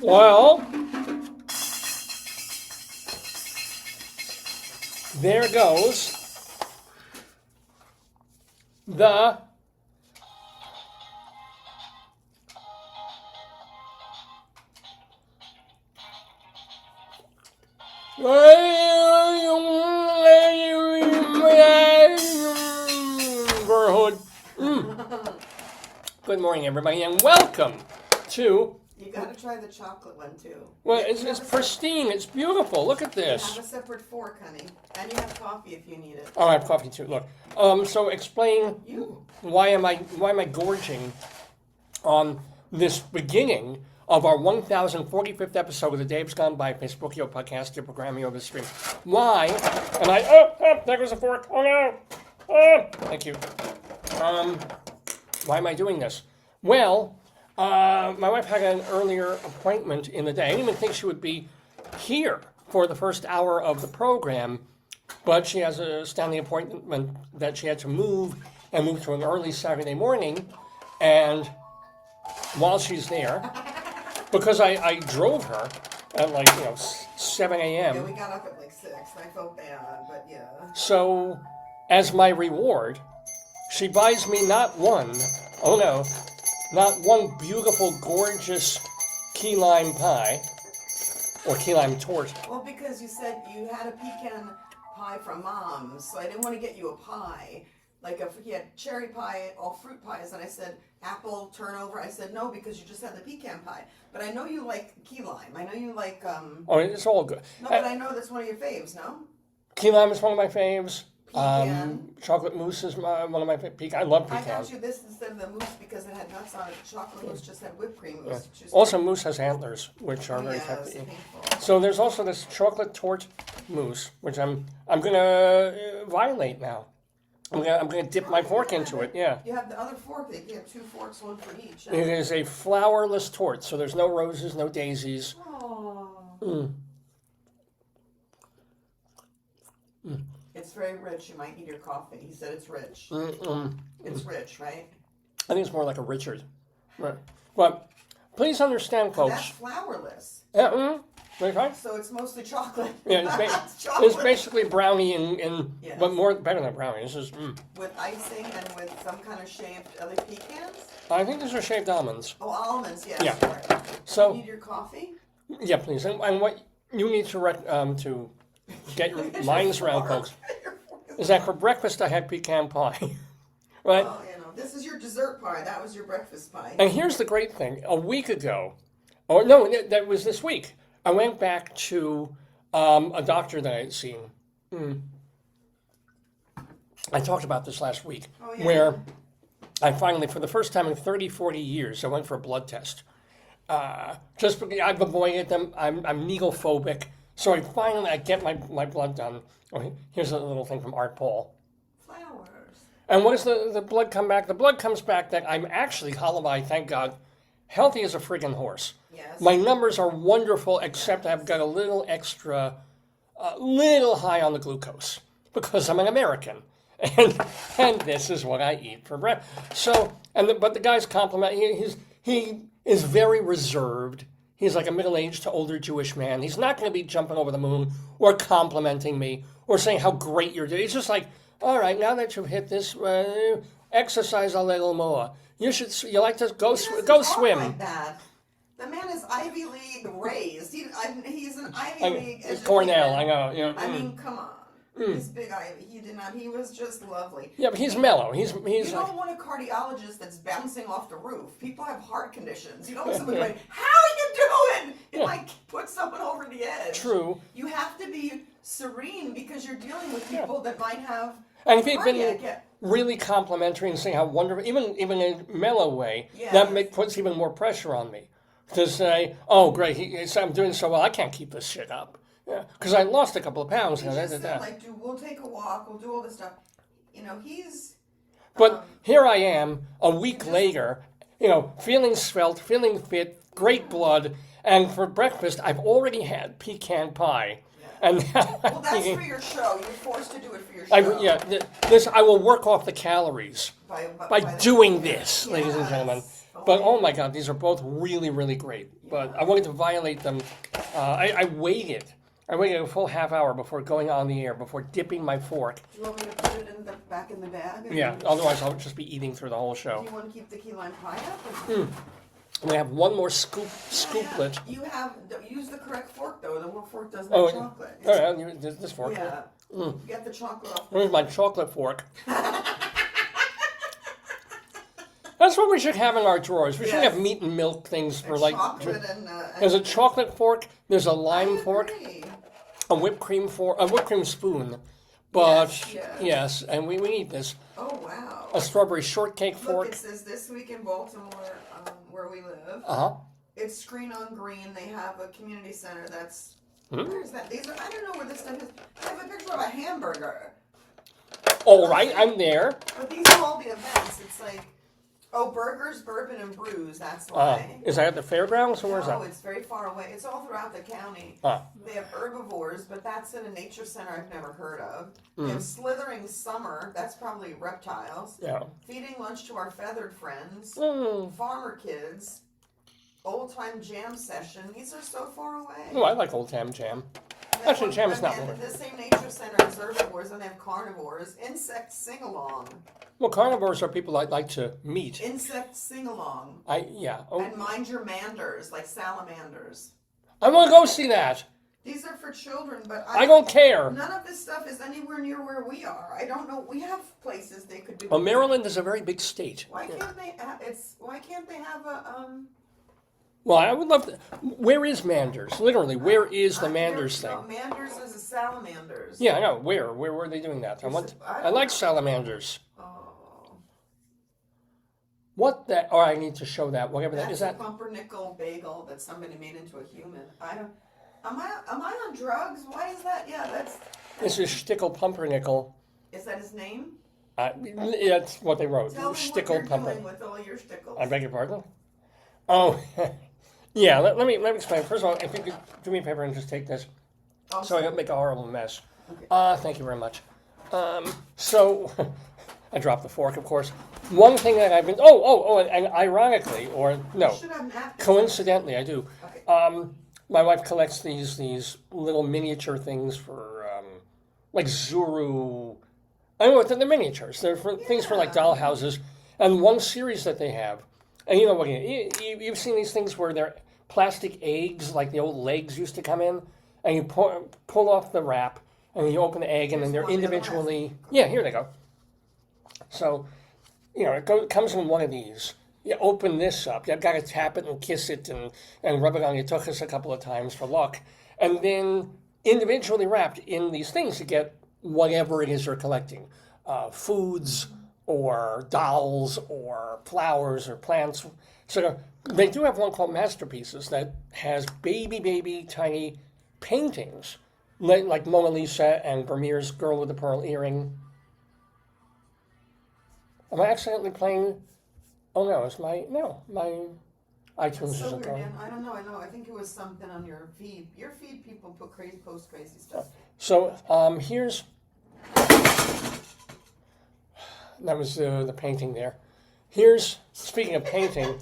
Well, there goes the Daverhood. Good morning, everybody, and welcome to... You gotta try the chocolate one, too. Well, it's pristine. It's beautiful. Look at this. You have a separate fork, honey. And you have coffee if you need it. Oh, I have coffee, too. Look. So explain why am I gorging on this beginning of our 1045th episode of the Dave's Gone By Facebook podcast, your program, your stream. Why? And there goes a fork. Oh no. Thank you. Why am I doing this? Well, my wife had an earlier appointment in the day. I didn't even think she would be here for the first hour of the program, but she has a standing appointment that she had to move to an early Saturday morning. And while she's there, because I drove her at 7 a.m. Yeah, we got up at 6, and I felt bad, but yeah. So, as my reward, she buys me not one beautiful, gorgeous key lime pie, or key lime torte. Well, because you said you had a pecan pie from Mom's, so I didn't want to get you a pie. Like if you had cherry pie, all fruit pies, and I said apple turnover. I said no because you just had the pecan pie. But I know you like key lime. I know you like Oh, it's all good. No, but I know that's one of your faves. No. Key lime is one of my faves. Pecan. Chocolate mousse is one of my favorite. I love pecan. I got you this instead of the mousse because it had nuts on it. Chocolate mousse just had whipped cream mousse. Yeah. Also, mousse has antlers, which are very effective. So there's also this chocolate torte mousse, which I'm gonna violate now. I'm gonna dip my fork into it. Yeah. You have the other fork. You have 2 forks, one for each. It is a flourless torte, so there's no roses, no daisies. Aww. It's very rich. You might need your coffee. He said it's rich. It's rich, right? I think it's more like a Richard. Right. But please understand, folks. That's flourless. Right? So it's mostly chocolate. Yeah, it's basically brownie Yes. but better than brownie. This is with icing and with some kind of shaved other pecans. I think these are shaved almonds. Oh, almonds, yes. Yeah. Right. So you need your coffee. Yeah, please. And what you need to get your minds around, folks, is that for breakfast I had pecan pie, right? Oh, this is your dessert pie. That was your breakfast pie. And here's the great thing: a week ago, or no, that was this week. I went back to a doctor that I had seen. I talked about this last week, where I finally, for the first time in 30, 40 years, I went for a blood test. Just because I've avoided them, I'm needle-phobic, so I get my blood done. Oh, here's a little thing from Art Paul. Flowers. And what does the blood come back? The blood comes back that I'm actually, Halavai, thank God, healthy as a friggin' horse. Yes. My numbers are wonderful, except I've got a little extra, little high on the glucose because I'm an American, and this is what I eat for breakfast. So, but the guy's compliment. He is very reserved. He's like a middle-aged to older Jewish man. He's not going to be jumping over the moon or complimenting me or saying how great you're doing. He's just like, all right, now that you've hit this, exercise a little more. You like to go swim. Like that. The man is Ivy League raised. He's an Ivy League educated. Cornell, I know. You know, I mean, come on. He's big Ivy. He did not. He was just lovely. Yeah, but he's mellow. He's you don't want a cardiologist that's bouncing off the roof. People have heart conditions. You don't want someone going, "How are you doing?" It might put someone over the edge. True. You have to be serene because you're dealing with people that might have. And if he'd been really complimentary and saying how wonderful, even in a mellow way, that puts even more pressure on me to say, "Oh, great, I'm doing so well. I can't keep this shit up." Yeah, because I lost a couple of pounds. He just said, we'll take a walk, we'll do all this stuff. He's... But here I am, a week later, feeling svelte, feeling fit, great blood, and for breakfast, I've already had pecan pie. Yeah. And well, that's for your show. You're forced to do it for your show. I will work off the calories by doing this, ladies and gentlemen. But oh my God, these are both really, really great. But I wanted to violate them. I waited. I waited a full half hour before going on the air, before dipping my fork. Do you want me to put it back in the bag? Yeah, otherwise I'll just be eating through the whole show. Do you want to keep the key lime pie up? We have one more scooplet. You use the correct fork though. The fork doesn't have chocolate. Oh, yeah, this fork. Yeah. Get the chocolate off. Where's my chocolate fork? That's what we should have in our drawers. We should have meat and milk things for like. Chocolate there's a chocolate fork. There's a lime fork. A whipped cream fork. A whipped cream spoon. But yes, and we need this. Oh wow. A strawberry shortcake fork. Look, it says this week in Baltimore, where we live. It's Screen on Green. They have a community center that's. Where's that? I don't know where this stuff is. I have a picture of a hamburger. All right, I'm there. But these are all the events. It's like. Oh, burgers, bourbon, and brews, that's why. Is that at the fairgrounds, or where's that? No, it's very far away. It's all throughout the county. They have herbivores, but that's in a nature center I've never heard of. They have slithering summer, that's probably reptiles. Yeah. Feeding lunch to our feathered friends. Farmer kids. Old-time jam session. These are so far away. Oh, I like old time jam. Actually, jam is not one. The same nature center has herbivores, and they have carnivores. Insect sing-along. Well, carnivores are people I'd like to meet. Insect sing-along. Oh. And mind your manders, like salamanders. I want to go see that. These are for children, but I don't care. None of this stuff is anywhere near where we are. I don't know. We have places they could do. Well, Maryland is a very big state. Why can't they? Why can't they have a? Well, I would love to. Where is Manders? Literally, where is the Manders thing? No, Manders is a salamanders. Yeah, I know. Where were they doing that? I like salamanders. Oh. What that? Oh, I need to show that. Whatever that is. That's a pumpernickel bagel that somebody made into a human. I don't. Am I on drugs? Why is that? Yeah, that's. This is Stickle Pumpernickel. Is that his name? That's what they wrote. Tell me Stickle what you're doing with all your stickles. I beg your pardon? Oh, yeah. Let me explain. First of all, if you could do me a favor and just take this, so I don't make a horrible mess. Okay. Thank you very much. So I dropped the fork, of course. One thing that I've been and ironically, or no, coincidentally, I do. Okay. My wife collects these little miniature things for like Zuru. I don't know, they're miniatures. They're for things for like doll houses. And one series that they have, and you know what, you've seen these things where they're plastic eggs, like the old legs used to come in, and you pull off the wrap, and you open the egg, and then they're individually. Yeah, here they go. So, it comes in one of these. You open this up. You've got to tap it and kiss it and rub it on your tuchus a couple of times for luck. And then individually wrapped in these things to get whatever it is you're collecting. Foods or dolls or flowers or plants. So they do have one called Masterpieces that has baby, tiny paintings. Like Mona Lisa and Vermeer's Girl with the Pearl Earring. Am I accidentally playing... Oh no, my iTunes isn't going. I don't know. I think it was something on your feed. Your feed people post crazy stuff. So here's that was the painting there. Here's, speaking of painting,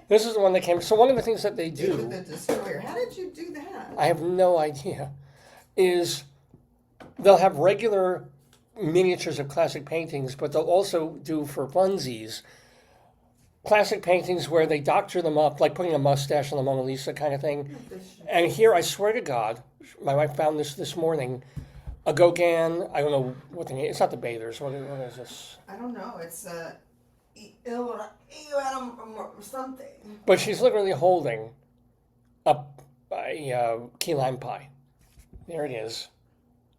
this is the one that came. So one of the things that they do. The Destroyer. How did you do that? I have no idea. Is they'll have regular miniatures of classic paintings, but they'll also do for funsies. Classic paintings where they doctor them up, like putting a mustache on the Mona Lisa kind of thing. And here, I swear to God, my wife found this morning, a Gauguin, I don't know what the name, it's not the Bathers, what is this? I don't know, it's something. But she's literally holding a key lime pie. There it is.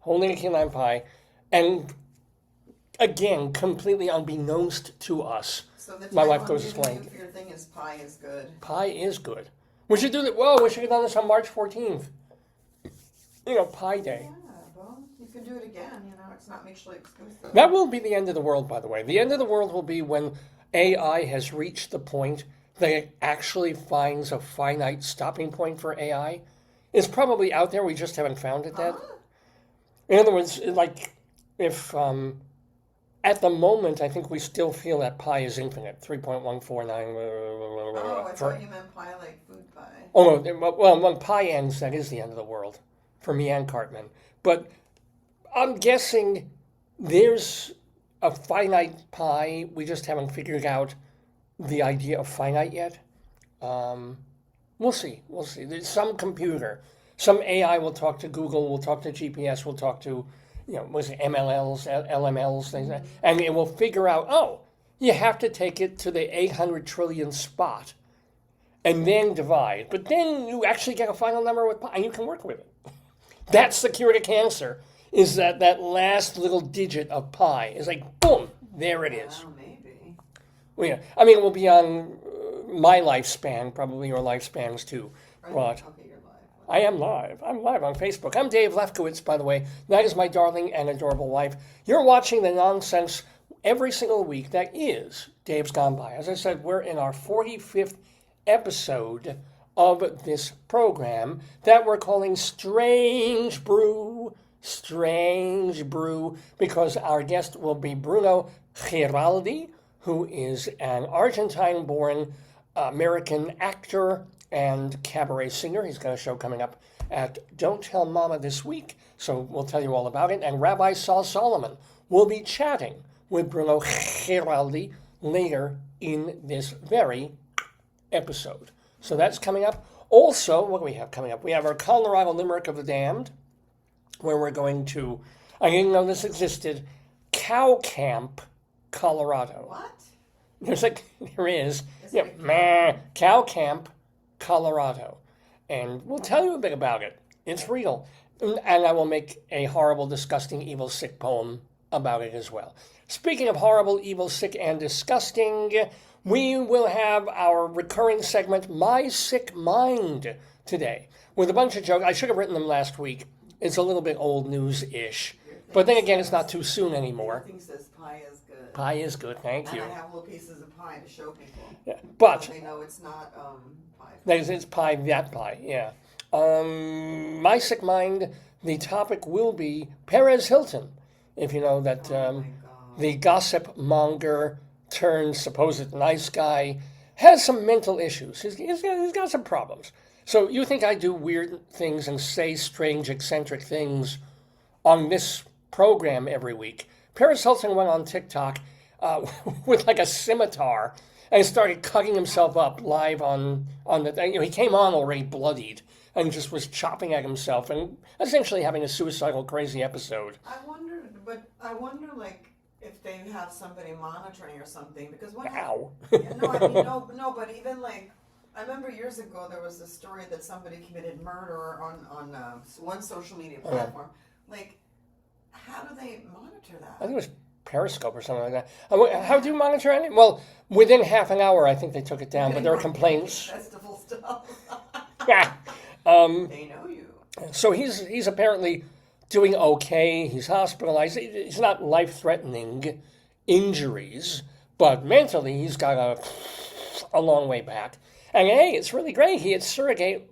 Holding a key lime pie. And again, completely unbeknownst to us, so the my wife goes explain. For your thing is pie is good. Pie is good. We should do that. Whoa, we should have done this on March 14th. Pie Day. Yeah, well, you can do it again. It's not mutually exclusive. That will be the end of the world, by the way. The end of the world will be when AI has reached the point that it actually finds a finite stopping point for AI. It's probably out there. We just haven't found it yet. In other words, like if at the moment, I think we still feel that pi is infinite, 3.149. Oh, I thought you meant pie like food pie. Oh, no, well, when pi ends, that is the end of the world for me and Cartman. But I'm guessing there's a finite pi. We just haven't figured out the idea of finite yet. We'll see. There's some computer, some AI will talk to Google, will talk to GPS, will talk to, was it MLLs, LMLs, things like that, and it will figure out, oh, you have to take it to the 800 trillion spot and then divide. But then you actually get a final number with pi, and you can work with it. That's the cure to cancer, is that last little digit of pi. It's like, boom, there it is. Well, maybe. Well, yeah. I mean, it will be on my lifespan, probably your lifespans too. But Okay, you're live. I am live. I'm live on Facebook. I'm Dave Lefkowitz, by the way. That is my darling and adorable wife. You're watching the nonsense every single week that is Dave's Gone By. As I said, we're in our 45th episode of this program that we're calling Strange Brew, because our guest will be Bruno Giraldi, who is an Argentine-born American actor and cabaret singer. He's got a show coming up at Don't Tell Mama this week, so we'll tell you all about it. And Rabbi Sol Solomon will be chatting with Bruno Giraldi later in this very episode. So that's coming up. Also, what do we have coming up? We have our Colorado Limerick of the Damned, where we're going to, I didn't know this existed, Cow Camp, Colorado. What? There is. Yeah, Cow Camp, Colorado. And we'll tell you a bit about it. It's real. And I will make a horrible, disgusting, evil, sick poem about it as well. Speaking of horrible, evil, sick, and disgusting, we will have our recurring segment, My Sick Mind, today, with a bunch of jokes. I should have written them last week. It's a little bit old news-ish. But then again, it's not too soon anymore. Your thing says pie is good. Pie is good, thank you. And I have little pieces of pie to show people. Yeah, but So they know it's not pie. it's pie, that pie, yeah. My Sick Mind, the topic will be Perez Hilton. If you know that Oh my God. the gossip monger turned supposed nice guy has some mental issues. He's got some problems. So you think I do weird things and say strange, eccentric things on this program every week? Perez Hilton went on TikTok with like a scimitar and started cutting himself up live on the thing. He came on already bloodied and just was chopping at himself and essentially having a suicidal, crazy episode. I wonder, like, if they have somebody monitoring or something, because when Ow. Yeah, no, I mean, no, but even like, I remember years ago there was a story that somebody committed murder on one social media platform. Like, how do they monitor that? I think it was Periscope or something like that. How do you monitor it? Well, within half an hour, I think they took it down, but there were complaints. Festival stuff. Um, They know you. So he's apparently doing okay. He's hospitalized. He's not life-threatening injuries, but mentally he's got a long way back. And hey, it's really great. He had surrogate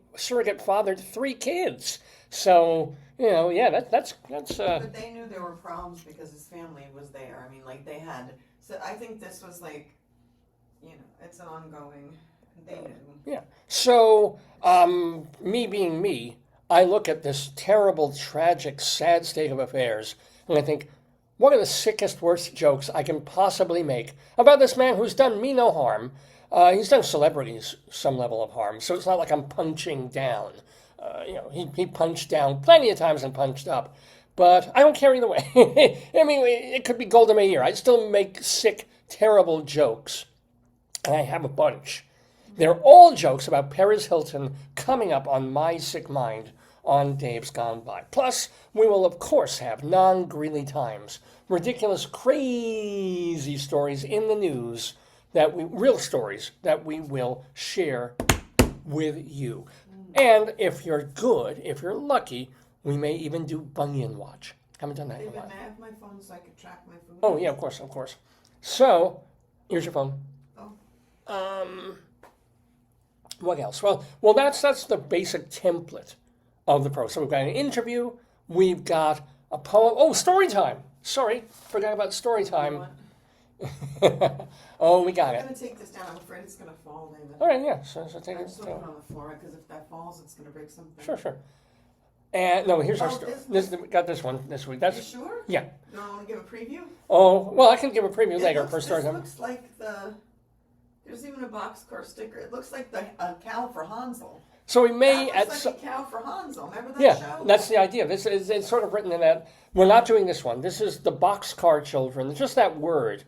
fathered 3 kids. So that's. But they knew there were problems because his family was there. I mean, like they had. So I think this was like, it's an ongoing. They knew. Yeah. So me being me, I look at this terrible, tragic, sad state of affairs, and I think, what are the sickest, worst jokes I can possibly make about this man who's done me no harm? He's done celebrities some level of harm, so it's not like I'm punching down. He punched down plenty of times and punched up, but I don't care either way. I mean, it could be Golda Meir. I still make sick, terrible jokes, and I have a bunch. They're all jokes about Perez Hilton coming up on My Sick Mind on Dave's Gone By. Plus, we will, of course, have Non-Greeley Times, ridiculous, crazy stories in the news, real stories that we will share with you. And if you're good, if you're lucky, we may even do Bunyan Watch. Haven't done that in a while. May I have my phone so I could track my food? Oh, yeah, of course. So, here's your phone. Oh. What else? Well, that's the basic template of the pro. So we've got an interview, we've got a poem. Oh, story time. sorry, forgot about story You time. want- Oh, we got I'm it. gonna take this down. I'm afraid it's gonna fall, David. All right, yeah. So take I it. just don't put it on the floor because if that falls, it's gonna break something. Sure. And no, here's our Oh, story. this- We got this one this week. You That's sure? yeah. You don't want to give a preview? Oh, well, I can give a preview later looks, for story this time. looks like there's even a boxcar sticker. It looks like a cow for Hansel. So we may That at looks like a cow for Hansel. Remember that yeah, show? that's the idea. This is it's sort of written in that we're not doing this one. This is the Boxcar Children. Just that word,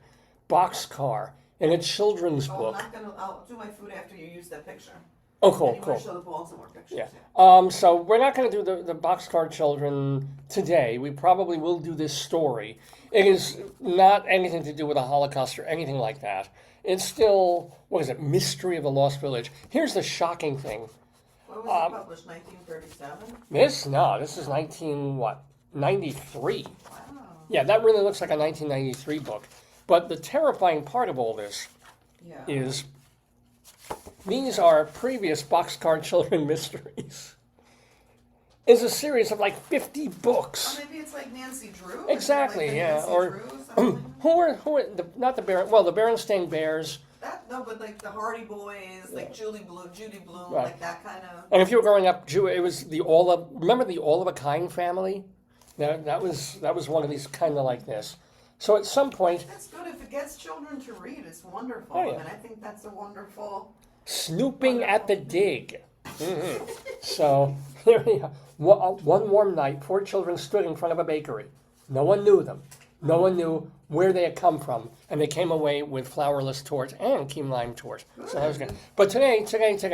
boxcar, in a children's Oh, book. I'll do my food after you use that picture. Oh, And cool, you want cool. to show the balls and more pictures. Yeah. So we're not going to do the Boxcar Children today. We probably will do this story. It is not anything to do with the Holocaust or anything like that. It's still, what is it, Mystery of the Lost Village. Here's the shocking thing. What was it published? 1937. This is 93. Wow. Yeah, that really looks like a 1993 book. But the terrifying part of all this Yeah. is these are previous Boxcar Children mysteries. It's a series of like 50 books. Or maybe it's like Nancy Drew. Exactly, Like the yeah. Nancy Or Drew, something. who are not the the Berenstain Bears. But like the Hardy Boys, like Judy Blume, Right. like that kind of. And if you were growing up, it was remember the All of a Kind family? That was one of these kind of like this. So at some point, That's good if it gets children to read. It's wonderful. Oh, yeah. I mean, I think that's a wonderful. Snooping at the Dig. So here we are. One warm night, 4 children stood in front of a bakery. No one knew them. No one knew where they had come from, and they came away with flourless tortes and key lime tortes. So that was good. But today,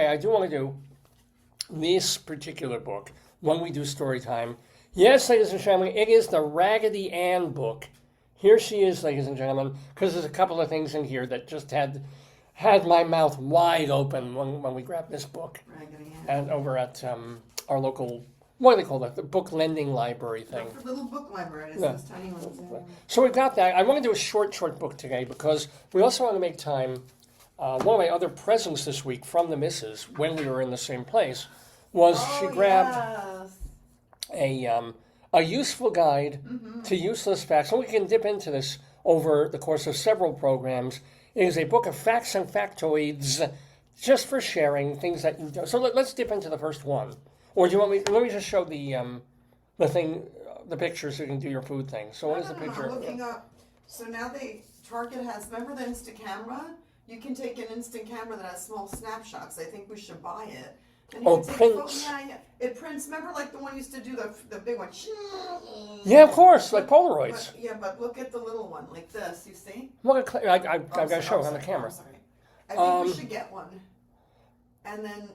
I do want to do this particular book when we do story time. Yes, ladies and gentlemen, it is the Raggedy Ann book. Here she is, ladies and gentlemen, because there's a couple of things in here that just had my mouth wide open when we grabbed this book. Raggedy Ann. And over at our local, what do they call that? The book lending library thing. For little book library, it's Yeah. those tiny ones. Yeah. So we've got that. I want to do a short book today because we also want to make time. One of my other presents this week from the missus when we were in the same place was she grabbed Yes. a useful guide to useless facts. And we can dip into this over the course of several programs. It is a book of facts and factoids just for sharing things that you do. So let's dip into the first one. Or do you want me? Let me just show the thing, the picture, so you can do your food thing. So what is the picture? I'm looking up. So now Target has. Remember the Instant Camera? You can take an instant camera that has small snapshots. I think we should buy it. And Oh, can take prints. Yeah. It prints. Remember, like the one used to do the big one. Yeah, of course, like Polaroids. But look at the little one, like this. You see? Look at, I Oh, got to show it on sorry, the camera. I'm sorry. I think we should get one. And then,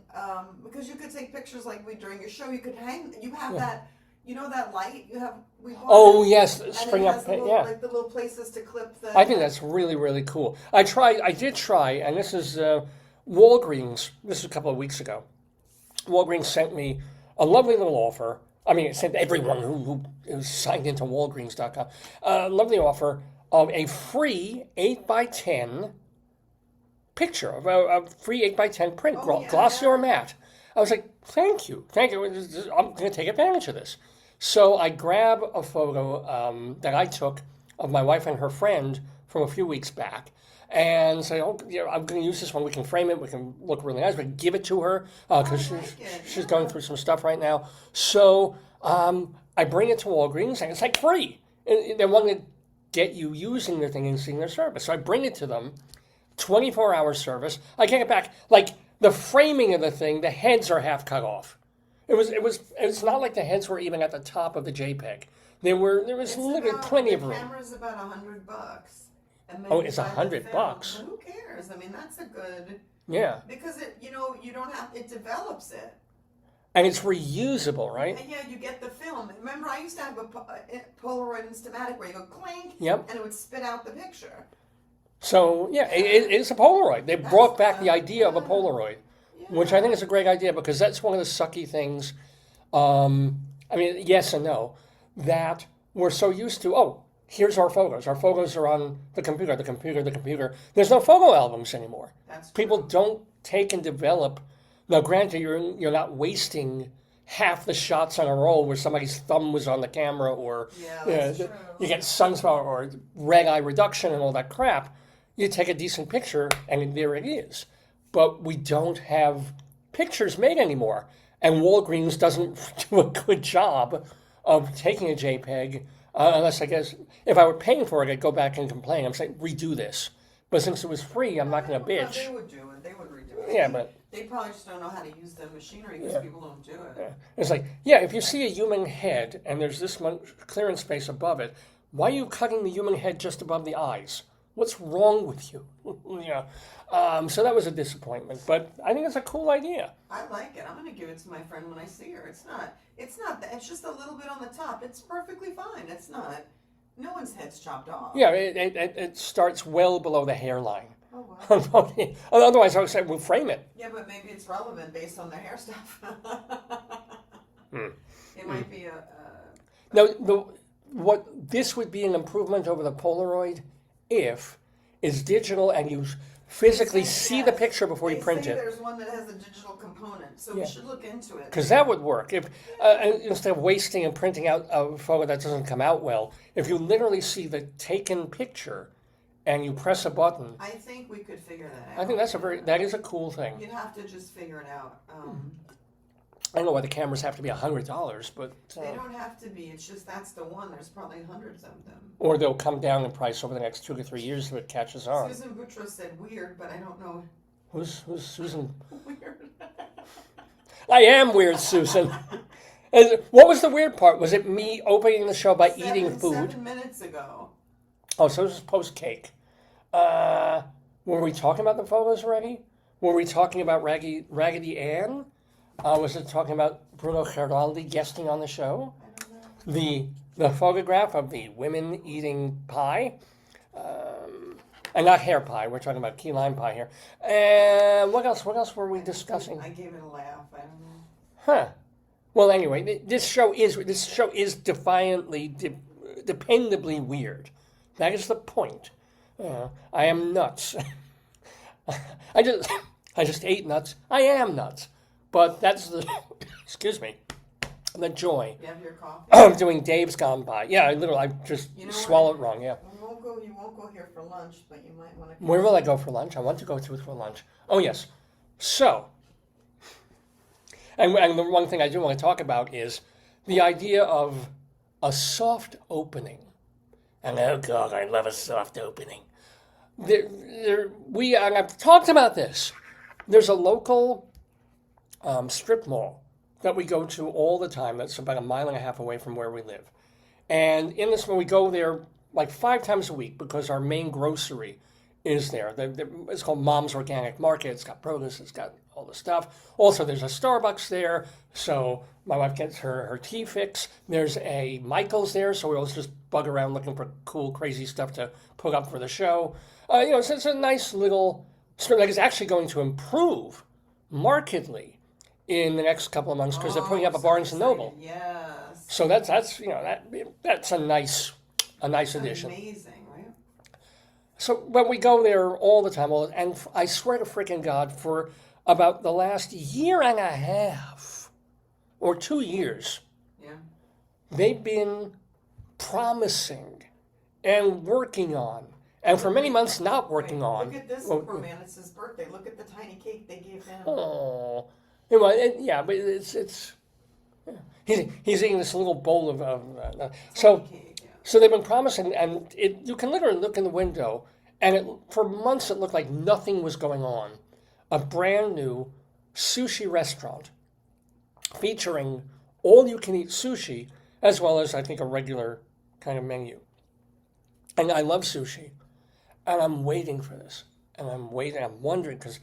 because you could take pictures like we during your show, you could hang. You have that, you know, that light. You have. We bought Oh it, yes, and spring it up. has the little, Yeah, like the little places to clip the. I think that's really, really cool. I did try, and this is Walgreens. This was a couple of weeks ago. Walgreens sent me a lovely little offer. I mean, it sent everyone who is signed into Walgreens.com a lovely offer of a free 8x10 picture, of a free 8x10 print, glossy or matte. I was like, thank you. I'm going to take advantage of this. So I grab a photo that I took of my wife and her friend from a few weeks back and say, oh, yeah, I'm going to use this one. We can frame it. We can look really nice. We can give it to her because she's going through some stuff right now. So I bring it to Walgreens and it's like free. And they want to get you using their thing and seeing their service. So I bring it to them, 24-hour service. I get it back. Like the framing of the thing, the heads are half cut off. It's not like the heads were even at the top of the JPEG. There was literally plenty of room. The camera's about $100. And then Oh, you it's buy the $100. film. But who cares? I mean, that's a good. Yeah. Because you don't have, it develops it. And it's reusable, right? And yeah, you get the film. Remember, I used to have a Polaroid Instamatic where you go clink, Yep. and it would spit out the picture. So, yeah, it's a Polaroid. They brought back the idea of a Polaroid, which I think is a great idea because that's one of the sucky things. I mean, yes and no, that we're so used to, oh, here's our photos. Our photos are on the computer. There's no photo albums anymore. That's true. People don't take and develop. Now, granted, you're not wasting half the shots on a roll where somebody's thumb was on the camera, or that's true. you get sunspot or red eye reduction and all that crap. You take a decent picture and there it is. But we don't have pictures made anymore. And Walgreens doesn't do a good job of taking a JPEG, unless I guess if I were paying for it, I'd go back and complain. I'm saying, redo this. But since it was free, I'm not going to bitch. They would do it. They would redo it. Yeah, but they probably just don't know how to use the machinery because people don't do it. yeah. It's like, yeah, if you see a human head and there's this much clearance space above it, why are you cutting the human head just above the eyes? What's wrong with you? So that was a disappointment, but I think it's a cool idea. I like it. I'm going to give it to my friend when I see her. It's not that. It's just a little bit on the top. It's perfectly fine. It's not. No one's head's chopped off. Yeah, it starts well below the hairline. Oh, wow. Otherwise, I would say we'll frame it. Yeah, but maybe it's relevant based on the hair stuff. It might be a... Now, what this would be an improvement over the Polaroid if it's digital and you physically see the picture before you print it. There's one that has a digital component, so we should look into it. Because that would work. If instead of wasting and printing out a photo that doesn't come out well, if you literally see the taken picture and you press a button. I think we could figure that out. I think that is a cool thing. You'd have to just figure it out. I don't know why the cameras have to be $100, but they don't have to be. It's just that's the one. There's probably hundreds of them. Or they'll come down in price over the next 2 to 3 years if it catches on. Susan Boutros said weird, but I don't know. Who's Susan? Weird. I am weird, Susan. And what was the weird part? Was it me opening the show by eating food? 7 minutes ago. Oh, so this is post-cake. Were we talking about the photos already? Were we talking about Raggedy Ann? Was it talking about Bruno Giraldi guesting on the show? I don't know. The photograph of the women eating pie? And not hair pie. We're talking about key lime pie here. And what else? What else were we discussing? I gave it a laugh. I don't know. Huh. Well, anyway, this show is defiantly, dependably weird. That is the point. I am nuts. I just ate nuts. I am nuts. But that's the, excuse me, the joy. You have your coffee? Of doing Dave's Gone By. Yeah, I just swallowed wrong, yeah. You won't go here for lunch, but you might want to... Where will I go for lunch? I want to go to for lunch. Oh, yes. So, and the one thing I do want to talk about is the idea of a soft opening. And oh, God, I love a soft opening. And I've talked about this. There's a local strip mall that we go to all the time. That's about 1.5 miles away from where we live. And in this one, we go there like 5 times a week because our main grocery is there. It's called Mom's Organic Market. It's got produce. It's got all the stuff. Also, there's a Starbucks there, so my wife gets her tea fix. There's a Michael's there, so we always just bug around looking for cool, crazy stuff to put up for the show. So it's a nice little store that is actually going to improve markedly in the next couple of months because they're putting up a Barnes and Noble. Yes. So that's a nice addition. Amazing, right? So when we go there all the time, and I swear to freaking God, for about the last 1.5 years or 2 years, they've been promising and working on, and for many months not working on. Look at this poor man. It's his birthday. Look at the tiny cake they gave him. Oh, but it's. He's eating this little bowl of So they've been promising, and you can literally look in the window, and for months it looked like nothing was going on. A brand new sushi restaurant featuring all-you-can-eat sushi, as well as, I think, a regular kind of menu. And I love sushi, and I'm waiting for this. And I'm wondering, because,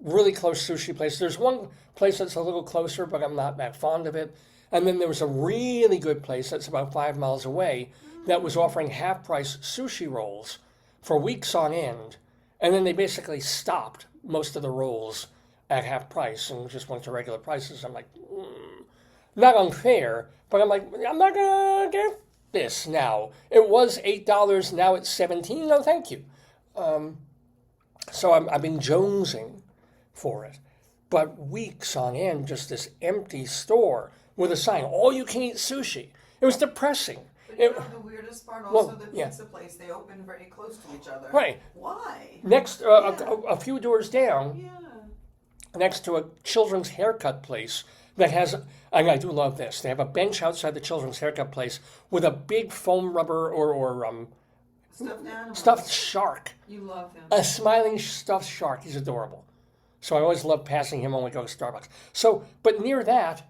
really close sushi place. There's one place that's a little closer, but I'm not that fond of it. And then there was a really good place that's about 5 miles away that was offering half-price sushi rolls for weeks on end. And then they basically stopped most of the rolls at half price and just went to regular prices. I'm like, not unfair, but I'm like, I'm not going to get this now. It was $8, now it's $17. No, thank you. So I've been jonesing for it. but weeks on end, just this empty store with a sign, all you can eat sushi. It was depressing. But you know the weirdest part also, the pizza place, they open very close to each other. Right. Why? Next, a few doors down, Yeah. next to a children's haircut place that has, and I do love this, they have a bench outside the children's haircut place with a big foam rubber or Stuffed animal. stuffed shark. You love him. A smiling stuffed shark. He's adorable. So I always love passing him when we go to Starbucks. So, but near that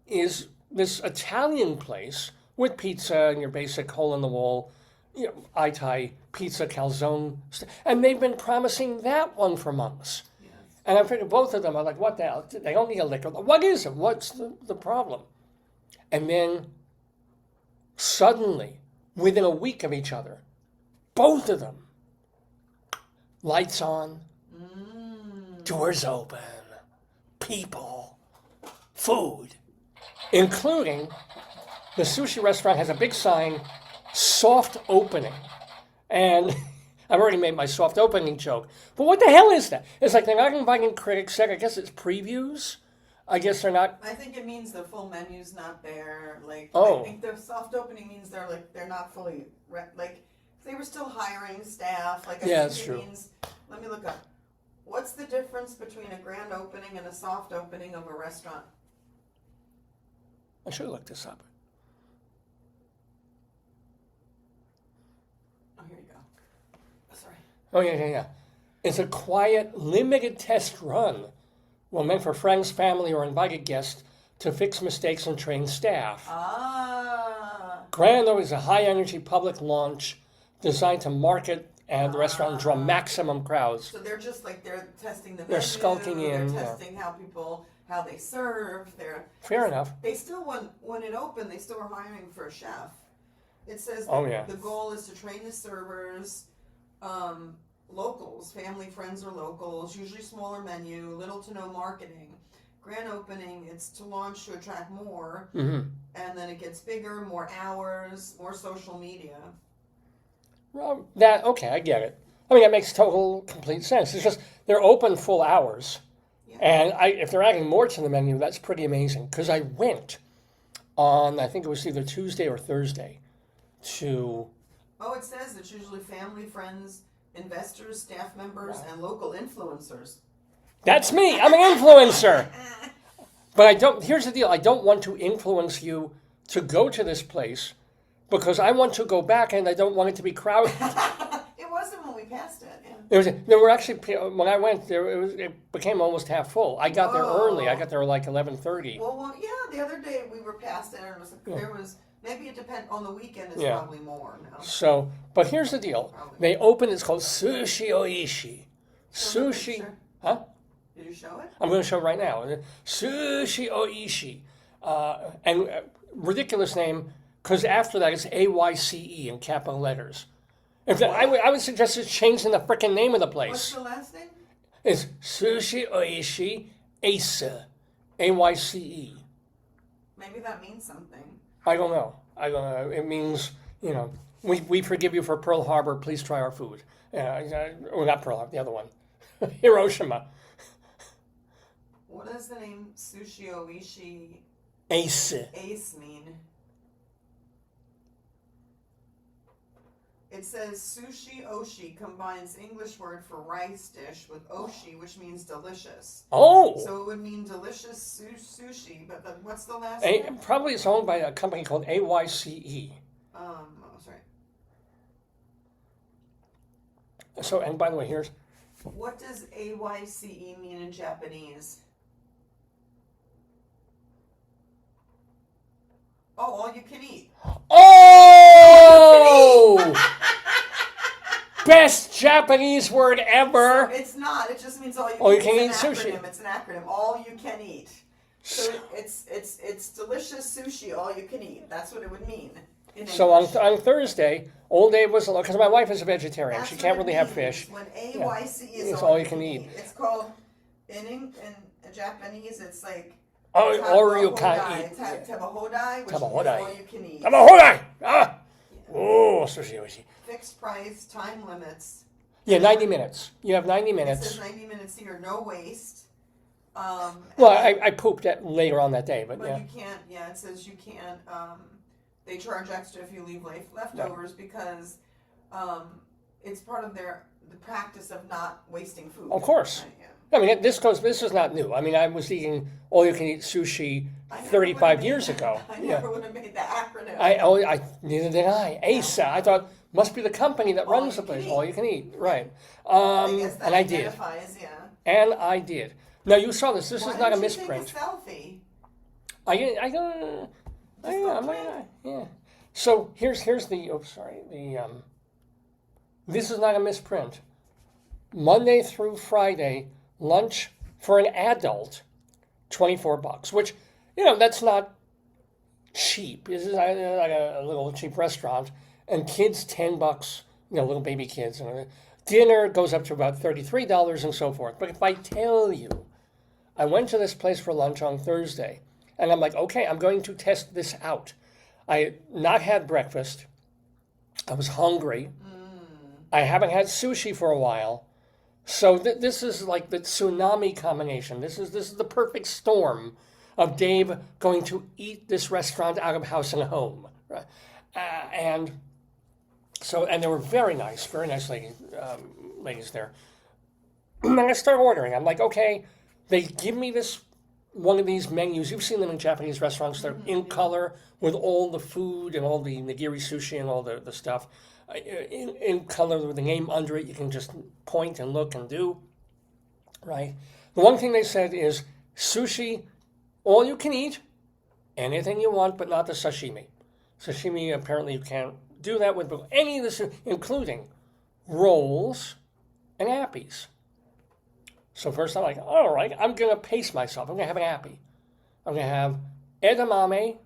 is this Italian place with pizza and your basic hole-in-the-wall, Itai pizza calzone. And they've been promising that one for months. Yes. And I figured both of them are like, what the hell? They don't need a liquor. What is it? What's the problem? And then suddenly, within a week of each other, both of them, lights on, doors open, people, food, including the sushi restaurant has a big sign, soft opening. And I've already made my soft opening joke. But what the hell is that? It's like they're not inviting critics. I guess it's previews. I guess they're not. I think it means the full menu's not there. Like, Oh. I think the soft opening means they're not fully they were still hiring staff. Like, I Yeah, think that's it true. means. Let me look up. What's the difference between a grand opening and a soft opening of a restaurant? I should have looked this up. Oh, here you go. Sorry. Oh, yeah. It's a quiet, limited test run. Well, meant for friends, family, or invited guests to fix mistakes and train staff. Ah. Grand though is a high-energy public launch designed to market and the restaurant and draw maximum crowds. So they're just like they're testing the menu. They're skulking in, They're yeah. testing how they serve. Fair enough. They still when it opened, they still were hiring for a chef. It says Oh, yeah. the goal is to train the servers, locals, family, friends, or locals. Usually smaller menu, little to no marketing. Grand opening, it's to launch to attract more, and then it gets bigger, more hours, more social media. Well, okay, I get it. I mean, that makes complete sense. It's just they're open full hours. Yeah. And if they're adding more to the menu, that's pretty amazing. Because I went on, I think it was either Tuesday or Thursday, to... Oh, it says it's usually family, friends, investors, staff members, and local influencers. That's me. I'm an influencer. But here's the deal. I don't want to influence you to go to this place because I want to go back and I don't want it to be crowded. It wasn't when we passed it. Yeah. There were actually, when I went there, it became almost half full. I got there early. I got there like 11:30. Well, yeah, the other day we were past it and it was there was, maybe it depends, on the weekend it's Yeah. probably more now. So, but here's the deal. Probably. They opened, it's called Sushi Oishi. Show the Sushi, picture. huh? Did you show it? I'm going to show it right now. Sushi Oishi. And ridiculous name, because after that it's AYCE in capital letters. I would suggest it's changing the frickin' name of the What's place. the last name? It's Sushi Oishi AYCE. AYCE. Maybe that means something. I don't know. It means, we forgive you for Pearl Harbor. Please try our food. Or not Pearl Harbor, the other one. Hiroshima. What does the name Sushi Oishi AYCE. Ace mean? It says sushi oshi combines English word for rice dish with oshi, which means delicious. Oh! So it would mean delicious sushi, but what's the last name? Probably it's owned by a company called AYCE. Oh, sorry. So, and by the way, here's... What does AYCE mean in Japanese? Oh, all you can eat. Oh! Best Japanese word ever. It's not. It just means all you can eat it's sushi. Acronym. It's an acronym. All you can eat. So it's delicious sushi. All you can eat. That's what it would mean. In So English. on Thursday, Old Dave was alone, because my wife is a vegetarian. That's She what can't it really have means fish. When AYCE is It's all you can eat. It's called in Japanese. It's like Or you can't eat. tabahodai, which Tabahodai. means all you can eat. Tabahodai! Ah! Oh, sushi oishi. Fixed price, time limits. Yeah, 90 minutes. You have 90 It minutes. says 90 minutes here, no waste. Well, I pooped later on that day, but yeah. you can't. Yeah, it says you can't. They charge extra if you leave leftovers because it's part of the practice of not wasting food. Of course. Right, yeah. I mean, this is not new. I mean, I was eating all-you-can-eat sushi 35 years ago. I never would have made the acronym. Neither did I. AYCE. I thought must be the company that runs the place. All you can eat, right? I guess that And I did. yeah. And I did. Now you saw this. This Why is not a didn't you misprint. take a selfie? Yeah. So here's the. Oh, sorry. This is not a misprint. Monday through Friday, lunch for an adult, $24, which, that's not cheap. This is like a little cheap restaurant. And kids, $10, little baby kids. Dinner goes up to about $33 and so forth. But if I tell you, I went to this place for lunch on Thursday, and I'm like, okay, I'm going to test this out. I had not had breakfast. I was hungry. I haven't had sushi for a while. So this is like the tsunami combination. This is the perfect storm of Dave going to eat this restaurant out of house and home. Right? And they were very nice ladies there. And I start ordering. I'm like, okay, they give me one of these menus. You've seen them in Japanese restaurants. They're in color with all the food and all the nigiri sushi and all the stuff. In color with the name under it, you can just point and look and do, right? The one thing they said is sushi, all you can eat, anything you want, but not the sashimi. Sashimi, apparently you can't do that with any of this, including rolls and appies. So first I'm like, all right, I'm going to pace myself. I'm going to have an appy. I'm going to have edamame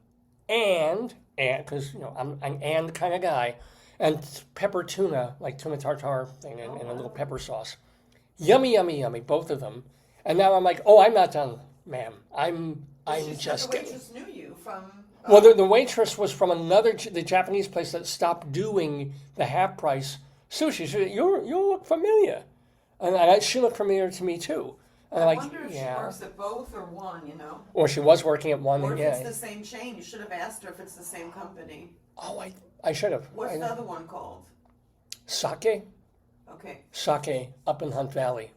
and because, I'm an and kind of guy, and pepper tuna, like tuna tartare thing in a little pepper sauce. Yummy, yummy, yummy, both of them. And now I'm like, oh, I'm not done, ma'am. I'm just The waitress knew you from... Well, the waitress was from the Japanese place that stopped doing the half-price sushi. She said, you look familiar. And she looked familiar to me, too. And I wonder if she works at both or one, Or she was working at one. Or if it's the same chain. You should have asked her if it's the same company. Oh, I should have. What's the other one called? Sake. Okay. Sake up in Hunt Valley.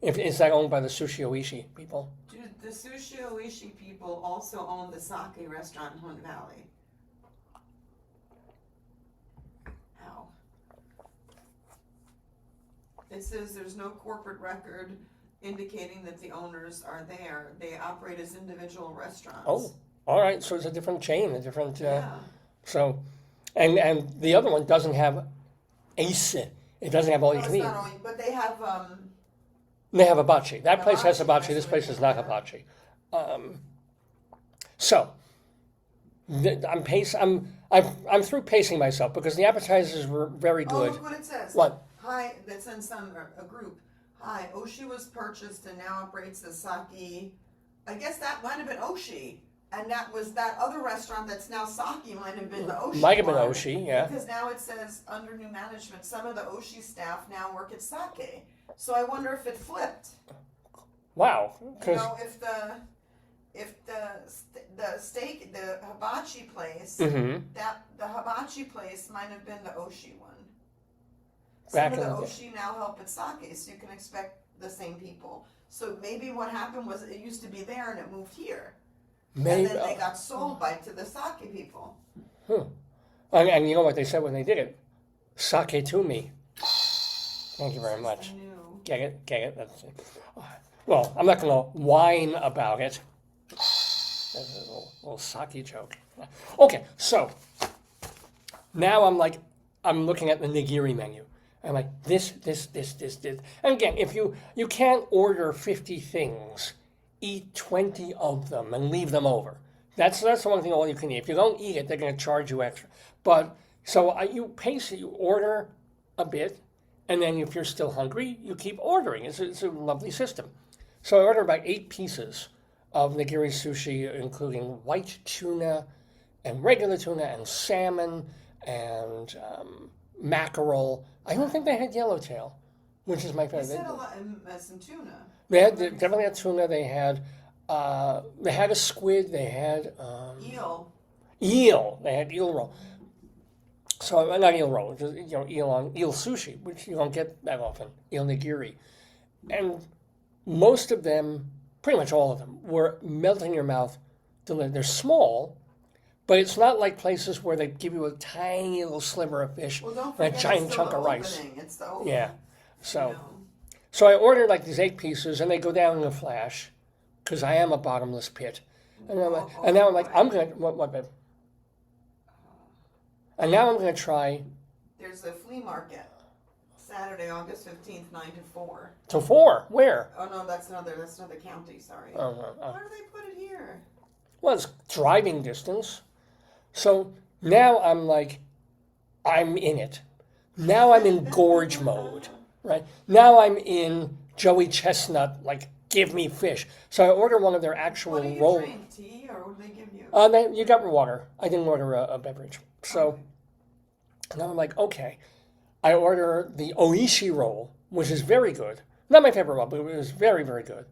Is that owned by the Sushi Oishi people? Dude, the Sushi Oishi people also own the sake restaurant in Hunt Valley. Ow. It says there's no corporate record indicating that the owners are there. They operate as individual restaurants. Oh, all right. So it's a different chain, a different... So, and the other one doesn't have AYCE. It doesn't have all you can eat. But they have... They have hibachi. That place has hibachi. This place is not hibachi. So, I'm through pacing myself because the appetizers were very good. Oh, look what it says. What? Hi, that's in a group. Hi, Oshi was purchased and now operates the sake. I guess that might have been Oshi. And that was that other restaurant that's now sake might have been the Oshi. Might have been Oshi, yeah. Because now it says under new management, some of the Oshi staff now work at sake. So I wonder if it flipped. Wow. If the steak, the hibachi place, mm-hmm. the hibachi place might have been the Oshi one. Back Some of the Oshi now help at sake, so you can expect the same people. So maybe what happened was it used to be there and it moved here. Maybe. And then they got sold to the sake people. And you know what they said when they did it? Sake to me. Thank you very much. Get it? That's it. Well, I'm not going to whine about it. That's a little sake joke. Okay, so now I'm looking at the nigiri menu. I'm like, this. And again, if you can't order 50 things, eat 20 of them and leave them over. That's the one thing all you can eat. If you don't eat it, they're going to charge you extra. But so you pace it, you order a bit, and then if you're still hungry, you keep ordering. It's a lovely system. So I ordered about 8 pieces of nigiri sushi, including white tuna and regular tuna and salmon and mackerel. I don't think they had yellowtail. which is my You favorite. said a lot, some tuna. They definitely had tuna. They had a squid. They had Eel. eel. They had eel roll. So not eel roll, just eel sushi, which you don't get that often. Eel nigiri, and most of them, pretty much all of them, were melting in your mouth. They're small, but it's not like places where they give you a tiny little sliver of fish Well, don't and forget a giant it's chunk still of the rice. opening. It's the opening. Yeah, so. You know. So I ordered like these 8 pieces, and they go down in a flash, because I am a bottomless pit. And now I'm like, I'm gonna what babe? And now I'm gonna try. There's a flea market, Saturday, August 15th, 9 to 4. To 4. Where? Oh no, that's another county. Sorry. Oh. Why do they put it here? Well, it's driving distance. So now I'm like, I'm in it. Now I'm in gorge mode, right? Now I'm in Joey Chestnut, like, give me fish. So I order one of their actual What do you roll. drink? Tea, or what do they give you? You got water. I didn't order a beverage. So now I'm like, okay. I order the oishi roll, which is very good. Not my favorite roll, but it was very, very good.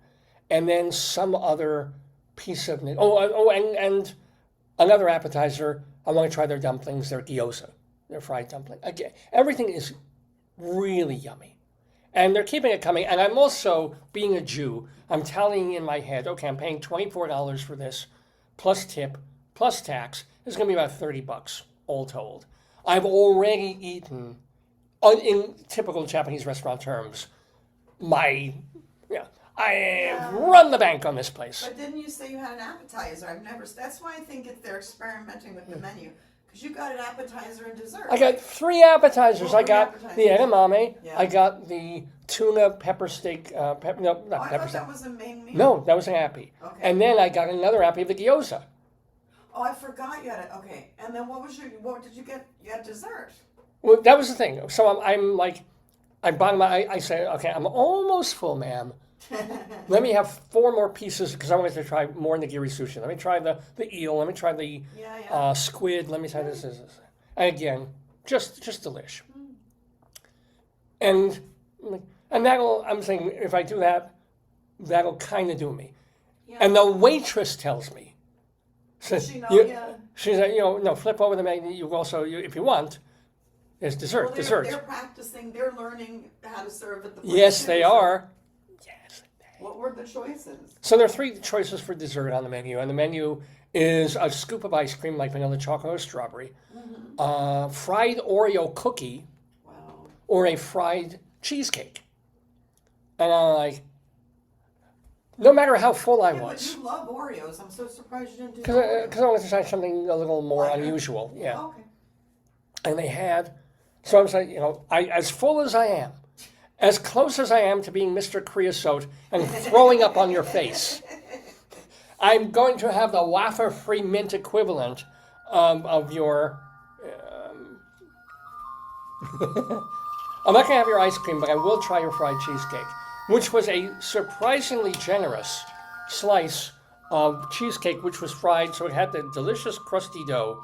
And then some other piece of and another appetizer. I want to try their dumplings, their gyoza, their fried dumpling. Again, everything is really yummy. And they're keeping it coming. And I'm also, being a Jew, I'm tallying in my head, okay, I'm paying $24 for this, plus tip, plus tax. It's going to be about $30, all told. I've already eaten, in typical Japanese restaurant terms, I have run the bank on this place. But didn't you say you had an appetizer? That's why I think they're experimenting with the menu. Because you got an appetizer and dessert. I got 3 appetizers. I got appetizers? the edamame. Yeah. I got the tuna pepper steak. No, not I pepper thought steak. that was a main meal. No, that was an appy. Okay. And then I got another appy of the gyoza. Oh, I forgot you had it. Okay. And then what did you get? You had dessert. Well, that was the thing. So I'm like, I say, okay, I'm almost full, ma'am. Let me have 4 more pieces because I wanted to try more nigiri sushi. Let me try the eel. Let me try the squid. Let me try this. And again, just delish. And I'm saying if I do that, that'll kind of do me. Yeah. And the waitress tells me, Does she know? she's like, no, flip over the menu. You also, if you want, there's dessert. Well, dessert. They're practicing. They're learning how to serve at the place. Yes, they are. Yes. What were the choices? So there are 3 choices for dessert on the menu, and the menu is a scoop of ice cream like vanilla chocolate or strawberry, fried Oreo cookie, Wow. or a fried cheesecake. And I'm like, no matter how full I But was, you love Oreos. I'm so surprised you didn't do because Oreos. I wanted to try something a little more Lighter? unusual. Yeah. Oh, okay. And they had, so I was like, as full as I am, as close as I am to being Mr. Creosote and throwing up on your face, I'm going to have the wafer-free mint equivalent of your. I'm not going to have your ice cream, but I will try your fried cheesecake, which was a surprisingly generous slice of cheesecake, which was fried, so it had the delicious crusty dough.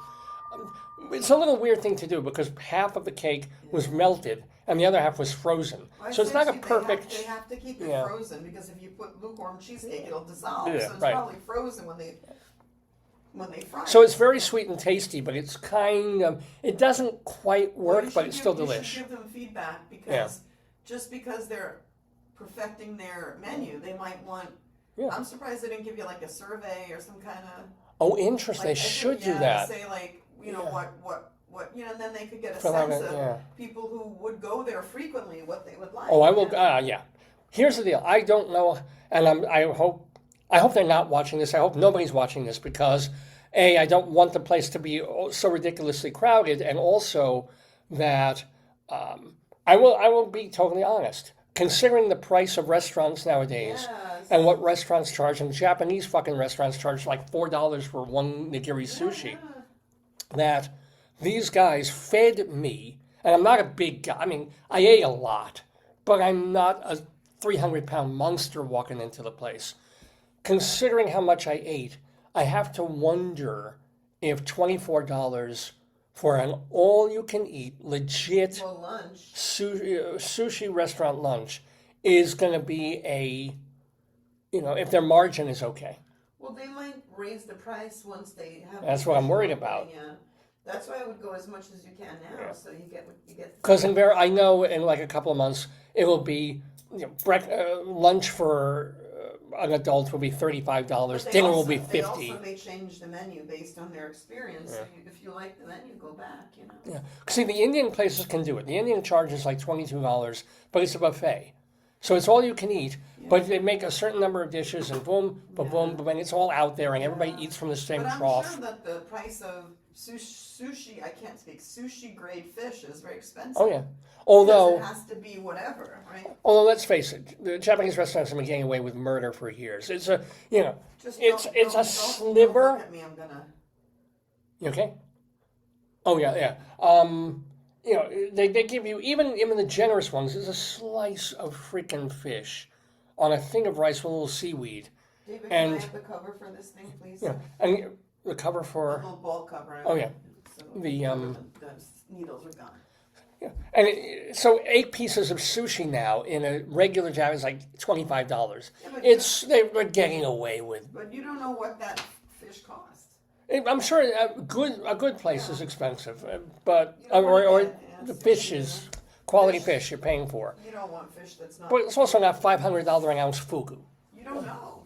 It's a little weird thing to do because half of the cake was melted and the other half was frozen. Well, So it's not a perfect. They have to keep it frozen because if you put lukewarm cheesecake, it'll dissolve. Yeah, so it's right. probably frozen when they fry. So it's very sweet and tasty, but it's kind of. It doesn't quite work, but it's still You delish. should give them feedback because just because they're perfecting their menu, they might want. Yeah. I'm surprised they didn't give you like a survey or some kind of. Oh, interesting. They should do that. Say like what and then they could get a Fill out sense a- of yeah. people who would go there frequently, what they would like. Oh, I will. Yeah. Here's the deal. I don't know, and I hope they're not watching this. I hope nobody's watching this because, I don't want the place to be so ridiculously crowded, and also that I will be totally honest. Considering the price of restaurants nowadays Yes. and what restaurants charge, and Japanese fucking restaurants charge like $4 for one nigiri sushi, that these guys fed me, and I'm not a big guy. I mean, I ate a lot, but I'm not a 300-pound monster walking into the place. Considering how much I ate, I have to wonder if $24 for an all-you-can-eat, legit Well, lunch. sushi restaurant lunch is going to be if their margin is okay. Well, they might raise the price once they have. That's what I'm worried about. Yeah, that's why I would go as much as you can now, so you get what you get. Because I know in like a couple of months it will be lunch for an adult will be $35. Dinner will be $50. They also may change the menu based on their experience. So if you like the menu, go back. Yeah. See, the Indian places can do it. The Indian charges like $22, but it's a buffet. So it's all you can eat, but they make a certain number of dishes and boom, boom, and it's all out there and everybody eats from the same trough. I'm sure that the price of sushi, I can't speak, sushi grade fish is very expensive. Oh, yeah. Although it has to be whatever, right? Although let's face it, the Japanese restaurants have been getting away with murder for years. It's a it's a sliver. Don't look at me, I'm gonna. You okay? Oh yeah. They give you even the generous ones. There's a slice of freaking fish on a thing of rice with a little seaweed. David, can I have the cover for this thing, please? Yeah, and the cover for a little ball cover. Oh yeah, so the needles are gone. Yeah, and so 8 pieces of sushi now in a regular job is like $25. Yeah, they're getting away with. But you don't know what that fish costs. I'm sure a good place is expensive, but or the fish is quality fish you're paying for. You don't want fish that's not. But it's also not $500 an ounce fugu. You don't know.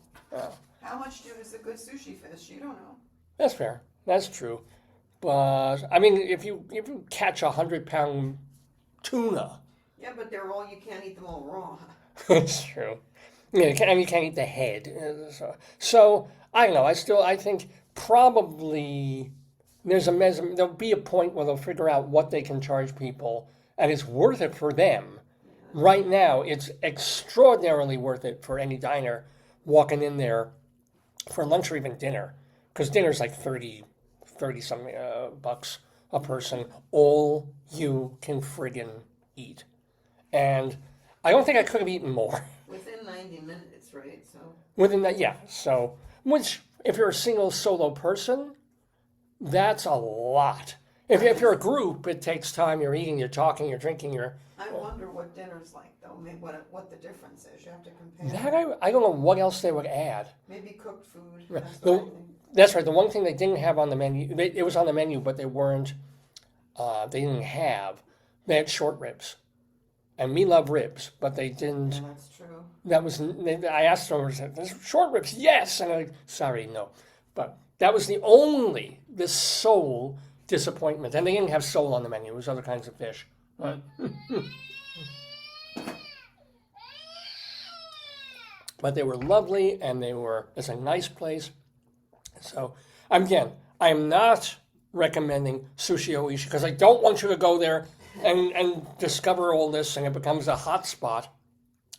How much is a good sushi fish? You don't know. That's fair. That's true. But I mean, if you catch 100-pound tuna. Yeah, but you can't eat them all raw. That's true. Yeah, you can't eat the head. So I don't know. I think probably there'll be a point where they'll figure out what they can charge people, and it's worth it for them. Yeah. Right now, it's extraordinarily worth it for any diner walking in there for lunch or even dinner, because dinner's like 30 something bucks a person, all you can friggin' eat. And I don't think I could have eaten more. Within 90 minutes, right? So within that, yeah. So, which, if you're a single solo person, that's a lot. If you're a group, it takes time. You're eating, you're talking, you're drinking, I wonder what dinner's like, though. Maybe what the difference is. You have to compare. That I don't know what else they would add. Maybe cooked food. Right. That's right. The one thing they didn't have on the menu, it was on the menu, but they weren't. They didn't have. They had short ribs, and we love ribs, but they didn't. Yeah, that's true. That was. I asked them, "There's short ribs?" Yes, and I'm like, sorry, no. But that was the sole disappointment, and they didn't have sole on the menu. It was other kinds of fish. But they were lovely, and it's a nice place. So, again, I am not recommending Sushi Oishi because I don't want you to go there and discover all this and it becomes a hot spot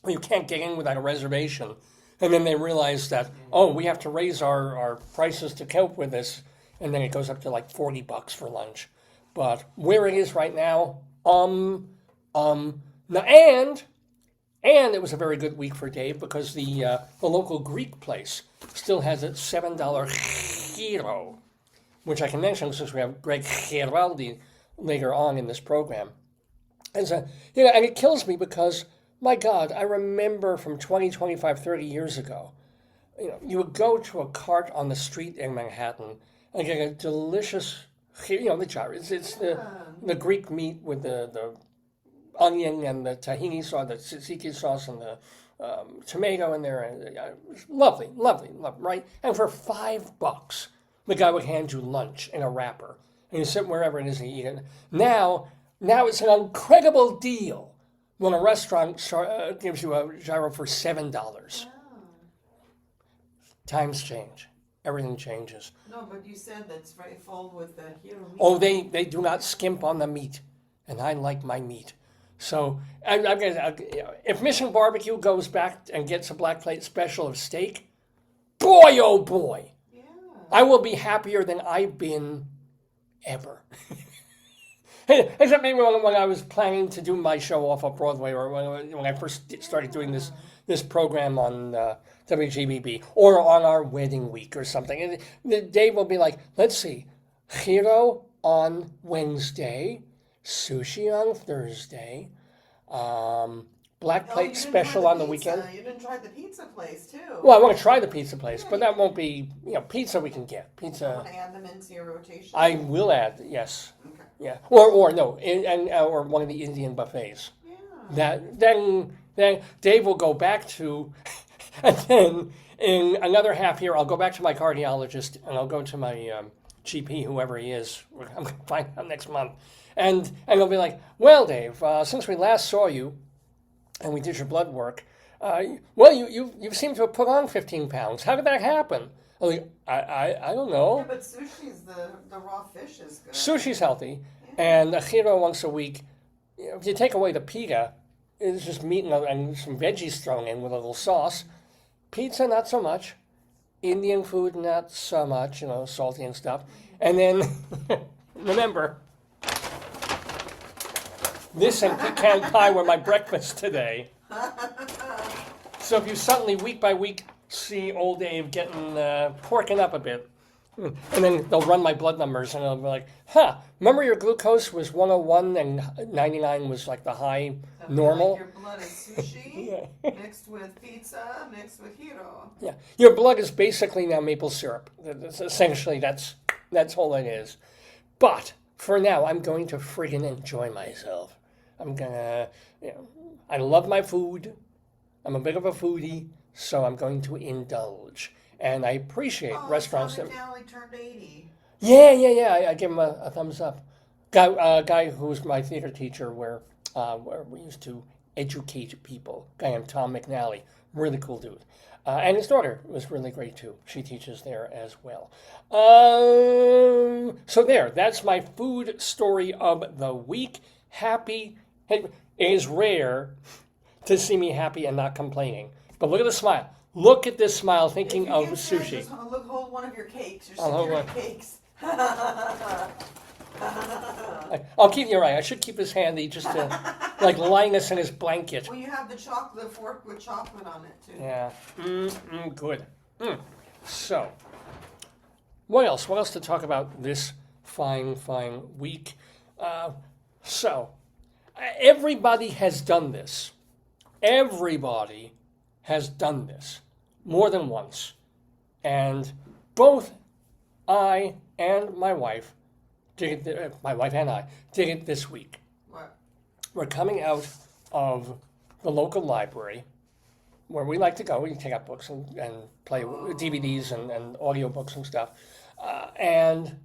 where you can't get in without a reservation. And then they realize that, we have to raise our prices to cope with this. And then it goes up to like $40 for lunch. But where it is right now, and it was a very good week for Dave because the local Greek place still has its $7 gyro, which I can mention since we have Greg Giraldi later on in this program. And so, and it kills me because, my God, I remember from 20, 25, 30 years ago, you would go to a cart on the street in Manhattan and get a delicious, the gyro. It's the Greek meat with the onion and the tahini sauce, the tzatziki sauce, and the tomato in there. Lovely, right? And for $5, the guy would hand you lunch in a wrapper, and you sit wherever it is and eat it. Now it's an incredible deal when a restaurant gives you a gyro for $7. Wow. Times change. Everything changes. No, but you said that's very full with the hero meat. Oh, they do not skimp on the meat, and I like my meat. So if Mission Barbecue goes back and gets a black plate special of steak, boy, oh boy, yeah. I will be happier than I've been ever. Except maybe when I was planning to do my show off of Broadway, or when I first started doing this program on WGBB, or on our wedding week or something. And Dave will be like, let's see, gyro on Wednesday, sushi on Thursday, black No, plate you didn't special try on the pizza. weekend. You didn't try the pizza place too. Well, I want to try the pizza place, but that won't be, pizza we can get. You Pizza, want to add them into your rotation? I will add, yes. Okay. Yeah. Or no, or one of the Indian buffets. Yeah. Then Dave will go back to, and then in another half year, I'll go back to my cardiologist and I'll go to my GP, whoever he is. I'm going to find out next month. And he'll be like, well, Dave, since we last saw you and we did your blood work, you seem to have put on 15 pounds. How did that happen? I'm like, I don't know. Yeah, but sushi's the raw fish is good. Sushi's healthy, and a gyro once a week. If you take away the pita, it's just meat and some veggies thrown in with a little sauce. Pizza, not so much. Indian food, not so much, salty and stuff. And then, remember, this and pecan pie were my breakfast today. So if you suddenly, week by week, see old Dave getting porking up a bit, and then they'll run my blood numbers, and they'll be like, remember your glucose was 101 and 99 was like the high normal? Like your blood is sushi mixed with pizza, mixed with gyro. Yeah, your blood is basically now maple syrup. Essentially, that's all it is. But for now, I'm going to friggin' enjoy myself. I'm gonna, I love my food. I'm a bit of a foodie, so I'm going to indulge. And I appreciate restaurants that... McNally turned 80. Yeah. I give him a thumbs up. Guy who was my theater teacher where we used to educate people. Guy named Tom McNally. Really cool dude. And his daughter was really great too. She teaches there as well. So that's my food story of the week. Happy. It is rare to see me happy and not complaining. But look at the smile. Look at this smile thinking of sushi. Just hold one of your cakes. Your I'll hold security cakes. I'll keep you right. I should keep this handy just to, like, line us in his blanket. Well, you have the fork with chocolate on it, too. Yeah. Good. So, what else? What else to talk about this fine week? Everybody has done this. Everybody has done this more than once. And both I and my wife did it, my wife and I did it this week. What? We're coming out of the local library where we like to go. We can take out books and play DVDs and audiobooks and stuff. And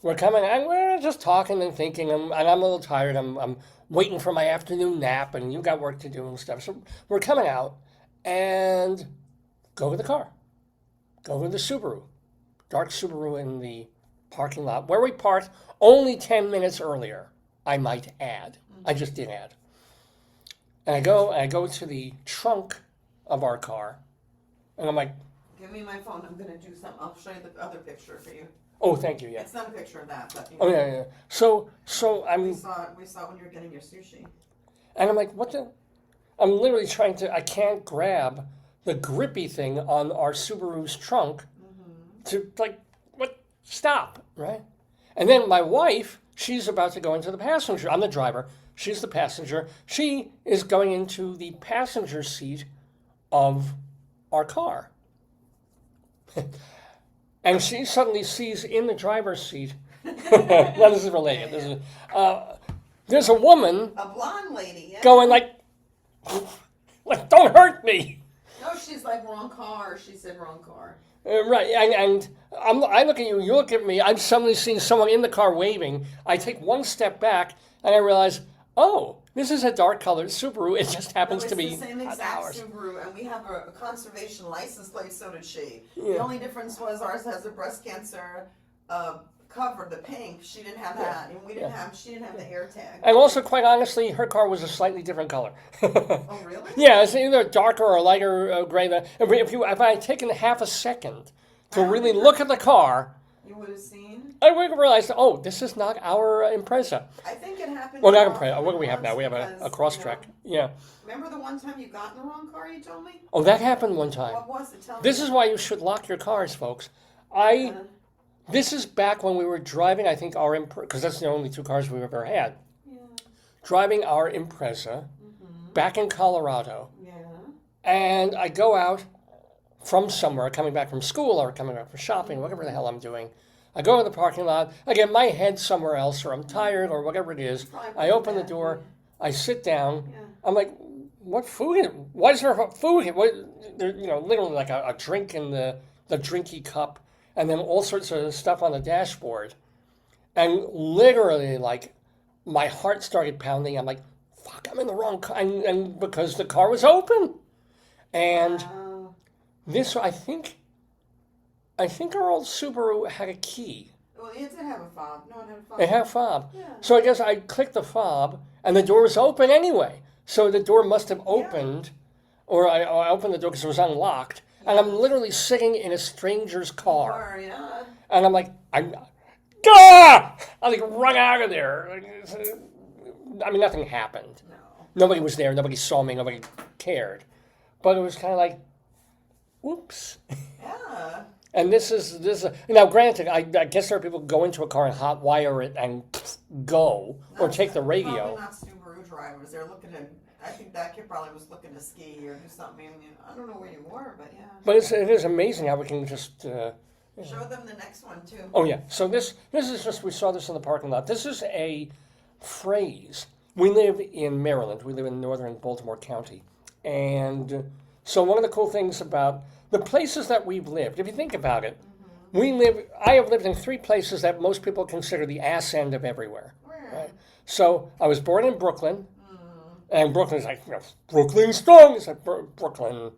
we're coming, and we're just talking and thinking, and I'm a little tired. I'm waiting for my afternoon nap, and you got work to do and stuff. So we're coming out and go to the car. Go to the Subaru. Dark Subaru in the parking lot where we parked only 10 minutes earlier, I might add. I just did add. And I go to the trunk of our car, and I'm like, give me my phone. I'm going to do something. I'll show you the other picture for you. oh, thank you, yeah. It's not a picture of that, but... Oh, yeah. So I'm... We saw it when you were getting your sushi. And I'm like, what the... I'm literally trying to... I can't grab the grippy thing on our Subaru's trunk to, like, what? Stop, right? And then my wife, she's about to go into the passenger. I'm the driver. She's the passenger. She is going into the passenger seat of our car. And she suddenly sees in the driver's seat... Well, this is related. There's a woman... A blonde lady, yeah. Going like, don't hurt me. No, she's like, wrong car. She said wrong car. Right, and I look at you, you look at me, I'm suddenly seeing someone in the car waving. I take one step back, and I realize, oh, this is a dark-colored Subaru. It just happens to be the same exact Subaru, and we have a conservation license plate, so did she. Yeah. The only difference was ours has a breast cancer cover, the pink. She didn't have that, and she didn't have the air tag. And also, quite honestly, her car was a slightly different color. Oh, really? Yeah, it's either darker or lighter gray. If I had taken half a second to really look at the car, you would have seen. I would have realized, oh, this is not our Impreza. I think it happened. Well, not Impreza. What do we have now? We have a Crosstrek. Yeah. Remember the one time you got in the wrong car? You told me. Oh, that happened one time. What was it? Tell me. This is why you should lock your cars, folks. This is back when we were driving, I think, our because that's the only 2 cars we've ever had. Yeah. Driving our Impreza back in Colorado. Yeah. And I go out from somewhere, coming back from school or coming back from shopping, whatever the hell I'm doing. I go to the parking lot. Again, my head's somewhere else, or I'm tired, or whatever it is. I open the door. I sit down. Yeah. I'm like, what food? Why is there food here? There, literally like a drink in the drinky cup, and then all sorts of stuff on the dashboard. And literally, like, my heart started pounding. I'm like, fuck, I'm in the wrong car. And because the car was open. And this, I think our old Subaru had a key. Well, it did have a fob. No, it had a fob. It had a fob. Yeah. So I guess I clicked the fob, and the door was open anyway. So the door must have opened, or I opened the door because it was unlocked. And I'm literally sitting in a stranger's car. Yeah. And I'm like, I like run out of there. I mean, nothing happened. No. Nobody was there. Nobody saw me. Nobody cared. But it was kind of like, whoops. Yeah. And this is now. Granted, I guess there are people who go into a car and hotwire it and go, or take the radio. Probably not Subaru drivers. They're looking to. I think that kid probably was looking to ski or do something. I mean, I don't know where you were, but yeah. But it is amazing how we can just. Show them the next one too. Oh yeah. So this is just, we saw this in the parking lot. This is a phrase. We live in Maryland. We live in northern Baltimore County, and so one of the cool things about the places that we've lived, if you think about it, I have lived in 3 places that most people consider the ass end of everywhere. Where? Right? So I was born in Brooklyn, and Brooklyn's like, Brooklyn strong. It's like Brooklyn,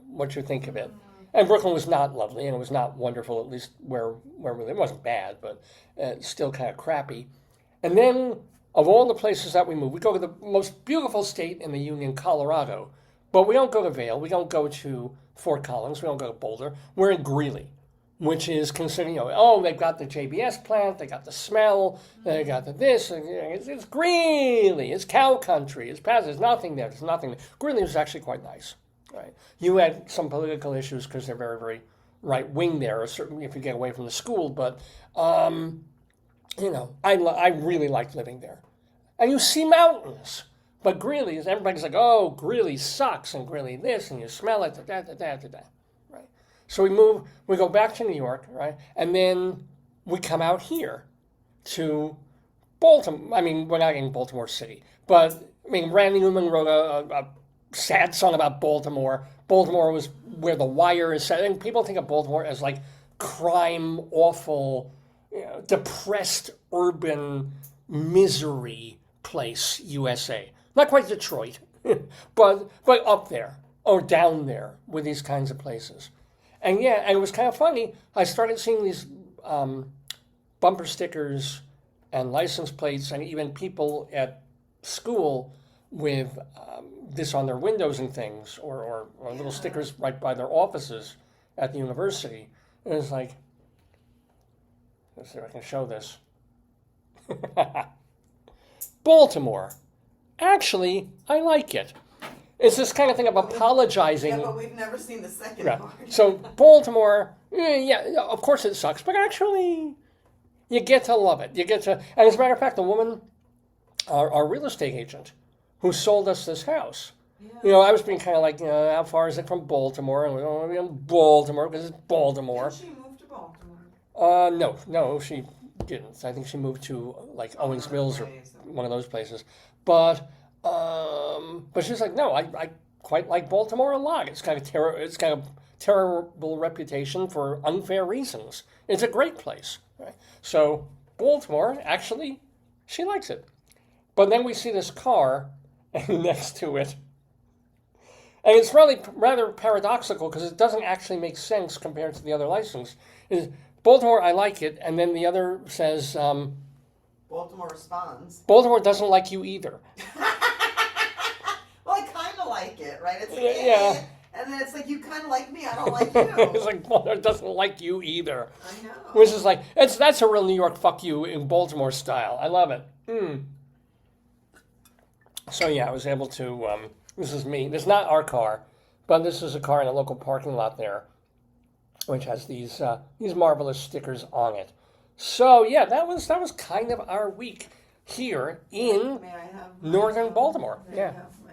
what you think of it. And Brooklyn was not lovely, and it was not wonderful, at least where we lived. It wasn't bad, but still kind of crappy. And then, of all the places that we moved, we go to the most beautiful state in the Union, Colorado. But we don't go to Vail. We don't go to Fort Collins. We don't go to Boulder. We're in Greeley, which is considered, they've got the JBS plant. They got the smell. They got the this. It's Greeley. It's cow country. It's past. There's nothing there. There's nothing there. Greeley was actually quite nice. Right. You had some political issues because they're very, very right-wing there, or certainly if you get away from the school. But, I really liked living there. And you see mountains. But Greeley, everybody's like, oh, Greeley sucks, and Greeley this, and you smell it, right? So we go back to New York, right? And then we come out here to Baltimore. I mean, we're not in Baltimore City. But, Randy Newman wrote a sad song about Baltimore. Baltimore was where the wire is set. And people think of Baltimore as like crime, awful, depressed urban misery place, USA. Not quite Detroit, but up there or down there with these kinds of places. And it was kind of funny. I started seeing these bumper stickers and license plates, and even people at school with this on their windows and things, or little stickers right by their offices at the university. And it's like, let's see if I can show this. Baltimore. Actually, I like it. It's this kind of thing of apologizing. Yeah, but we've never seen the second Right. part. So Baltimore, of course it sucks, but actually, you get to love it. And as a matter of fact, the woman, our real estate agent, who sold us this house. Yeah. I was being kind of like, how far is it from Baltimore? And we don't want to be in Baltimore because it's Baltimore. Did she move to Baltimore? No, she didn't. I think she moved to like Owings Mills or one of those places. But she's like, no, I quite like Baltimore a lot. It's got a terrible reputation for unfair reasons. It's a great place. Right? So Baltimore, actually, she likes it. But then we see this car next to it. And it's really rather paradoxical because it doesn't actually make sense compared to the other license. Baltimore, I like it, and then the other says... Baltimore responds. Baltimore doesn't like you either. Well, I kind of like it, right? It's like, yeah. And then it's like, you kind of like me, I don't like you. It's like, Baltimore doesn't like you either. I know. Which is like, that's a real New York fuck you in Baltimore style. I love it. So I was able to, this is me. This is not our car, but this is a car in a local parking lot there. which has these marvelous stickers on it. So yeah, that was kind of our week here in May I have northern Baltimore. May I Yeah. have my-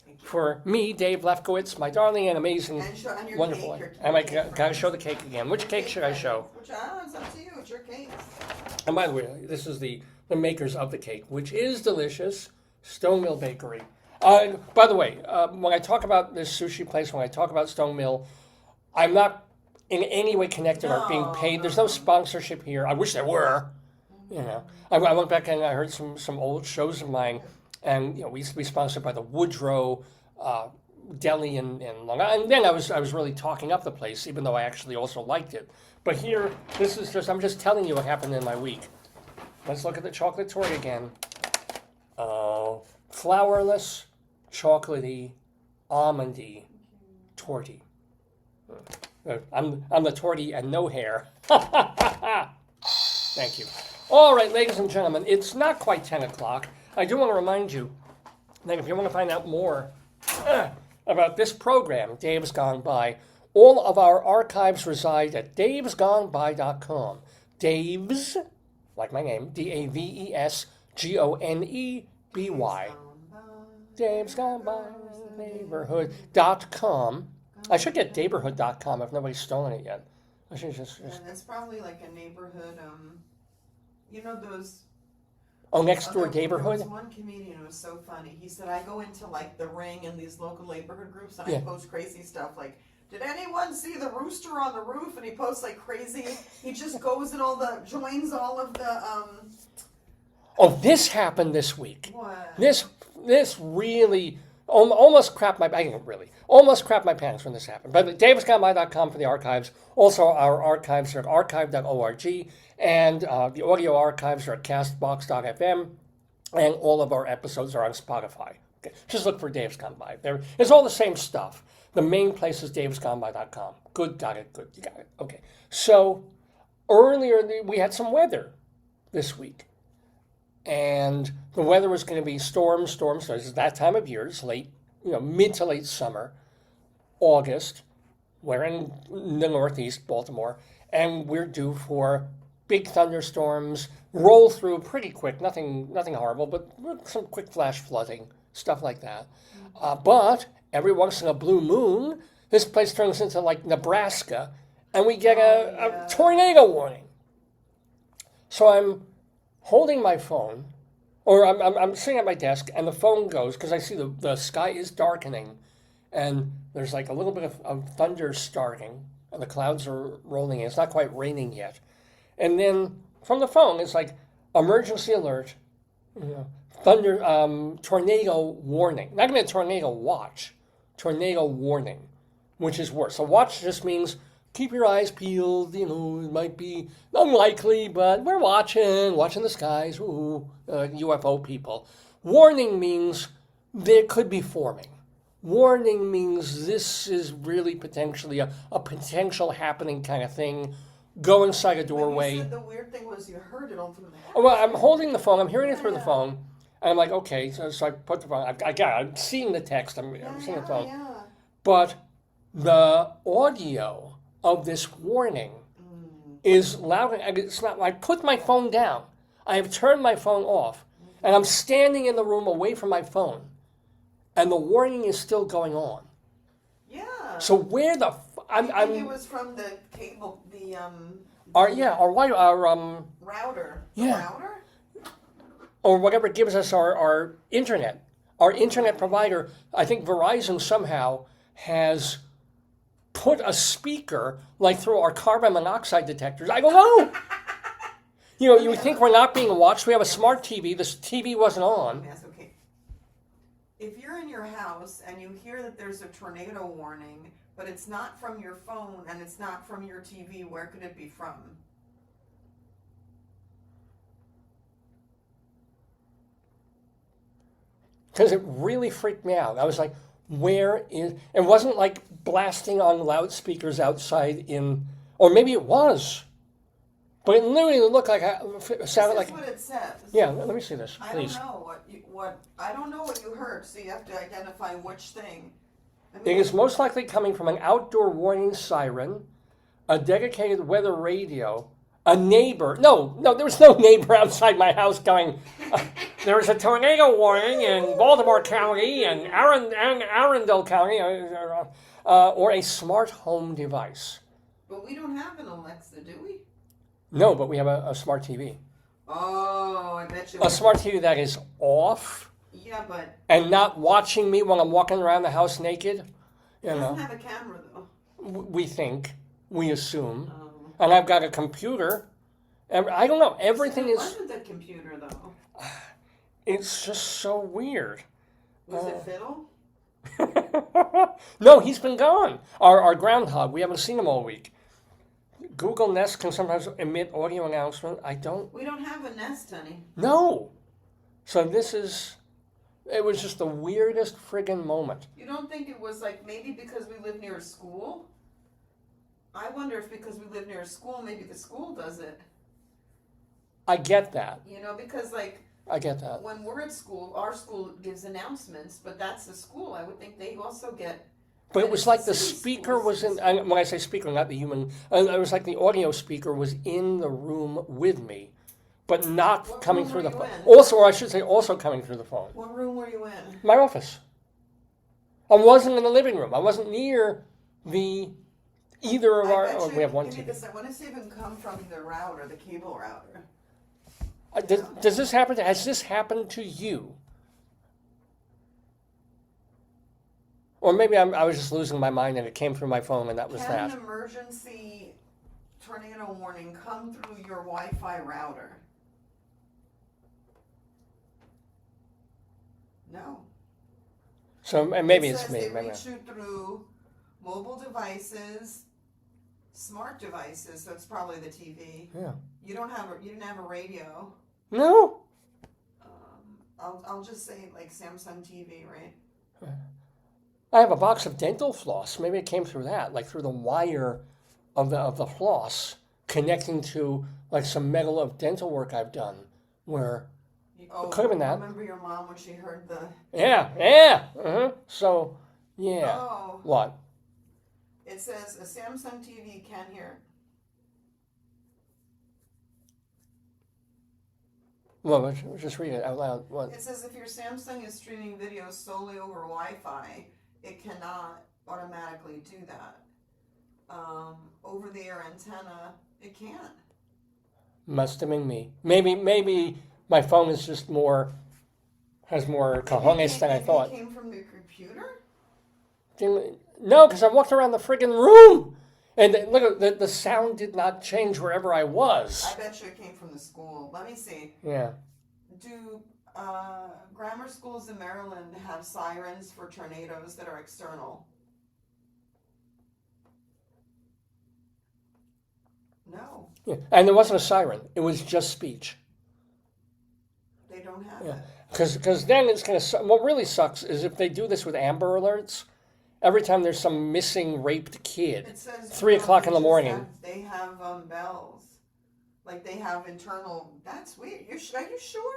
Thank you. For me, Dave Lefkowitz, my darling and amazing, And your wonderful. cake, And I gotta show the cake again. Which cake should I show? Which, it's up to you. It's your cake. And by the way, this is the makers of the cake, which is delicious. Stone Mill Bakery. By the way, when I talk about this sushi place, when I talk about Stone Mill, I'm not in any way connected or being paid. There's no sponsorship here. I wish there were. You know, I went back and I heard some old shows of mine, and we used to be sponsored by the Woodrow Deli in Long Island. And then I was really talking up the place, even though I actually also liked it. But here, I'm just telling you what happened in my week. Let's look at the chocolate torte again. Flourless, chocolatey, almondy torte. I'm the torty and no hair. Thank you. All right, ladies and gentlemen, it's not quite 10 o'clock. I do want to remind you that if you want to find out more about this program, Dave's Gone By, all of our archives reside at davesgoneby.com. Dave's, like my name, DAVESGONEBY. Dave's Gone By, Daverhood.com. I should get Daverhood.com if nobody's stolen it yet. I should just... And it's probably like a neighborhood, those... Oh, next door There was Daverhood? one comedian who was so funny. He said, I go into like the Ring and these local neighborhood groups and Yeah. I post crazy stuff like, did anyone see the rooster on the roof? And he posts like crazy. He just goes and joins all of the, Oh, this happened this week. what? This really almost crapped my... I didn't really. Almost crapped my pants when this happened. But davesgoneby.com for the archives. Also, our archives are at archive.org. And the audio archives are at castbox.fm. And all of our episodes are on Spotify. Okay. Just look for Dave's Gone By. It's all the same stuff. The main place is davesgoneby.com. Good, got it, good, you got it. Okay. So, earlier we had some weather this week. And the weather was going to be storms. It's that time of year. It's late, mid to late summer, August. We're in the Northeast, Baltimore, and we're due for big thunderstorms, roll through pretty quick. Nothing horrible, but some quick flash flooding, stuff like that. But every once in a blue moon, this place turns into like Nebraska, and we get a tornado warning. So I'm holding my phone, or I'm sitting at my desk, and the phone goes, because I see the sky is darkening, and there's like a little bit of thunder starting, and the clouds are rolling in. It's not quite raining yet. And then from the phone, it's like, emergency alert, thunder, tornado warning. Not going to be a tornado watch, tornado warning, which is worse. So watch just means keep your eyes peeled. It might be unlikely, but we're watching the skies. UFO people. Warning means there could be forming. Warning means this is really potentially a potential happening kind of thing. Go inside a doorway. You said the weird thing was you heard it all through the house. Well, I'm holding the phone. I'm hearing it through the phone. And I'm like, okay. So I put the phone. I'm seeing the text. I'm seeing the phone. Yeah. But the audio of this warning is loud. It's not. I put my phone down. I have turned my phone off, and I'm standing in the room away from my phone, and the warning is still going on. Yeah. So where the I think it was from the cable, our router. Yeah. Router? or whatever gives us our internet. Our internet provider, I think Verizon somehow has put a speaker like through our carbon monoxide detectors. I don't know. You would think we're not being watched. We have a smart TV. This TV wasn't on. Yes, okay. If you're in your house and you hear that there's a tornado warning, but it's not from your phone and it's not from your TV, where could it be from? Because it really freaked me out. I was like, where is... It wasn't like blasting on loudspeakers outside in... Or maybe it was. But it literally looked like... It sounded like... This is what it says. Yeah, let me see this, I please. don't know I don't know what you heard, so you have to identify which thing. It is most likely coming from an outdoor warning siren, a dedicated weather radio, a neighbor. No, there was no neighbor outside my house going, there was a tornado warning in Baltimore County and Arundel County, or a smart home device. But we don't have an Alexa, do we? No, but we have a smart TV. Oh, I bet you. A smart TV that is off. Yeah, but. And not watching me when I'm walking around the house naked. It doesn't have a camera, though. We think. We assume. And I've got a computer. I don't know. Everything is. It wasn't the computer, though. It's just so weird. Was it Fiddle? No, he's been gone. Our groundhog. We haven't seen him all week. Google Nest can sometimes emit audio announcement. We don't have a Nest, honey. No. So it was just the weirdest friggin' moment. You don't think it was like maybe because we live near a school? I wonder if because we live near a school, maybe the school does it. I get that. Because like. I get that. When we're at school, our school gives announcements, but that's the school. I would think they also get. But it was like the speaker was in, when I say speaker, not the human, it was like the audio speaker was in the room with me, but not coming through the phone. Also, or I should say, also coming through the phone. What room were you in? My office. I wasn't in the living room. I wasn't near either of our, we have one TV. I want to see if it can come from the router, the cable router. Does this happen? Has this happened to you? Or maybe I was just losing my mind and it came through my phone and that was that. Can an emergency tornado warning come through your Wi-Fi router? No. So maybe it's me. It reach you through mobile devices, smart devices. So it's probably the TV. Yeah. You didn't have a radio. No. I'll just say like Samsung TV, right? I have a box of dental floss. Maybe it came through that, like through the wire of the floss connecting to like some metal of dental work I've done. Where it could have been that. Remember your mom when she heard the. Yeah. So yeah. Oh. What? It says a Samsung TV can hear. Well, just read it out loud. What? It says if your Samsung is streaming videos solely over Wi-Fi, it cannot automatically do that. Over-the-air antenna, it can't. Must have been me. Maybe my phone is just has more cojones than I thought. It came from the computer? No, because I walked around the friggin' room. And look, the sound did not change wherever I was. I bet you it came from the school. Let me see. Yeah. Do grammar schools in Maryland have sirens for tornadoes that are external? No. Yeah. And there wasn't a siren. It was just speech. They don't have it. Because then it's going to... What really sucks is if they do this with Amber Alerts, every time there's some missing raped kid, it says 3 o'clock in the morning. They have bells. Like they have internal. That's weird. Are you sure?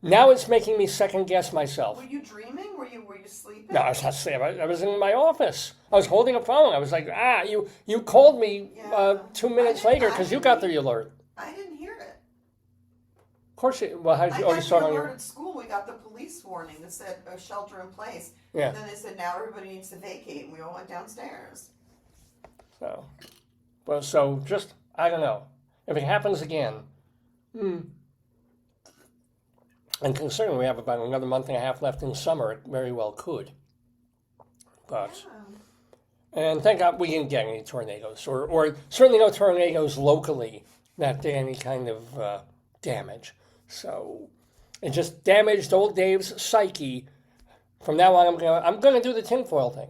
Now it's making me second guess myself. Were you dreaming? Were you sleeping? No, I was not sleeping. I was in my office. I was holding a phone. I was like, you called me 2 minutes later because you got the alert. I didn't hear it. Of course, how did you saw it on your... at school. We got the police warning that said shelter in place. Yeah. And then they said now everybody needs to vacate, and we all went downstairs. So just I don't know if it happens again. And considering we have about another month and a half left in summer, it very well could. But and thank God we didn't get any tornadoes, or certainly no tornadoes locally that did any kind of damage. So it just damaged old Dave's psyche. From now on, I'm gonna do the tinfoil thing.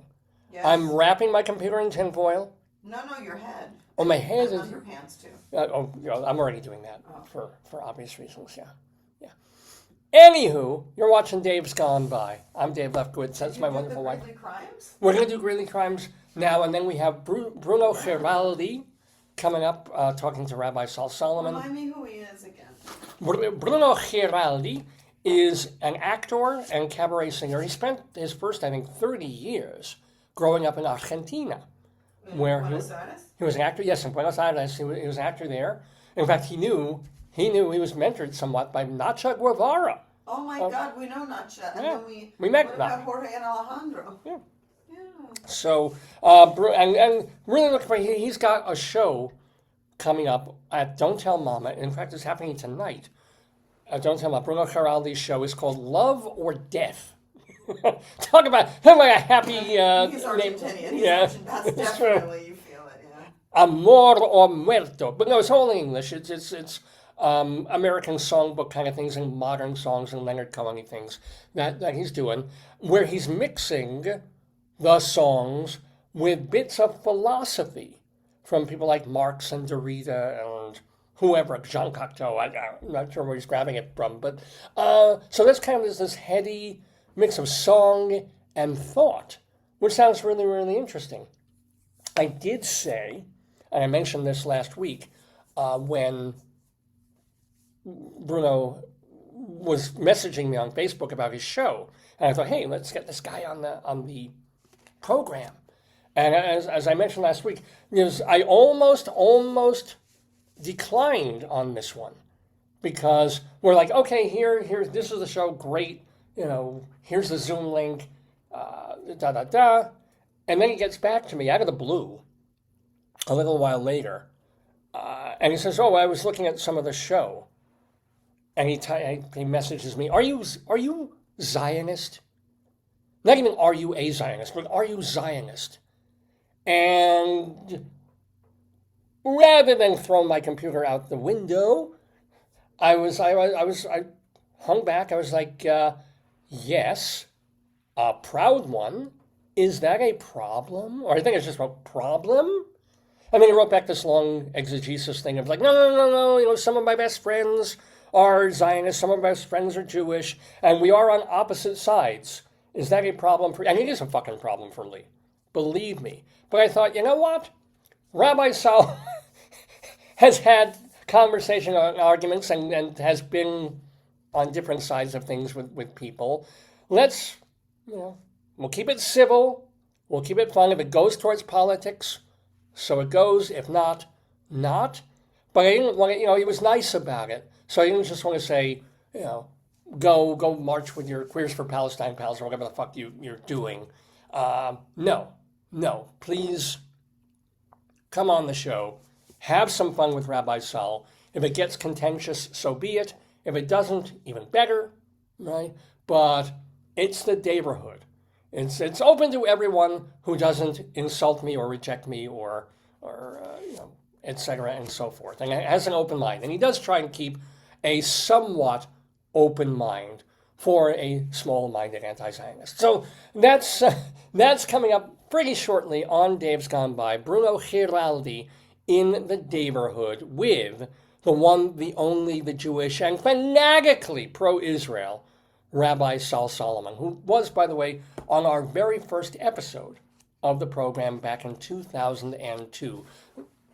Yes. I'm wrapping my computer in tinfoil. No, your head. Oh, my head is. Underpants too. I'm already doing that for obvious reasons. Yeah. Anywho, you're watching Dave's Gone By. I'm Dave Lefkowitz. That's my wonderful wife. Crimes? We're gonna do Greeley Crimes now, and then we have Bruno Giraldi coming up, talking to Rabbi Sol Solomon. Remind me who he is again. Bruno Giraldi is an actor and cabaret singer. He spent his first, 30 years growing up in Argentina, where Buenos Aires? he was an actor. Yes, in Buenos Aires, he was an actor there. In fact, he knew he was mentored somewhat by Nacha Guevara. Oh my God, we know Nacha. And Yeah, then we met what Nacha. about Jorge and Alejandro? Yeah. Yeah. So, and really look for he's got a show coming up at Don't Tell Mama. In fact, it's happening tonight. Don't Tell Mama. Bruno Giraldi's show is called Love or Death. Talk about a happy He's Argentinian. He's Yeah, Argentinian. That's that's true. definitely, you feel it, yeah. Amor or Muerto. But no, it's all in English. It's American songbook kind of things and modern songs and Leonard Cohen things that he's doing, where he's mixing the songs with bits of philosophy from people like Marx and Derrida and whoever, Jean Cocteau. I'm not sure where he's grabbing it from. But so that's kind of this heady mix of song and thought, which sounds really, really interesting. I did say, and I mentioned this last week, when Bruno was messaging me on Facebook about his show, and I thought, hey, let's get this guy on the program. And as I mentioned last week, I almost declined on this one because we're like, okay, here, this is the show, great, here's the Zoom link, and then he gets back to me out of the blue a little while later, and he says, oh, I was looking at some of the show. And he messages me, are you Zionist? Not even are you a Zionist, but are you Zionist? And rather than throw my computer out the window, I hung back. I was like, yes, a proud one. Is that a problem? Or I think it's just a problem. And then he wrote back this long exegesis thing of like, no, some of my best friends are Zionists, some of my best friends are Jewish, and we are on opposite sides. Is that a problem for you? And it is a fucking problem for Lee. Believe me. But I thought, you know what? Rabbi Sol has had conversation and arguments and has been on different sides of things with people. Let's, we'll keep it civil. We'll keep it fun. If it goes towards politics, so it goes. If not, not. But I didn't want to, he was nice about it. So I didn't just want to say, go march with your Queers for Palestine pals or whatever the fuck you're doing. No, please come on the show. Have some fun with Rabbi Sol. If it gets contentious, so be it. If it doesn't, even better, right? But it's the Daverhood. It's open to everyone who doesn't insult me or reject me or etc. and so forth. And it has an open mind. And he does try and keep a somewhat open mind for a small-minded anti-Zionist. So that's coming up pretty shortly on Dave's Gone By. Bruno Giraldi in the Daverhood with the one, the only, the Jewish, and fanatically pro-Israel Rabbi Sol Solomon, who was, by the way, on our very first episode of the program back in 2002,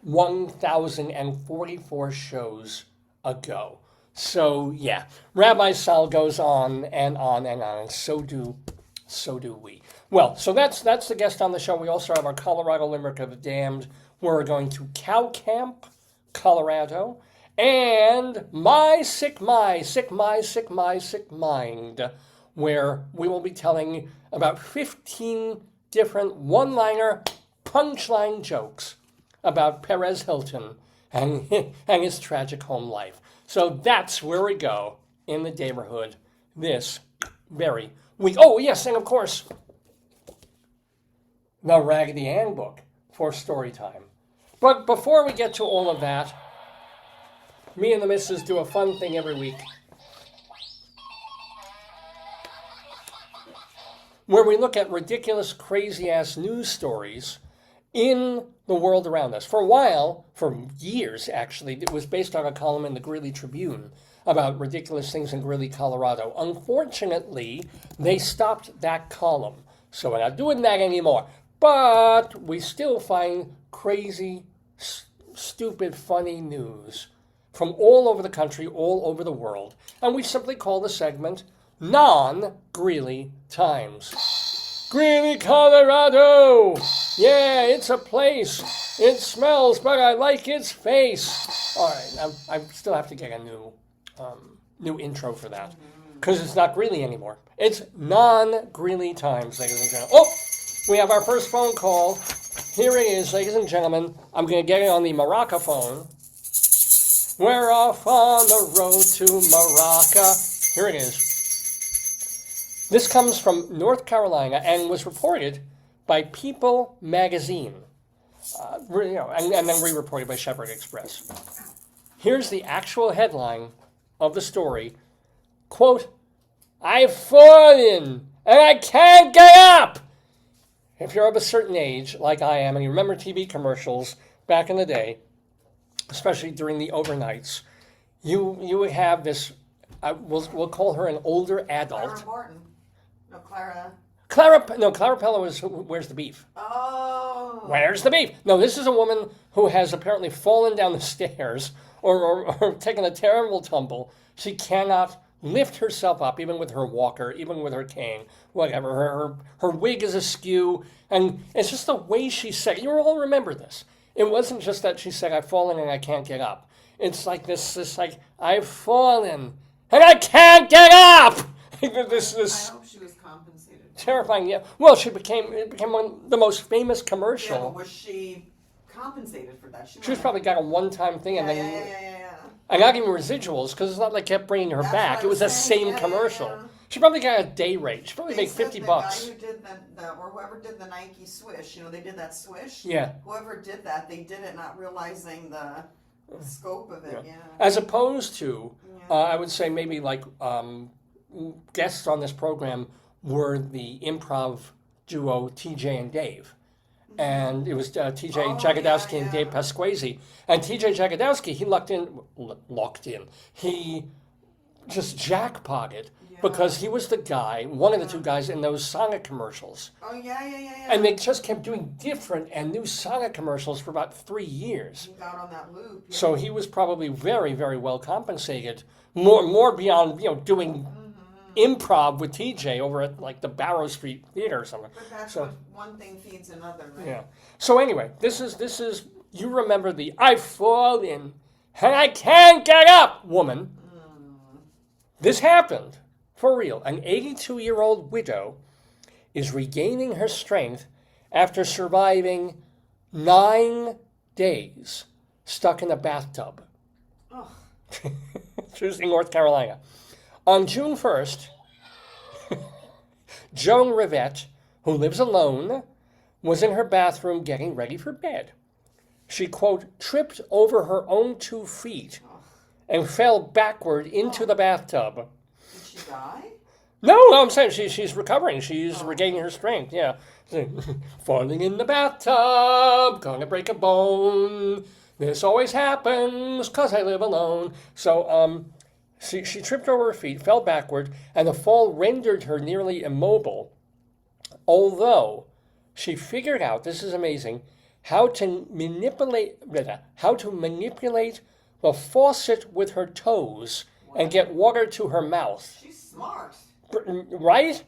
1,044 shows ago. So yeah, Rabbi Sol goes on and on and on, and so do we. Well, so that's the guest on the show. We also have our Colorado Limerick of the Damned. We're going to Cow Camp, Colorado, and my sick mind, where we will be telling about 15 different one-liner, punchline jokes about Perez Hilton and his tragic home life. So that's where we go in the Daverhood this very week. Oh, yes, and of course, the Raggedy Ann book for StoryTime. But before we get to all of that, me and the missus do a fun thing every week where we look at ridiculous, crazy-ass news stories in the world around us. For a while, for years actually, it was based on a column in the Greeley Tribune about ridiculous things in Greeley, Colorado. Unfortunately, they stopped that column, so we're not doing that anymore. But we still find crazy, stupid, funny news from all over the country, all over the world, and we simply call the segment Non-Greeley Times. Greeley, Colorado! Yeah, it's a place. It smells, but I like its face. All right, I still have to get a new intro for that because it's not Greeley anymore. It's non-Greeley times, ladies and gentlemen. Oh, we have our first phone call. Here it is, ladies and gentlemen. I'm going to get it on the Maraca phone. We're off on the road to Maraca. Here it is. This comes from North Carolina and was reported by People magazine, and then re-reported by Shepherd Express. Here's the actual headline of the story. Quote, "I've fallen and I can't get up." If you're of a certain age, like I am, and you remember TV commercials back in the day, especially during the overnights, you would have this, we'll call her an older adult. Clara Barton. No, Clara. Clara Pella was Where's the Beef? Oh. Where's the beef? No, this is a woman who has apparently fallen down the stairs or taken a terrible tumble. She cannot lift herself up, even with her walker, even with her cane, whatever. Her wig is askew, and it's just the way she said it. You all remember this. It wasn't just that she said, "I've fallen and I can't get up." It's like this like, "I've fallen and I can't get up." this I hope she was compensated. Terrifying, yeah. Well, it became one of the most famous commercial. Yeah, but was she compensated for that? She was probably got a one-time thing, and then Yeah. and not even residuals, because it's not like kept bringing her That's back. what It was the I was saying. same Yeah, commercial. yeah. She probably got a day rate. She probably They made said $50. the guy who did or whoever did the Nike swish, they did that swish. Yeah. Whoever did that, they did it not realizing the scope of it. Yeah. As opposed to, I would say maybe like guests on this program were the improv duo TJ and Dave. And it was TJ Jagodowski and Dave Pasquazi. And TJ Jagodowski, he locked in. He just jackpotted because he was the guy, one of the two guys in those Sonic commercials. Oh, yeah. And they just kept doing different and new Sonic commercials for about 3 years. He got on that loop. Yeah. So he was probably very, very well compensated. More beyond, doing improv with TJ over at like the Barrow Street Theater or something. But that's what one thing feeds another, right? Yeah. So anyway, this is you remember the "I've fallen and I can't get up" woman. This happened for real. An 82-year-old widow is regaining her strength after surviving 9 days stuck in a bathtub. Oh. Tuesday, North Carolina. On June 1st, Joan Rivette, who lives alone, was in her bathroom getting ready for bed. She, quote, tripped over her own 2 feet and fell backward into the bathtub. Did she die? No, I'm saying she's recovering. She's regaining her strength, yeah. Falling in the bathtub, gonna break a bone. This always happens 'cause I live alone. So, she tripped over her feet, fell backward, and the fall rendered her nearly immobile. Although she figured out, this is amazing, how to manipulate the faucet with her toes and get water to her mouth. She's smart. Right?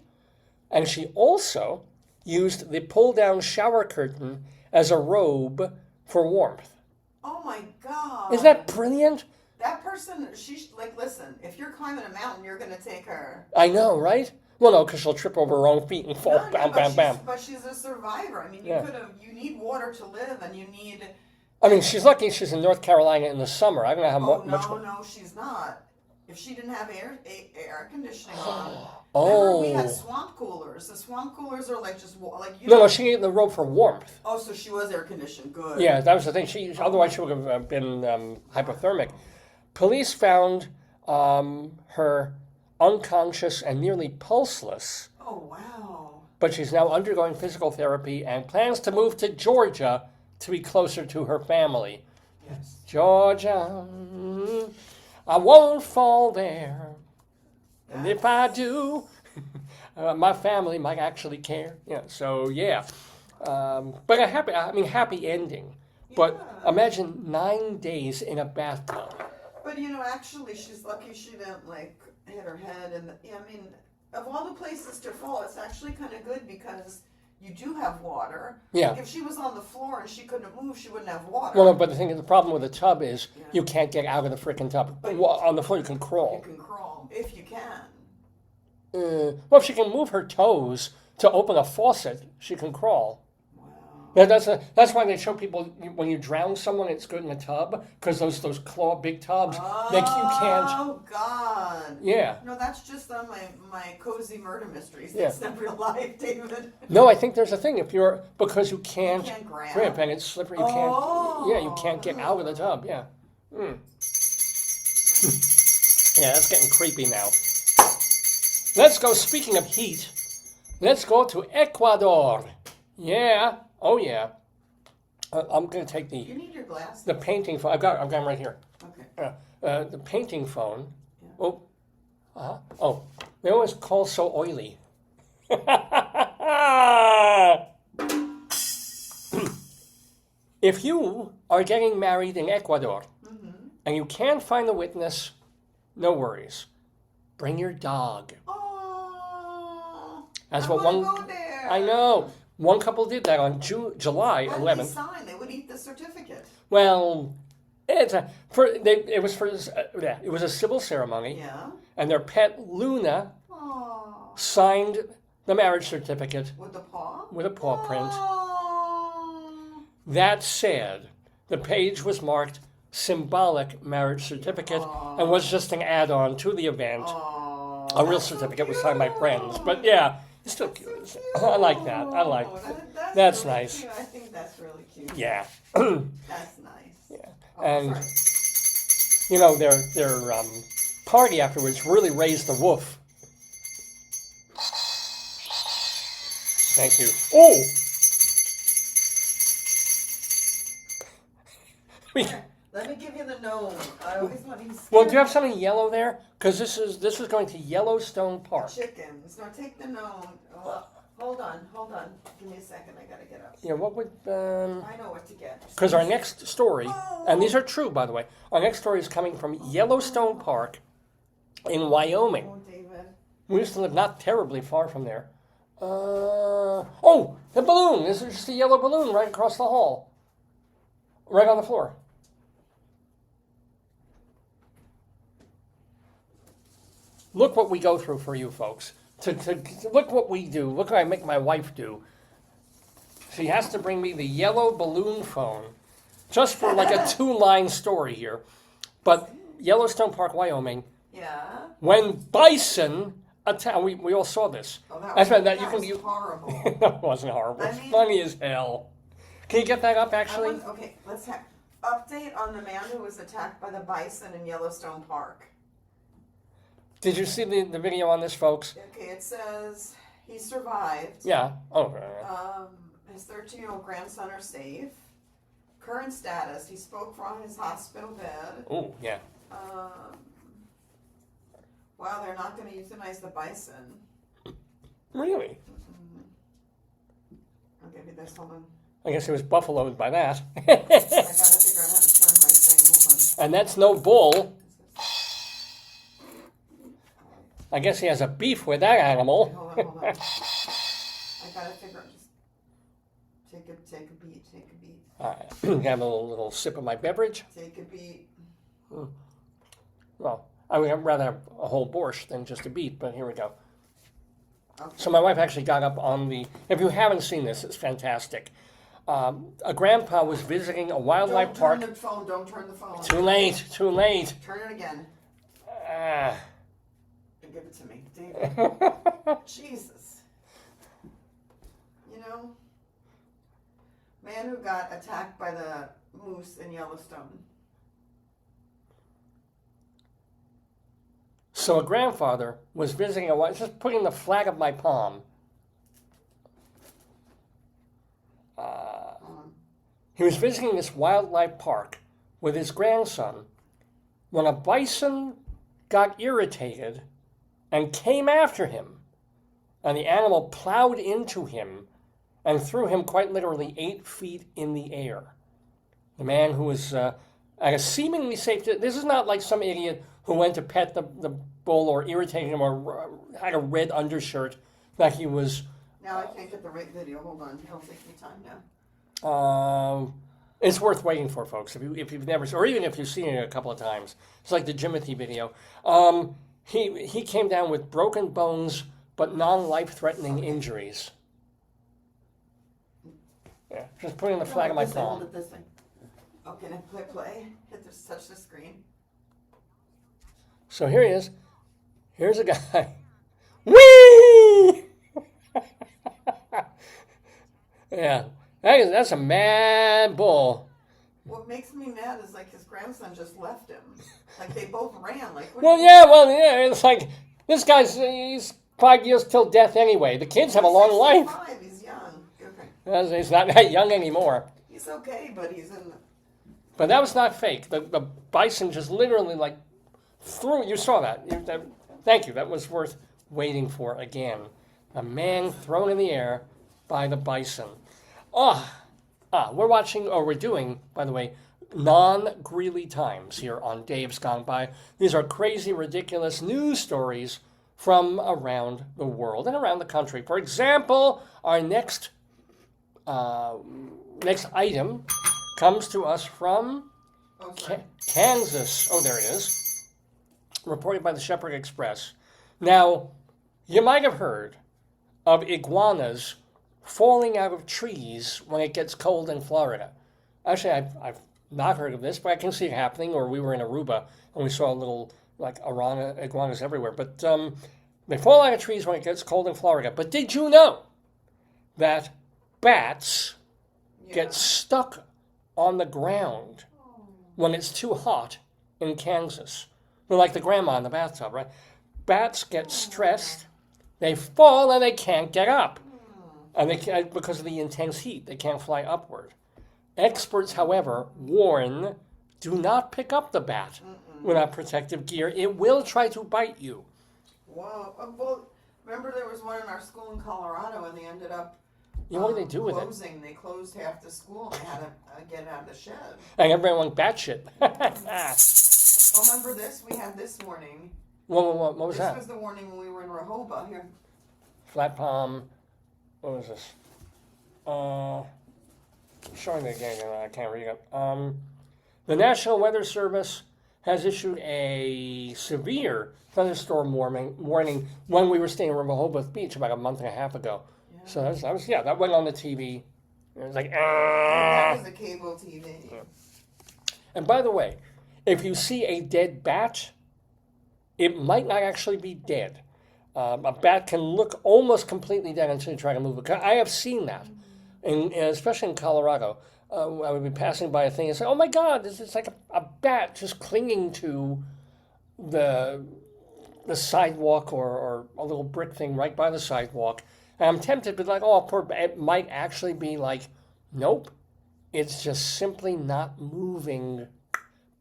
And she also used the pull-down shower curtain as a robe for warmth. Oh my God. Isn't that brilliant? That person, listen, if you're climbing a mountain, you're going to take her. I know, right? Well, no, because she'll trip over her own feet and fall, bam. But she's a survivor. I mean, you need water to live, and you need... I mean, she's lucky she's in North Carolina in the summer. I don't know how much... No, she's not. If she didn't have air conditioning on. Oh. Remember, we had swamp coolers. The swamp coolers are No, she needed the robe for warmth. Oh, so she was air conditioned. Good. Yeah, that was the thing. Otherwise, she would have been hypothermic. Police found her unconscious and nearly pulseless. Oh, wow. But she's now undergoing physical therapy and plans to move to Georgia to be closer to her family. Yes. Georgia, I won't fall there. And if I do, my family might actually care. Yeah. So yeah, but a happy ending. But imagine 9 days in a bathtub. But actually, she's lucky she didn't hit her head. And of all the places to fall, it's actually kind of good because you do have water. Yeah. Like if she was on the floor and she couldn't have moved, she wouldn't have water. Well, no, but the problem with a tub is you can't get out of the freaking tub. On the floor you can crawl. You can crawl, if you can. Well, if she can move her toes to open a faucet, she can crawl. Yeah, that's why they show people when you drown someone, it's good in a tub because those big tubs, you can't. Oh God! Yeah. No, that's just on my cozy murder mysteries. That's never life, David. No, I think there's a thing because you can't grip and it's slippery. You can't. Yeah, you can't get out of the tub. Yeah. Yeah, that's getting creepy now. Let's go. Speaking of heat, let's go to Ecuador. Yeah. Oh yeah, I'm going to take You need your glasses. the painting phone. I've got them right here. Okay. The painting phone. Yeah. Oh, they always call so oily. If you are getting married in Ecuador and you can't find a witness, no worries. Bring your dog. Oh, That's I what wanna one. go there. I know. One couple did that on July Why 11th. did they sign? They would eat the certificate. Well, it was a civil ceremony, Yeah. and their pet Luna Oh. signed the marriage certificate With the paw? with a paw print. Oh. That said, the page was marked symbolic marriage certificate and was just an add-on to the event. Oh. A real certificate was signed by friends, but yeah, it's still cute. I like that. I like that's really nice. Cute. I think that's really cute. Yeah. That's nice. Yeah. Oh, And sorry. their party afterwards really raised the woof. Thank you. Oh. Let me give you the gnome. I always want to use Well, do you have something yellow there? Because this is going to Yellowstone Park. chickens. Now take the gnome. Oh, hold on. Give me a second. I gotta get up. Yeah, what would I know what to get. because our next story, and these are true by the way, our next story is coming from Yellowstone Park in Wyoming. Oh, David. We used to live not terribly far from there. The balloon. This is just a yellow balloon right across the hall. Right on the floor. Look what we go through for you folks. To look what we do. Look what I make my wife do. She has to bring me the yellow balloon phone just for like a 2-line story here. But Yellowstone Park, Wyoming, Yeah. when bison attack, we all saw this. Oh, that That's was, right, that you can was be. horrible. That wasn't horrible. It's funny as hell. Can you get that up actually? Okay, let's have update on the man who was attacked by the bison in Yellowstone Park. Did you see the video on this, folks? Okay, it says he survived. Yeah. Oh. His 13-year-old grandson are safe. Current status: he spoke from his hospital bed. Oh, yeah. Wow, they're not going to euthanize the bison. Really? I'll give you this. Hold on. I guess he was buffaloed by that. I got to figure out how to turn my thing. Hold And that's no bull. on. I guess he has a beef with that animal. Hold on. I got to figure out. Just take a beat. All right. Have a little sip of my beverage. Take a beat. Well, I would rather have a whole borscht than just a beet, but here we go. Okay. So my wife actually got up on the. If you haven't seen this, it's fantastic. A grandpa was visiting a wildlife park. Don't turn the phone. Too late. Turn it again. Ah. Give it to me, David. Jesus. You know, man who got attacked by the moose in Yellowstone. So a grandfather was visiting a wild. Just putting the flag of my palm. He was visiting this wildlife park with his grandson when a bison got irritated and came after him. And the animal plowed into him and threw him quite literally 8 feet in the air. The man who was at a seemingly safe... This is not like some idiot who went to pet the bull or irritated him or had a red undershirt that he was Now I can't get the right video. Hold on. It'll take me time now. It's worth waiting for, folks. If you've never, or even if you've seen it a couple of times, it's like the Jimothy video. He came down with broken bones but non-life-threatening injuries. Yeah, just putting the flag on my palm. Hold it this way. Okay, now play. Hit this, touch the screen. So here he is. Here's a guy. Whee! Yeah, that's a mad bull. What makes me mad is like his grandson just left him. Like they both ran. Like yeah. It's like this he's 5 years till death anyway. The kids have a long life. 65, he's young. Okay. He's not that young anymore. He's okay, but he's in. But that was not fake. The bison just literally like threw. You saw that. Thank you. That was worth waiting for again. A man thrown in the air by the bison. We're doing, by the way, Non-Greeley Times here on Dave's Gone By. These are crazy, ridiculous news stories from around the world and around the country. For example, our next item comes to us from Kansas. Oh, there it is. Reported by the Shepherd Express. Now, you might have heard of iguanas falling out of trees when it gets cold in Florida. Actually, I've not heard of this, but I can see it happening. Or we were in Aruba and we saw little iguanas everywhere. But they fall out of trees when it gets cold in Florida. But did you know that bats get stuck on the ground when it's too hot in Kansas? They're like the grandma in the bathtub, right? Bats get stressed, they fall, and they can't get up. And because of the intense heat, they can't fly upward. Experts, however, warn, do not pick up the bat without protective gear. It will try to bite you. Whoa. Well, remember there was one in our school in Colorado, and they ended up what did they do with closing. it? They closed half the school, and they had to get out of the shed. And everyone went batshit. Oh, remember this? We had this warning. What was that? This was the warning when we were in Rehoboth. Here. Flat palm. What was this? Showing it again, I can't read it. The National Weather Service has issued a severe thunderstorm warning when we were staying in Rehoboth Beach about a month and a half ago. Yeah. So that went on the TV. It was like, That was the cable TV. Yeah. And by the way, if you see a dead bat, it might not actually be dead. A bat can look almost completely dead until you try to move it. I have seen that, especially in Colorado. I would be passing by a thing and say, "Oh my God, it's like a bat just clinging to the sidewalk or a little brick thing right by the sidewalk." And I'm tempted to be like, "Oh, poor bat." It might actually be like, "Nope, it's just simply not moving."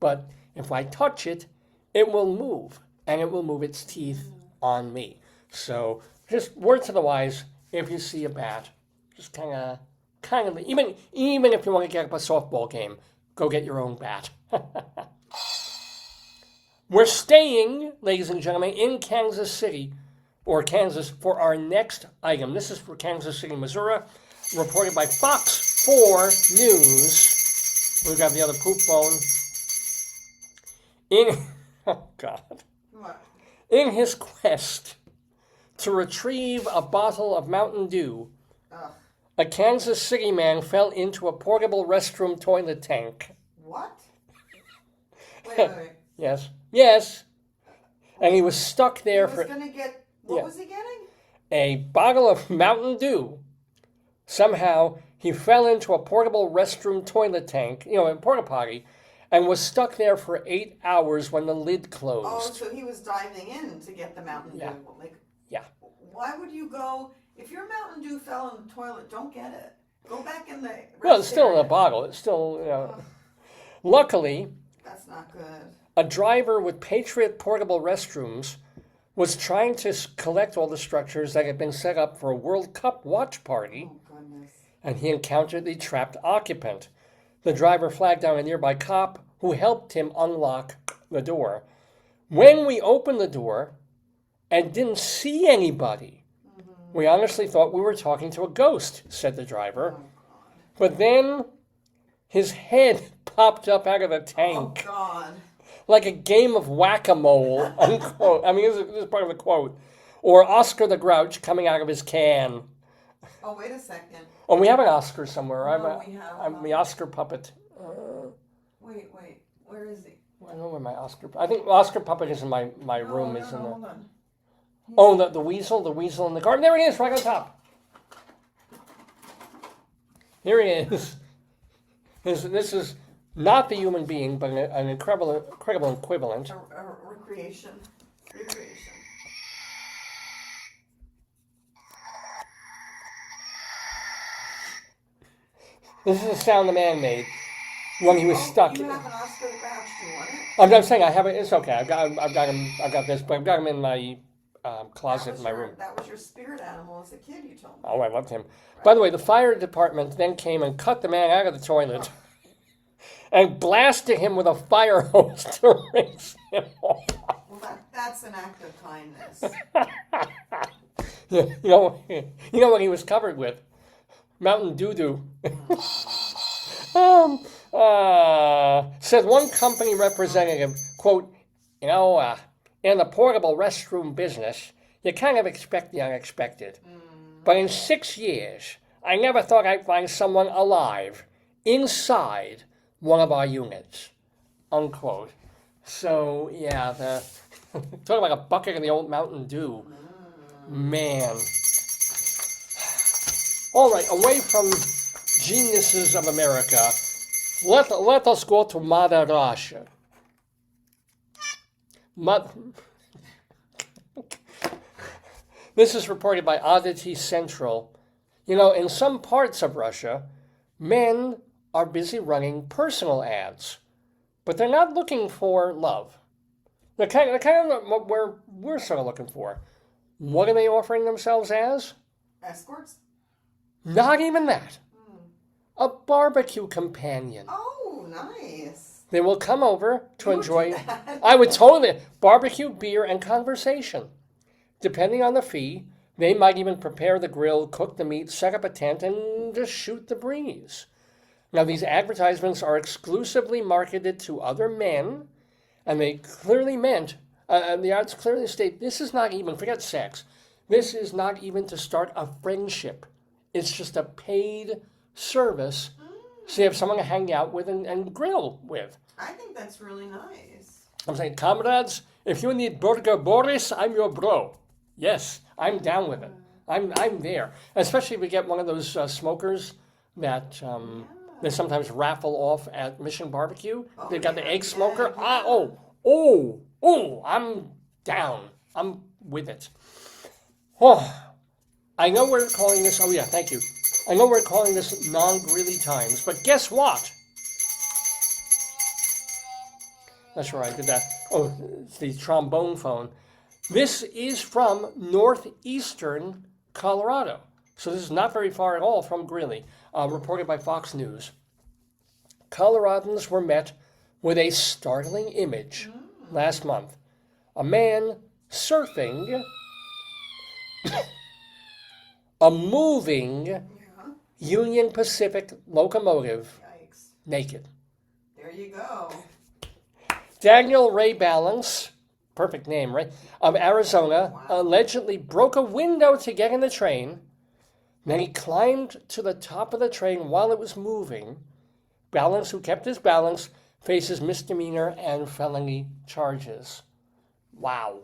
But if I touch it, it will move, and it will move its teeth on me. So just word to the wise, if you see a bat, just kind of, even if you want to get up a softball game, go get your own bat. We're staying, ladies and gentlemen, in Kansas City, or Kansas, for our next item. This is for Kansas City, Missouri, reported by Fox 4 News. We've got the other poop bone. Oh, God. What? In his quest to retrieve a bottle of Mountain Dew, a Kansas City man fell into a portable restroom toilet tank. What? Wait. Yes. And he was stuck there What was he getting? A bottle of Mountain Dew. Somehow, he fell into a portable restroom toilet tank, a porta potty, and was stuck there for 8 hours when the lid closed. Oh, so he was diving in to get the Mountain Dew. Yeah. Why would you go, if your Mountain Dew fell in the toilet, don't get it. Go back in the Well, it's still in a bottle. It's still, Luckily, that's not good. A driver with Patriot portable restrooms was trying to collect all the structures that had been set up for a World Cup watch party. Oh, goodness. And he encountered the trapped occupant. The driver flagged down a nearby cop who helped him unlock the door. When we opened the door and didn't see anybody, We honestly thought we were talking to a ghost, said the driver. Oh, God. But then his head popped up out of the tank. Oh, God. Like a game of whack-a-mole, unquote. I mean, this is part of the quote. Or Oscar the Grouch coming out of his can. Oh, wait a second. Oh, we have an Oscar somewhere. No, I'm the Oscar puppet. Wait. Where is he? I don't know where my Oscar... I think Oscar puppet is in my room. No, hold on. Oh, the weasel in the garden. There he is, right on top. Here he is. This is not the human being, but an incredible equivalent. A recreation. This is the sound the man made when he was stuck. You have an Oscar the Grouch. Do you want it? I'm saying I have it. It's okay. I've got him. I've got this, but I've got him in my closet in my room. That was your spirit animal as a kid, you told me. Oh, I loved him. Right. By the way, the fire department then came and cut the man out of the toilet and blasted him with a fire hose to rinse him off. Well, that's an act of kindness. You know what he was covered with? Mountain doo-doo. Said one company representative, quote, in the portable restroom business, you kind of expect the unexpected. But in 6 years, I never thought I'd find someone alive inside one of our units, unquote. So, yeah, talk about a bucket of the old Mountain Dew. Man. All right, away from geniuses of America, let us go to Mother Russia. This is reported by Oddity Central. In some parts of Russia, men are busy running personal ads, but they're not looking for love. They're kind of what we're sort of looking for. What are they offering themselves as? Escorts? Not even that. A barbecue companion. Oh, nice. They will come over to enjoy. That. I would totally barbecue, beer, and conversation. Depending on the fee, they might even prepare the grill, cook the meat, set up a tent, and just shoot the breeze. Now, these advertisements are exclusively marketed to other men, and they clearly the ads clearly state, this is not even, forget sex, this is not even to start a friendship. It's just a paid service, so you have someone to hang out with and grill with. I think that's really nice. I'm saying, comrades, if you need Burger Boris, I'm your bro. Yes, I'm down with it. I'm there. Especially if we get one of those smokers that they sometimes raffle off at Mission Barbecue. They've got the egg smoker. I'm down. I'm with it. Oh, I know we're calling this, thank you. I know we're calling this Non-Greeley Times, but guess what? Not sure I did that. Oh, it's the trombone phone. This is from northeastern Colorado. So this is not very far at all from Greeley. Reported by Fox News. Coloradans were met with a startling image last month. A man surfing a moving Union Pacific locomotive. Yikes. Naked. There you go. Daniel Ray Balance, perfect name, right, of Arizona, allegedly broke a window to get in the train. Then he climbed to the top of the train while it was moving. Balance, who kept his balance, faces misdemeanor and felony charges. Wow.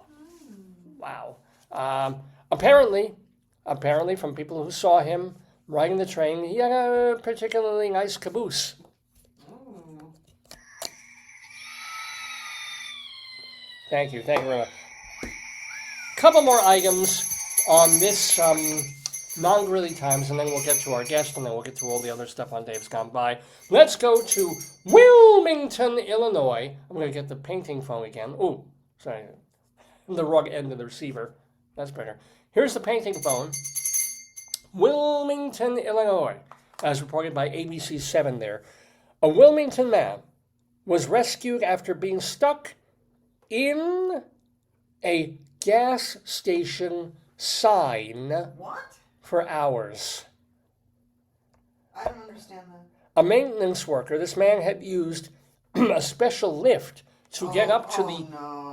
Apparently, from people who saw him riding the train, he had a particularly nice caboose. Thank you very much. Couple more items on this Non-Greeley Times, and then we'll get to our guest, and then we'll get to all the other stuff on Dave's Gone By. Let's go to Wilmington, Illinois. I'm going to get the painting phone again. Oh, sorry. The wrong end of the receiver. That's better. Here's the painting phone. Wilmington, Illinois, as reported by ABC 7 there. A Wilmington man was rescued after being stuck in a gas station sign What? for hours. I don't understand that. A maintenance worker, this man had used a special lift to get up to the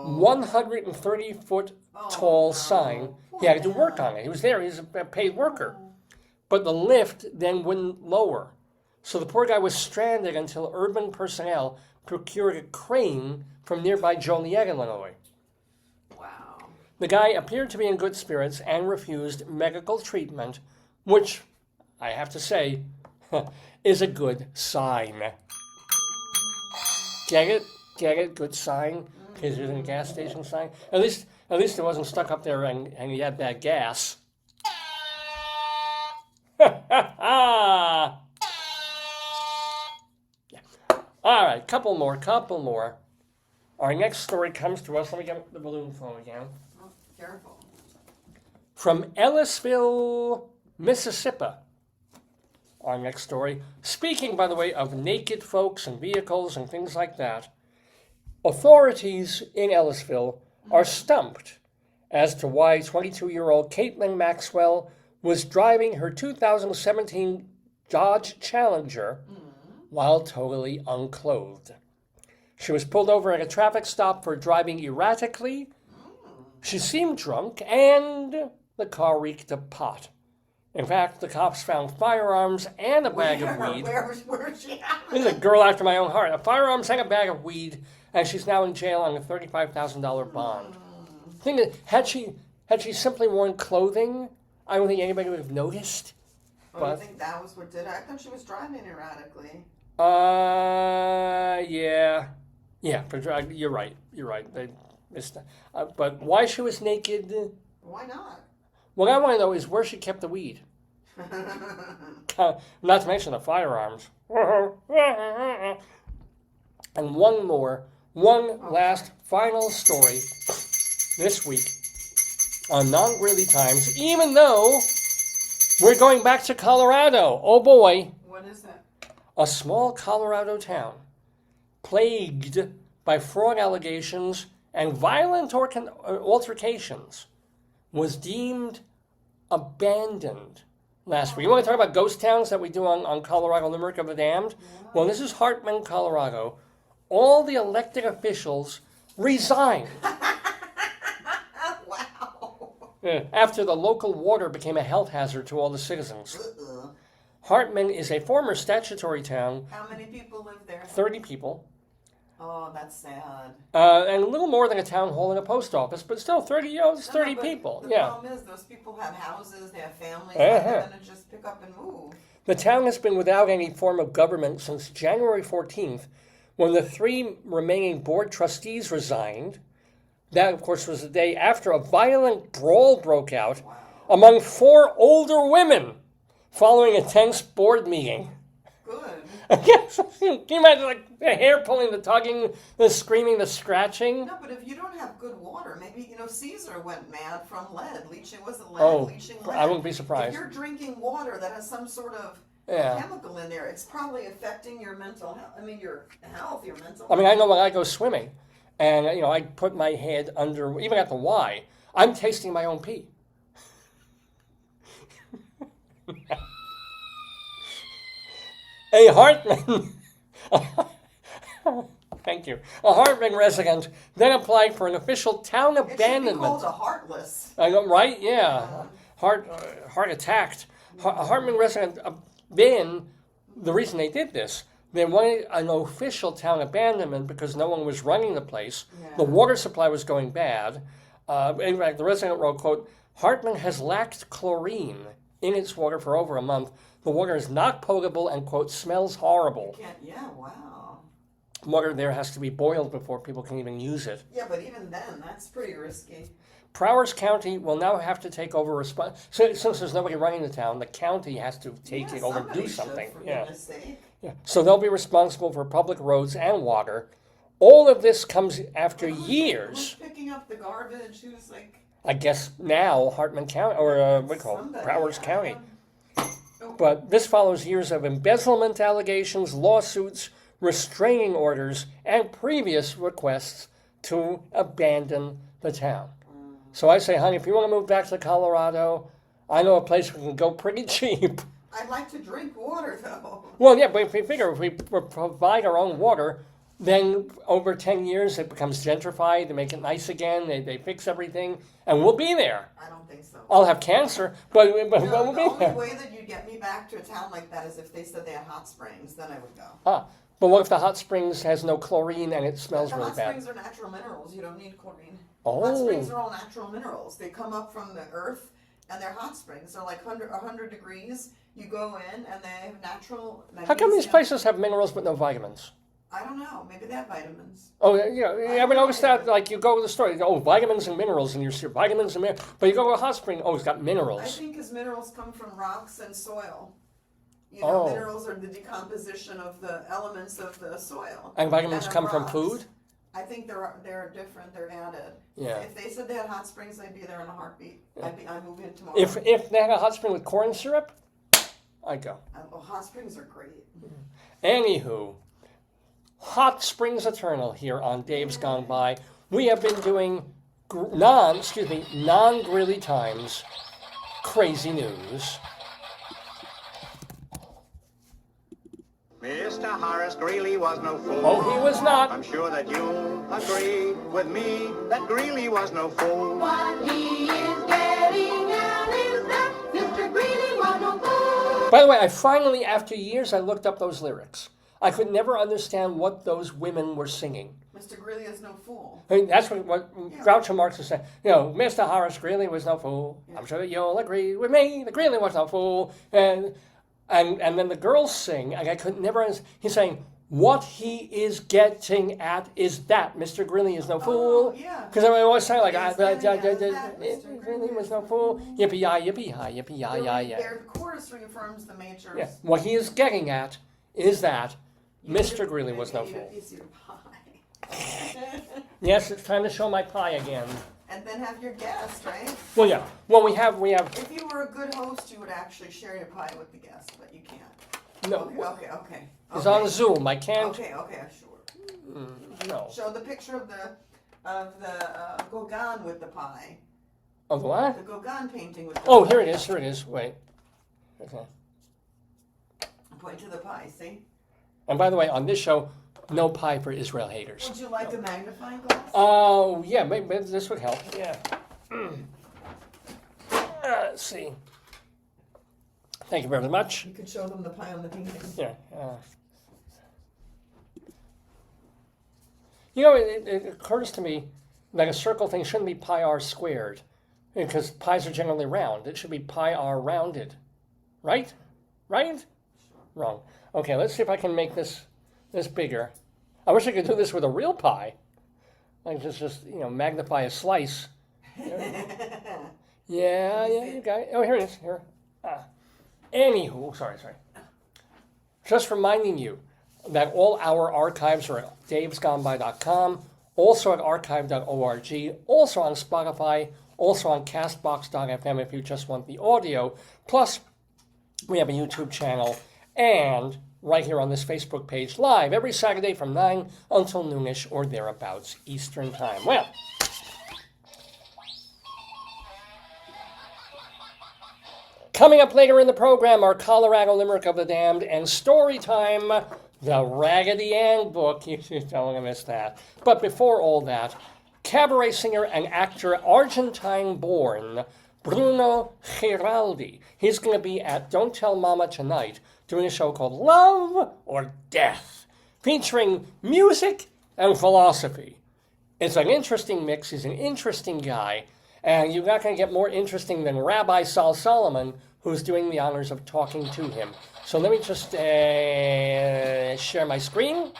130-foot tall sign. He had to do work on it. He was there. He was a paid worker. But the lift then wouldn't lower. So the poor guy was stranded until urban personnel procured a crane from nearby Joliet, Illinois. Wow. The guy appeared to be in good spirits and refused medical treatment, which, I have to say, is a good sign. Get it? Get it? Good sign? Because there's a gas station sign. At least it wasn't stuck up there and he had bad gas. All right, couple more. Our next story comes to us. Let me get the balloon phone again. Oh, careful. From Ellisville, Mississippi. Our next story. Speaking, by the way, of naked folks and vehicles and things like that, authorities in Ellisville are stumped as to why 22-year-old Caitlin Maxwell was driving her 2017 Dodge Challenger while totally unclothed. She was pulled over at a traffic stop for driving erratically. She seemed drunk, and the car reeked of pot. In fact, the cops found firearms and a bag of weed. Where's she at? This is a girl after my own heart. A firearms and a bag of weed, and she's now in jail on a $35,000 bond. Thing is, had she simply worn clothing, I don't think anybody would have noticed. Oh, you think that was what did it? I thought she was driving erratically. Yeah, you're right. They missed that. But why she was naked? Why not? What I want to know is where she kept the weed. Not to mention the firearms. And one last final story this week on Non-Greeley Times, even though we're going back to Colorado. Oh boy. What is that? A small Colorado town plagued by fraud allegations and violent altercations was deemed abandoned last week. You want to talk about ghost towns that we do on Colorado Limerick of the Damned? Yeah. Well, this is Hartman, Colorado. All the elected officials resigned. Wow. After the local water became a health hazard to all the citizens. Hartman is a former statutory town. How many people live there? 30 people. Oh, that's sad. And a little more than a town hall and a post office, but still 30, it's 30 people. The yeah. problem is those people have houses, they have families, they're going to just pick up and move. The town has been without any form of government since January 14th, when the 3 remaining board trustees resigned. That, of course, was the day after a violent brawl broke out among 4 older women following a tense board meeting. Good. Can you imagine, like, the hair pulling, the tugging, the screaming, the scratching? No, but if you don't have good water, maybe, Caesar went mad from lead. Leaching wasn't lead, leaching lead. I wouldn't be surprised. If you're drinking water that has some sort of chemical in there, it's probably affecting your mental health. your health, your mental health. I know when I go swimming, and, I put my head under, even at the Y, I'm tasting my own pee. A Hartman, thank you. A Hartman resident then applied for an official town abandonment. It should be called a heartless. I know, right? Yeah, heart attacked. A Hartman resident. Then the reason they did this, they wanted an official town abandonment because no one was running the place. Yeah. The water supply was going bad. In fact, the resident wrote, quote, "Hartman has lacked chlorine in its water for over a month. The water is not potable and, quote, smells horrible." Wow. Water there has to be boiled before people can even use it. Yeah, but even then, that's pretty risky. Prowers County will now have to take over since there's nobody running the town, the county has to take it over and do something. For goodness sake. Yeah. So they'll be responsible for public roads and water. All of this comes after years. Who's picking up the garbage? Who's like? I guess now Hartman County, or what do you call it? Prowers County. But this follows years of embezzlement allegations, lawsuits, restraining orders, and previous requests to abandon the town. So I say, honey, if you want to move back to Colorado, I know a place we can go pretty cheap. I'd like to drink water, though. Well, yeah, but if we figure if we provide our own water, then over 10 years it becomes gentrified, they make it nice again, they fix everything, and we'll be there. I don't think so. I'll have cancer, but we'll The be only there. way that you'd get me back to a town like that is if they said they had hot springs. Then I would go. Ah, but what if the hot springs has no chlorine and it smells The really hot bad? springs are natural minerals. You don't need chlorine. Oh. Hot springs are all natural minerals. They come up from the earth, and they're hot springs. They're like 100 degrees. You go in, and they have natural magnesium. How come these places have minerals but no vitamins? I don't know. Maybe they have vitamins. Oh, yeah, you ever noticed that? Like, you go to the store, you go, oh, vitamins and minerals, and you see vitamins and minerals. But you go to a hot spring, oh, it's got I minerals. think because minerals come from rocks and soil. You know, Oh. minerals are the decomposition of the elements of the soil. And vitamins of come from rocks. food? I think they're different. They're added. Yeah. If they said they had hot springs, I'd be there in a heartbeat. I'd move in tomorrow. If they had a hot spring with corn syrup, I'd go. Oh, hot springs are great. Anywho, Hot Springs Eternal here on Dave's Gone By. We have been doing non-Greeley Times crazy news. Mr. Horace Greeley was no fool. Oh, he was not. I'm sure that you'll agree with me that Greeley was no fool. What he is getting at is that Mr. Greeley was no fool. By the way, I finally, after years, I looked up those lyrics. I could never understand what those women were singing. Mr. Greeley is no fool. I mean, that's what Groucho Marx was saying. You know, Mr. Horace Greeley was no fool. I'm sure that you'll agree with me that Greeley was no fool. And then the girls sing, and I could never understand. He's saying, what he is getting at is that Mr. Greeley is no fool. yeah. Because I always say, like, He's getting at that Mr. Greeley was no fool. Yippee-yi, yippee-hi, yippee-yi, yi. Their chorus reaffirms the majors. Yeah. What he is getting at is that Mr. Greeley was no Maybe eat a fool. piece of your pie. Yes, it's time to show my pie again. And then have your guest, right? Well, yeah. Well, we have. If you were a good host, you would actually share your pie with the guest, but you can't. No. Okay. It's on Zoom. I can't. Okay, sure. No. Show the picture of the Gauguin with the pie. Oh, the what? The Gauguin painting with the Oh, pie. here it is. Here it is. Wait. Okay. Point to the pie, see? And by the way, on this show, no pie for Israel haters. Would you like a magnifying glass? Oh, yeah. Maybe this would help. Yeah. Let's see. Thank you very much. You could show them the pie on the painting. Yeah. You know, it occurs to me that a circle thing shouldn't be pi r squared, because pies are generally round. It should be pi r rounded, right? Right? Wrong. Okay, let's see if I can make this bigger. I wish I could do this with a real pie. Like just magnify a slice. Yeah, you got it. Oh, here it is. Here. Anywho, sorry. Just reminding you that all our archives are at davesgoneby.com, also at archive.org, also on Spotify, also on castbox.fm if you just want the audio. Plus, we have a YouTube channel and right here on this Facebook page live every Saturday from 9 until noonish or thereabouts Eastern Time. Well, coming up later in the program, our Colorado Limerick of the Damned and StoryTime, the Raggedy Ann book. You don't want to miss that. But before all that, cabaret singer and actor Argentine-born Bruno Giraldi. He's going to be at Don't Tell Mama tonight doing a show called Love or Death, featuring music and philosophy. It's an interesting mix. He's an interesting guy. And you're not going to get more interesting than Rabbi Sol Solomon, who's doing the honors of talking to him. So let me just share my screen.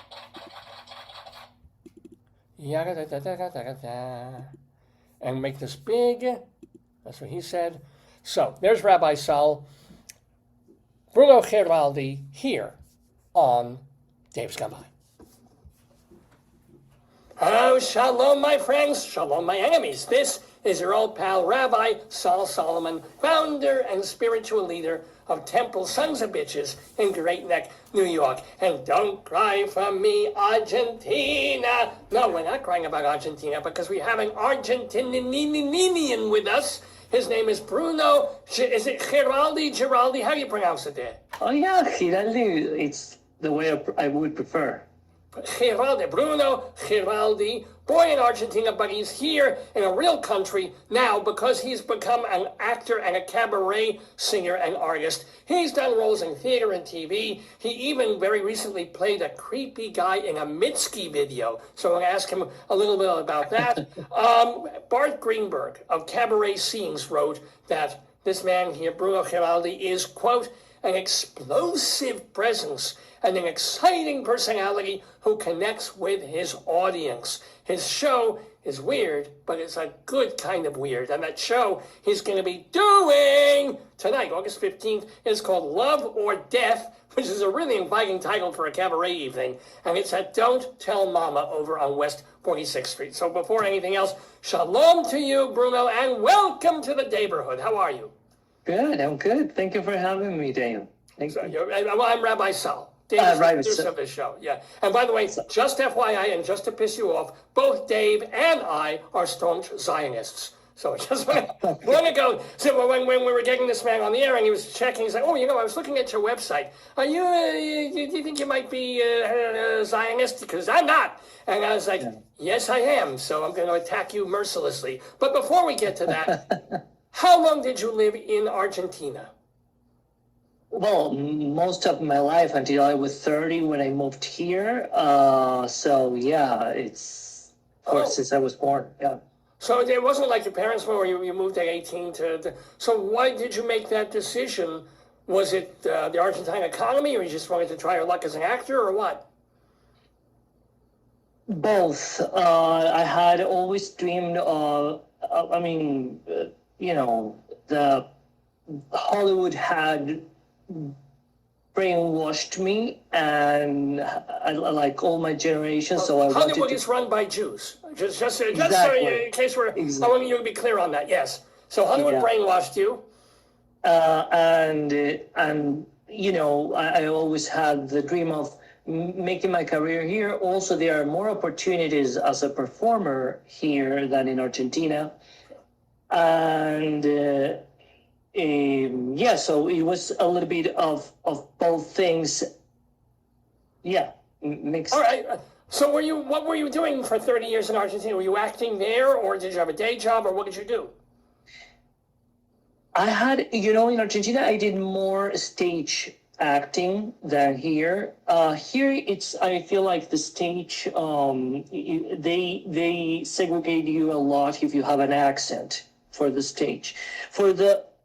And make this big. That's what he said. So there's Rabbi Sol. Bruno Giraldi here on Dave's Gone By. Oh, shalom, my friends. Shalom, my enemies. This is your old pal, Rabbi Sol Solomon, founder and spiritual leader of Temple Sons of Bitches in Great Neck, New York. And don't cry for me, Argentina. No, we're not crying about Argentina because we have an Argentinian with us. His name is Bruno. Is it Giraldi? How do you pronounce it there? Oh yeah, Giraldi, it's the way I would prefer. Bruno Giraldi, born in Argentina, but he's here in a real country now because he's become an actor and a cabaret singer and artist. He's done roles in theater and TV. He even very recently played a creepy guy in a Mitski video. So I'm going to ask him a little bit about that. Bart Greenberg of Cabaret Scenes wrote that this man here, Bruno Giraldi, is, quote, an explosive presence and an exciting personality who connects with his audience. His show is weird, but it's a good kind of weird. And that show he's going to be doing tonight, August 15th, is called Love or Death, which is a really inviting title for a cabaret evening. And it's at Don't Tell Mama over on West 46th Street. So before anything else, shalom to you, Bruno, and welcome to the Daverhood. How are you? Good, I'm good. Thank you for having me, Dale. Thank you. I'm Rabbi Sol. Dave is the Rabbi producer Sol. of the show, yeah. And by the way, just FYI, and just to piss you off, both Dave and I are staunch Zionists. So I just want to go. So when we were getting this man on the air and he was checking, he's like, oh, I was looking at your website. Are you, do you think you might be a Zionist? Because I'm not. And I was like, yes, I am. So I'm going to attack you mercilessly. But before we get to that, how long did you live in Argentina? Well, most of my life until I was 30 when I moved here. So yeah, it's of course since I was born. Yeah. So it wasn't like your parents were, or you moved at 18 so why did you make that decision? Was it the Argentine economy, or you just wanted to try your luck as an actor, or what? Both. I had always dreamed of, the Hollywood had brainwashed me, and I like all my generation. So I Hollywood wanted to. is run by Jews. Just so Exactly. in case I want you to be clear on that. Yes. So Hollywood brainwashed you. And I always had the dream of making my career here. Also, there are more opportunities as a performer here than in Argentina. And so it was a little bit of both things. Yeah, mixed. All right. So what were you doing for 30 years in Argentina? Were you acting there, or did you have a day job, or what did you do? I had, in Argentina, I did more stage acting than here. Here, I feel like the stage, they segregate you a lot if you have an accent for the stage.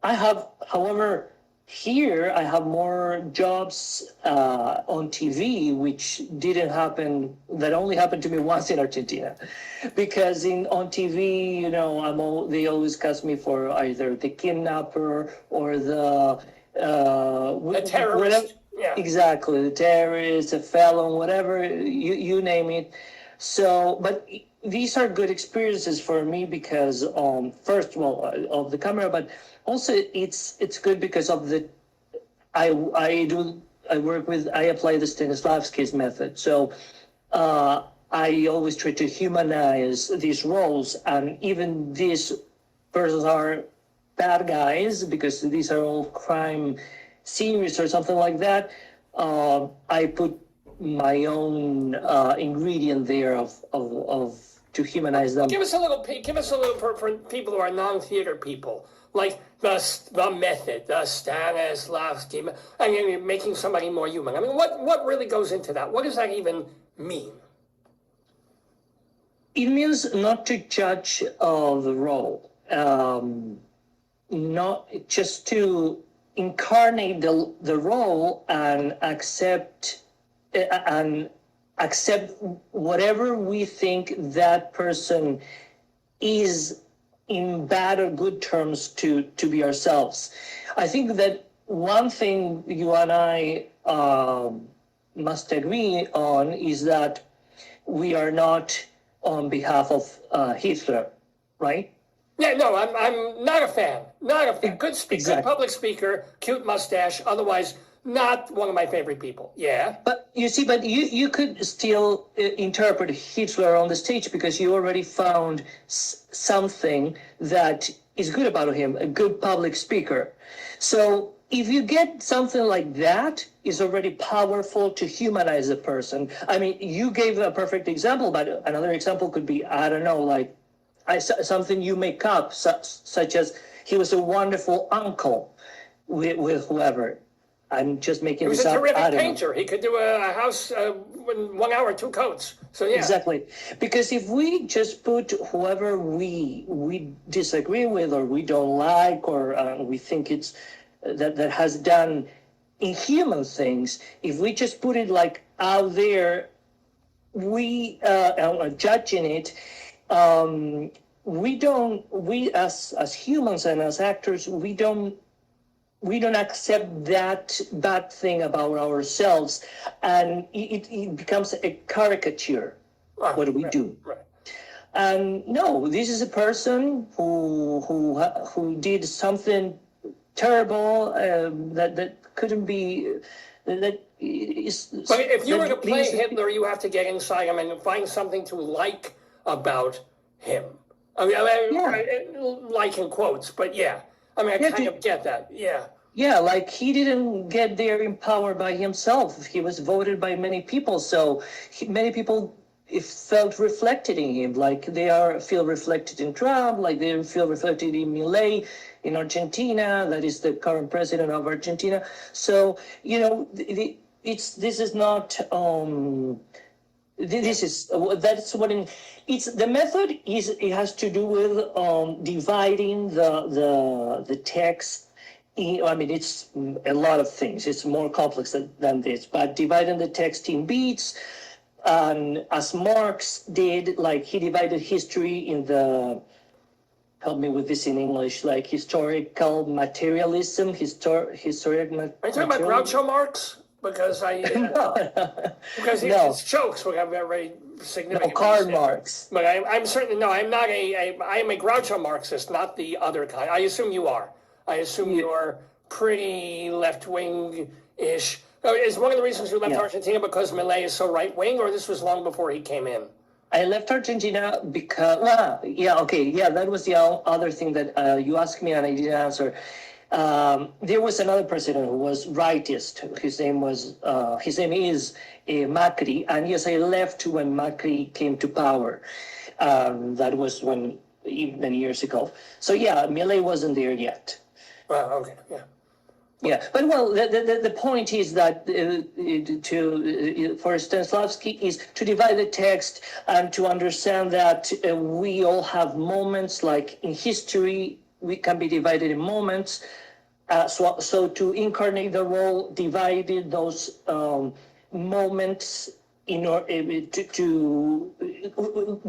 However, here I have more jobs on TV, which that only happened to me once in Argentina. Because on TV, they always cast me for either the kidnapper or the terrorist. Yeah. Exactly, the terrorist, the felon, whatever, you name it. So, but these are good experiences for me because, first of all, of the camera, but also it's good because of I apply the Stanislavski's method. So I always try to humanize these roles, and even these persons are bad guys because these are all crime series or something like that. I put my own ingredient there of to humanize them. Give us a little for people who are non-theater people, like the method, the Stanislavski, and you're making somebody more human. I mean, what really goes into that? What does that even mean? It means not to judge the role, not just to incarnate the role and accept whatever we think that person is in bad or good terms to be ourselves. I think that one thing you and I must agree on is that we are not on behalf of Hitler, right? Yeah, no, I'm not a fan. not a good speaker, Exactly. good public speaker, cute mustache. Otherwise, not one of my favorite people. Yeah. But you see, but you could still interpret Hitler on the stage because you already found something that is good about him, a good public speaker. So if you get something like that, is already powerful to humanize a person. I mean, you gave a perfect example, but another example could be, I don't know, like something you make up, such as he was a wonderful uncle with whoever. I'm just making He was this a up. I terrific don't know. painter. He could do a house in 1 hour, 2 coats. So yeah. Exactly, because if we just put whoever we disagree with or we don't like or we think it's that has done inhuman things, if we just put it like out there, we judging it. We as humans and as actors, we don't accept that bad thing about ourselves, and it becomes a caricature. What do we do? Right. And no, this is a person who did something terrible that couldn't be. That is. But if you were to that play leaves- Hitler, you have to get inside him and find something to like about him. I mean, like in quotes, but yeah. I mean, I kind of get that. Yeah. Yeah, like he didn't get there in power by himself. He was voted by many people, so many people felt reflected in him. Like feel reflected in Trump, like they feel reflected in Milei in Argentina. That is the current president of Argentina. So this is not. That's what it's the method is. It has to do with dividing the text. I mean, it's a lot of things. It's more complex than this, but dividing the text in beats, and as Marx did, like he divided history in the, help me with this in English, like historical materialism, historic Are you talking about Groucho Marx? Because because his jokes were very significant. Karl Marx. But I'm certainly I'm not I am a Groucho Marxist, not the other kind. I assume you are. I assume you're pretty left-wing-ish. Is one of the reasons you left Argentina because Milei is so right-wing, or this was long before he came in? I left Argentina because, that was the other thing that you asked me and I didn't answer. There was another president who was rightist. His name is Macri, and yes, I left when Macri came to power. That was many years ago. So yeah, Milei wasn't there yet. Well, okay, yeah. Yeah, but the point is that for Stanislavski is to divide the text and to understand that we all have moments, like in history, we can be divided in moments. So to incarnate the role, divided those moments in order to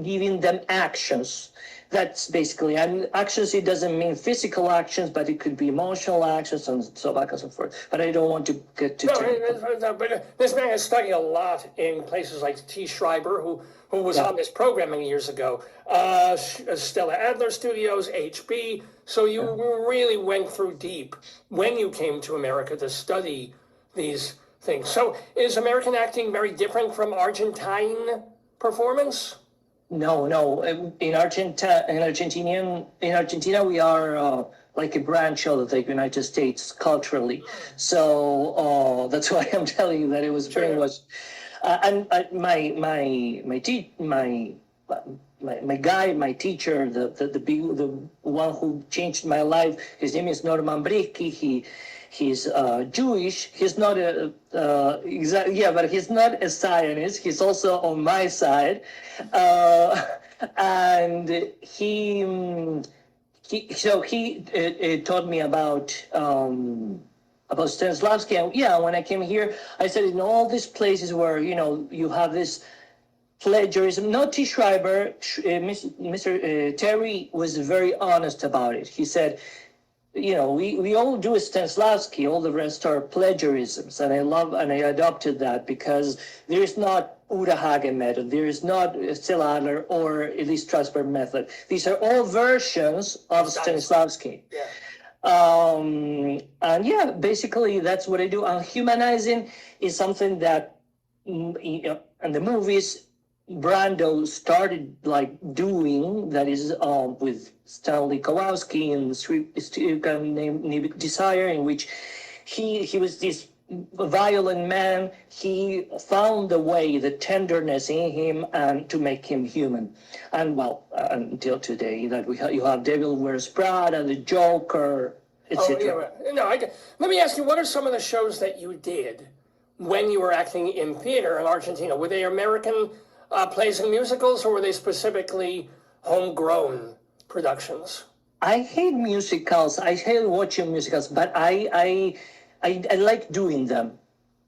giving them actions. That's basically, and actions, it doesn't mean physical actions, but it could be emotional actions and so back and so forth. But I don't want to get too technical. But this man has studied a lot in places like T. Schreiber, who was on this program many years ago, Stella Adler Studios, HB. So you really went through deep when you came to America to study these things. So is American acting very different from Argentine performance? No. In Argentina, we are like a branch of the United States culturally. So that's why I'm telling you that it was very much. And my teacher, the one who changed my life, his name is Norman Brisky. He's Jewish. He's not but he's not a Zionist. He's also on my side, and he taught me about Stanislavski. And when I came here, I said in all these places where you have this plagiarism. Not T. Schreiber, Mr. Terry was very honest about it. He said, we all do Stanislavski, all the rest are plagiarisms. And I adopted that because there is not Uta Hagen method, there is not Stella Adler or Elise Strasberg method. These are all versions of Stanislavski. Yeah. And yeah, basically that's what I do. And humanizing is something that in the movies Brando started like doing. That is with Stanley Kowalski and Steve named Desire, in which he was this violent man. He found the way, the tenderness in him, and to make him human. And well, until today, that you have Devil Wears Prada, the Joker, etc. Oh, yeah, right. No, let me ask you, what are some of the shows that you did when you were acting in theater in Argentina? Were they American plays and musicals, or were they specifically homegrown productions? I hate musicals. I hate watching musicals, but I like doing them.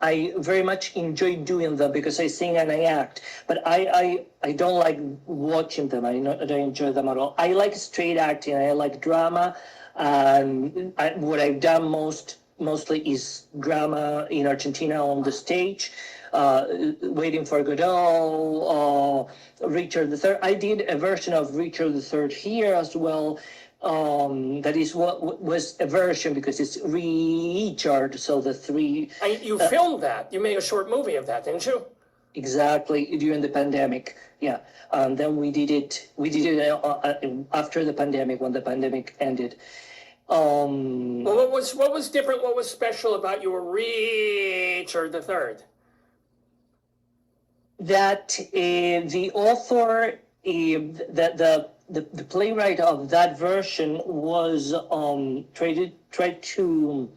I very much enjoy doing them because I sing and I act. But I don't like watching them. I don't enjoy them at all. I like straight acting. I like drama. And what I've done mostly is drama in Argentina on the stage. Waiting for Godot, Richard III. I did a version of Richard III here as well. That is what was a version because it's Richard, so the three. You filmed that. You made a short movie of that, didn't you? Exactly, during the pandemic. Yeah, and then we did it after the pandemic, when the pandemic ended. Well, what was different? What was special about your Richard III? That the author, the playwright of that version was tried to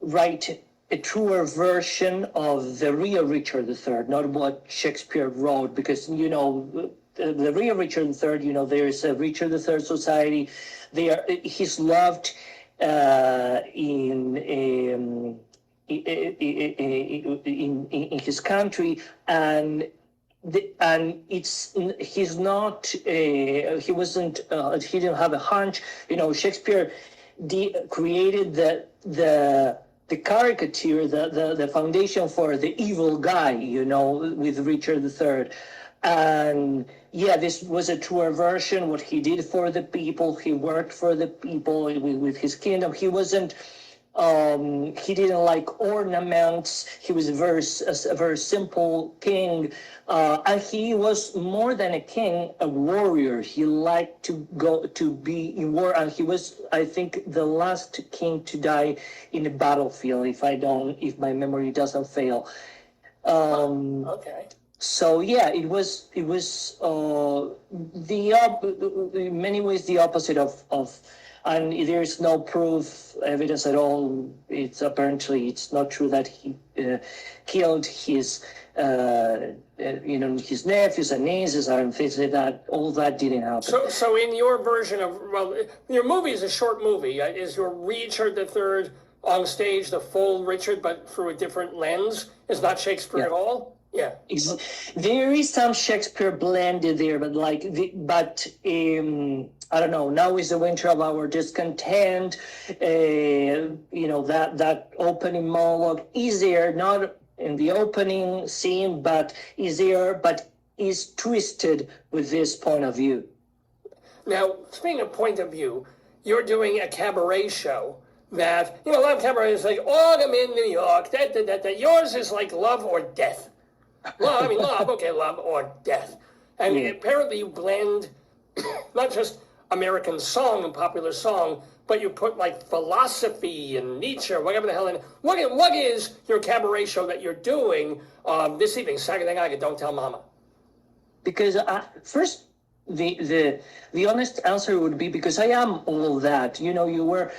write a truer version of the real Richard III, not what Shakespeare wrote, because the real Richard III, there is a Richard III society. He's loved in his country, and he's not he wasn't he didn't have a hunch. Shakespeare created the caricature, the foundation for the evil guy, with Richard III. And yeah, this was a truer version. What he did for the people, he worked for the people with his kingdom. He wasn't. He didn't like ornaments. He was a very simple king, and he was more than a king, a warrior. He liked to be in war, and he was, I think, the last king to die in a battlefield. If my memory doesn't fail. Okay. So yeah, it was in many ways the opposite of. And there is no evidence at all. It's not true that he killed his nephews and nieces and things like that. All that didn't happen. So in your version of, your movie is a short movie. Is your Richard III on stage the full Richard, but through a different lens? Is not Shakespeare at all? Yeah. There is some Shakespeare blended there, but I don't know. Now is the winter of our discontent. That opening monologue is there, not in the opening scene, but is twisted with this point of view. Now, speaking of point of view, you're doing a cabaret show that, a lot of cabaret is like Autumn in New York. Yours is like Love or Death. Love, love or death. And apparently you blend not just American song and popular song, but you put like philosophy and Nietzsche, whatever the hell. What is your cabaret show that you're doing this evening, Saturday night? Don't Tell Mama. Because first, the honest answer would be because I am all that. When we were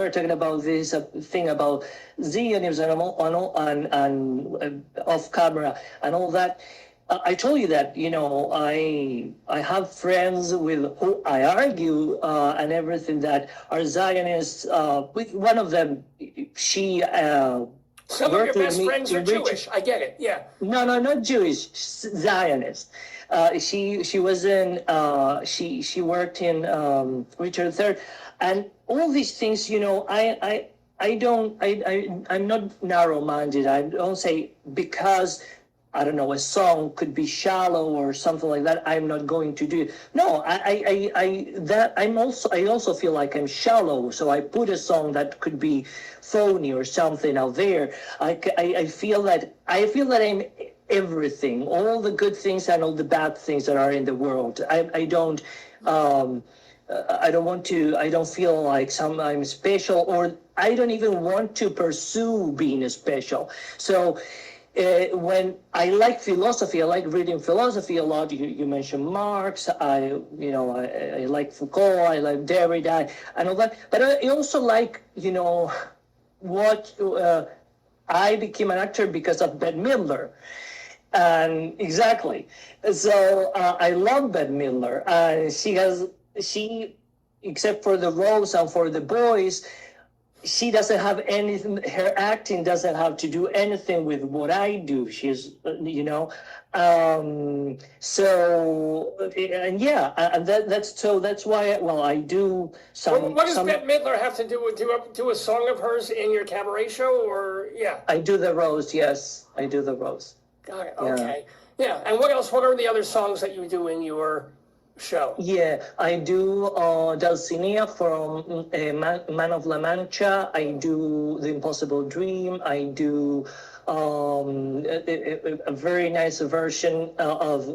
talking about this thing about Zionism and off camera and all that. I told you that, I have friends with who I argue and everything that are Zionists. With one of them, she some of your best friends are Jewish. I get it. Yeah. No, not Jewish. Zionist. She was in. She worked in Richard III, and all these things. I'm not narrow-minded. I don't say because I don't know, a song could be shallow or something like that, I'm not going to do it. No, I also feel like I'm shallow, so I put a song that could be phony or something out there. I feel that I'm everything, all the good things and all the bad things that are in the world. I don't feel like I'm special, or I don't even want to pursue being special. So when I like philosophy, I like reading philosophy a lot. You mentioned Marx. I like Foucault. I like Derrida and all that. But I also like, what I became an actor because of Bette Midler. And exactly. So I love Bette Midler. She, except for the roles and for the boys, she doesn't have anything, her acting doesn't have to do anything with what I do. She's, that's why, I do some. What does Bette Midler have to do with do a song of hers in your cabaret show, or yeah? I do the rose, yes. I do the rose. Got it, okay. Yeah, and what else? What are the other songs that you do in your show? Yeah, I do Dulcinea from Man of La Mancha. I do The Impossible Dream. I do a very nice version of,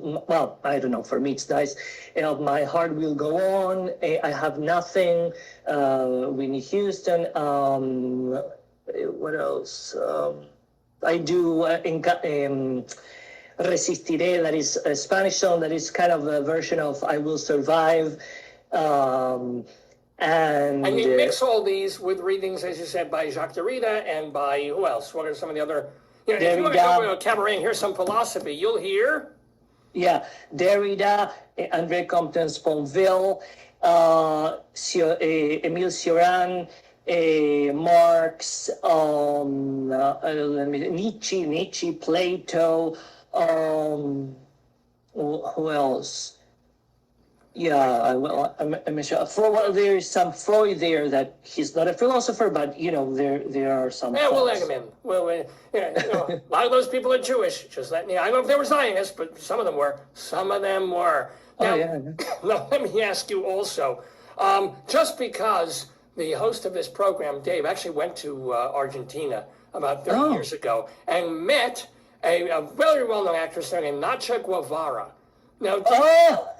I don't know, for me it's nice, of My Heart Will Go On. I Have Nothing, Whitney Houston. What else? I do Resistiré, that is a Spanish song that is kind of a version of I Will Survive. And you mix all these with readings, as you said, by Jacques Derrida and by who else? What are some of the other? If you want to go to a cabaret and hear some philosophy, you'll hear. Yeah, Derrida, André Compton-Sponville, Émile Cioran, Marx, Nietzsche, Plato. Who else? Yeah, I'm sure. There is some Freud there that he's not a philosopher, but there are some. Yeah, we'll let him in. A lot of those people are Jewish. Just I don't know if they were Zionists, but some of them were. Now, now let me ask you also, just because the host of this program, Dave, actually went to Argentina about 30 years ago and met a very well-known actress named Nacha Guevara. Now,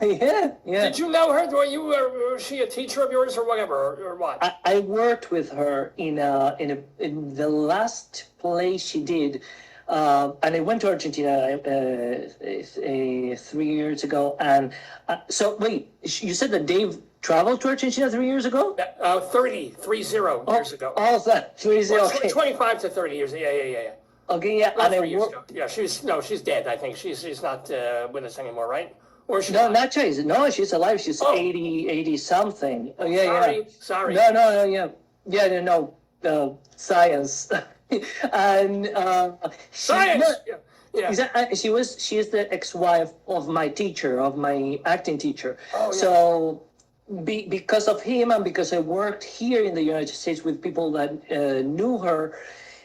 did you know her? Was she a teacher of yours or whatever, or what? I worked with her in the last play she did, and I went to Argentina 3 years ago. And so, wait, you said that Dave traveled to Argentina 3 years ago? 30 years ago. Oh, that 30. Okay. 25 to 30 years. Yeah. Okay, yeah. Not 3 years ago. Yeah, she's dead. I think she's not with us anymore, right? Or she? No, not Joyce. No, she's alive. She's 80 something. Oh, yeah, Sorry. No, science. And science. She is the ex-wife of my teacher, of my acting teacher. Oh, yeah. So because of him, and because I worked here in the United States with people that knew her,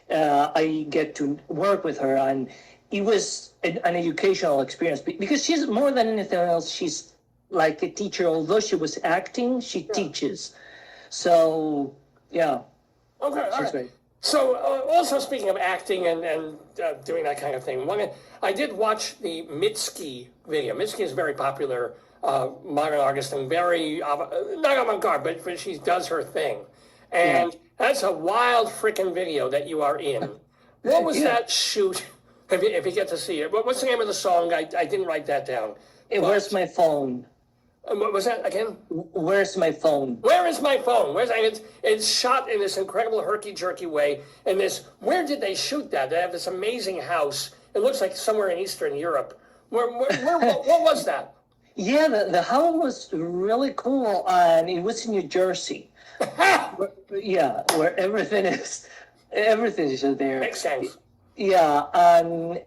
I get to work with her, and it was an educational experience because she's, more than anything else, she's like a teacher. Although she was acting, she teaches. So yeah. Okay. She's great. So also speaking of acting and doing that kind of thing, I did watch the Mitski video. Mitski is a very popular modern artist and very not avant-garde, but she does her thing, and that's a wild frickin' video that you are in. What was that shoot? If you get to see it, what's the name of the song? I didn't write that down. Where's my phone? What was that again? Where's my phone? Where is my phone? It's shot in this incredible herky-jerky way. And where did they shoot that? They have this amazing house. It looks like somewhere in Eastern Europe. What was that? Yeah, the house was really cool, and it was in New Jersey. Where everything is there. Makes sense. Yeah, and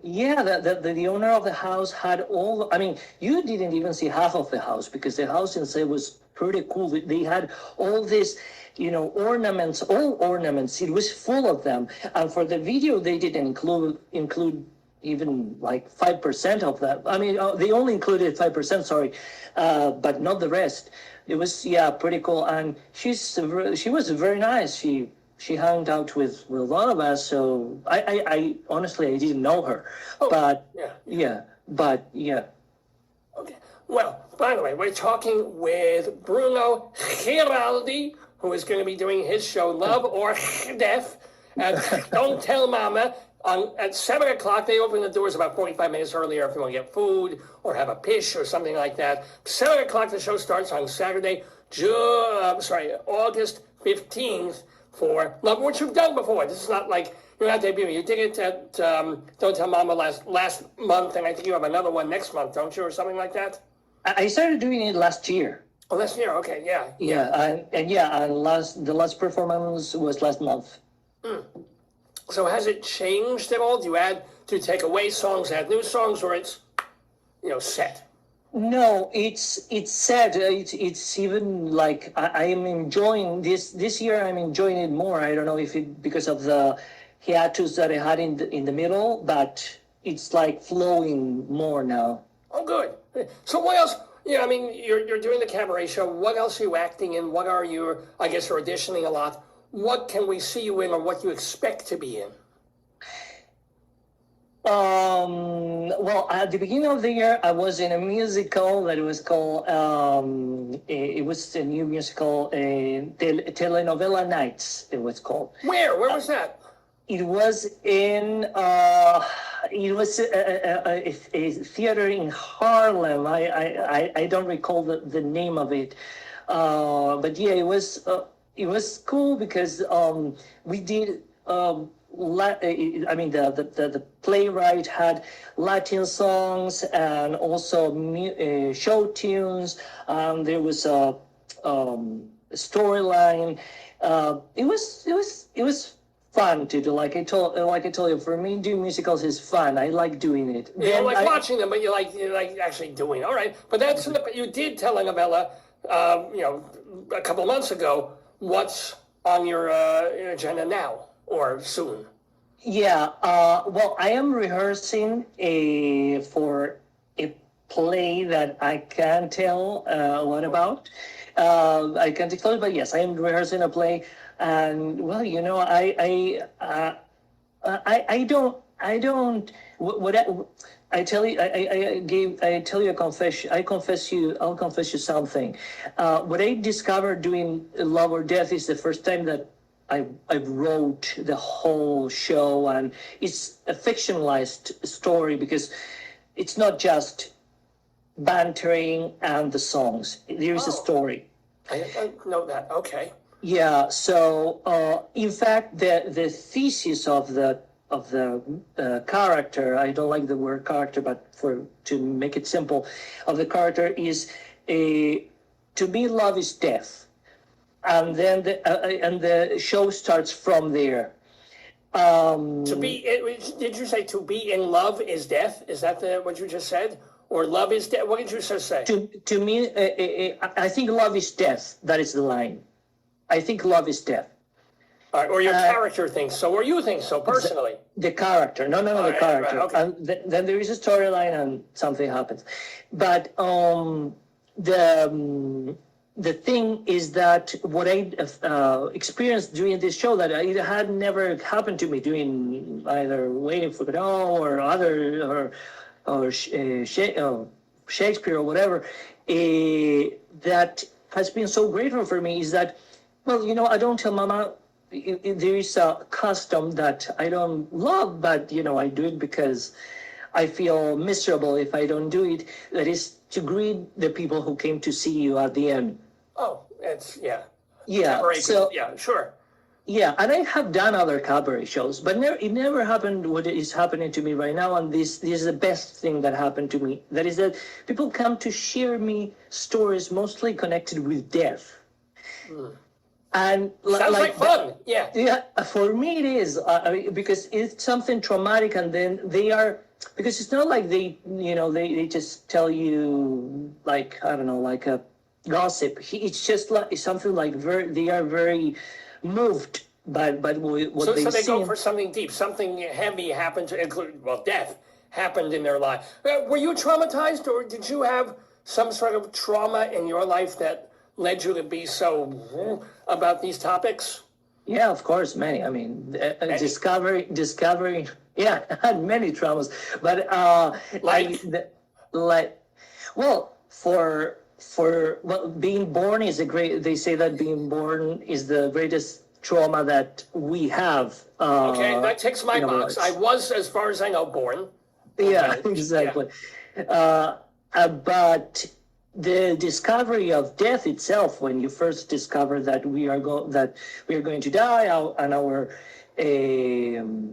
the owner of the house had all. I mean, you didn't even see half of the house because the house inside was pretty cool. They had all these, all ornaments. It was full of them. And for the video, they didn't include even like 5% of that. I mean, they only included 5%, sorry, but not the rest. It was, yeah, pretty cool. And she was very nice. She hung out with a lot of us. So I honestly, I didn't know her, but yeah. Okay. Well, by the way, we're talking with Bruno Giraldi, who is going to be doing his show Love or Death at Don't Tell Mama at 7 o'clock. They open the doors about 45 minutes earlier if you want to get food or have a pish or something like that. 7 o'clock the show starts on Saturday, August 15th for Love, which you've done before. This is not like you're not debuting. You did it at Don't Tell Mama last month, and I think you have another one next month, don't you, or something like that? I started doing it last year. Oh, last year. Okay, yeah. And the last performance was last month. So has it changed at all? Do you take away songs, add new songs, or it's set? No, it's sad. It's even like I am enjoying this year. I'm enjoying it more. I don't know if it because of the hiatus that I had in the middle, but it's like flowing more now. Oh, good. So what else? Yeah, I mean, you're doing the cabaret show. What else are you acting in? What are you? I guess you're auditioning a lot. What can we see you in, or what you expect to be in? Well, at the beginning of the year, I was in a musical that was called, it was a new musical, Telenovela Nights, it was called. Where was that? It was in, it was a theater in Harlem. I don't recall the name of it. But yeah, it was cool because we did, I mean, the playwright had Latin songs and also show tunes. There was a storyline. It was fun to do. Like I told you, for me, doing musicals is fun. I like doing it. You don't like watching them, but you like actually doing it. All right, but you did telenovela, a couple of months ago. What's on your agenda now? Or soon? Yeah, well, I am rehearsing for a play that I can't tell what about. I can't disclose, but yes, I am rehearsing a play, and well, I don't. I tell you, I tell you a confession. I'll confess you something. What I discovered doing Love or Death is the first time that I wrote the whole show, and it's a fictionalized story because it's not just bantering and the songs. There is a story. I know that. Okay. Yeah. So, in fact, the thesis of the character, I don't like the word character, but to make it simple, of the character is to me, love is death. And then the show starts from there. Did you say to be in love is death? Is that what you just said? Or love is death? What did you just say? To me, I think love is death. That is the line. I think love is death. All right, or your character thinks so, or you think so personally. The character. No, the character. Right, okay. And then there is a storyline and something happens. But the thing is that what I experienced doing this show that it had never happened to me doing either Waiting for Godot or other or Shakespeare or whatever. That has been so grateful for me is that, well, I don't tell Mama. There is a custom that I don't love, but I do it because I feel miserable if I don't do it. That is to greet the people who came to see you at the end. Oh, it's yeah. Yeah. So yeah, sure. Yeah, and I have done other cabaret shows, but it never happened what is happening to me right now. And this is the best thing that happened to me. That is that people come to share me stories mostly connected with death. And sounds like fun. Yeah. Yeah, for me it is because it's something traumatic, and then because it's not like they just tell you like, I don't know, like a gossip. It's just like something like they are very moved what So they go see, for something deep, something heavy happened to include, well, death happened in their life. Were you traumatized, or did you have some sort of trauma in your life that led you to be so about these topics? yeah, of course, many. I mean, discovery. Yeah, I had many traumas, but like, well, being born is a great. They say that being born is the greatest trauma that we have. Okay, that ticks my in our box. lives. I was, as far as I know, born. Yeah, Okay, exactly. But the discovery of death itself, when you first discover that we are going to die, and our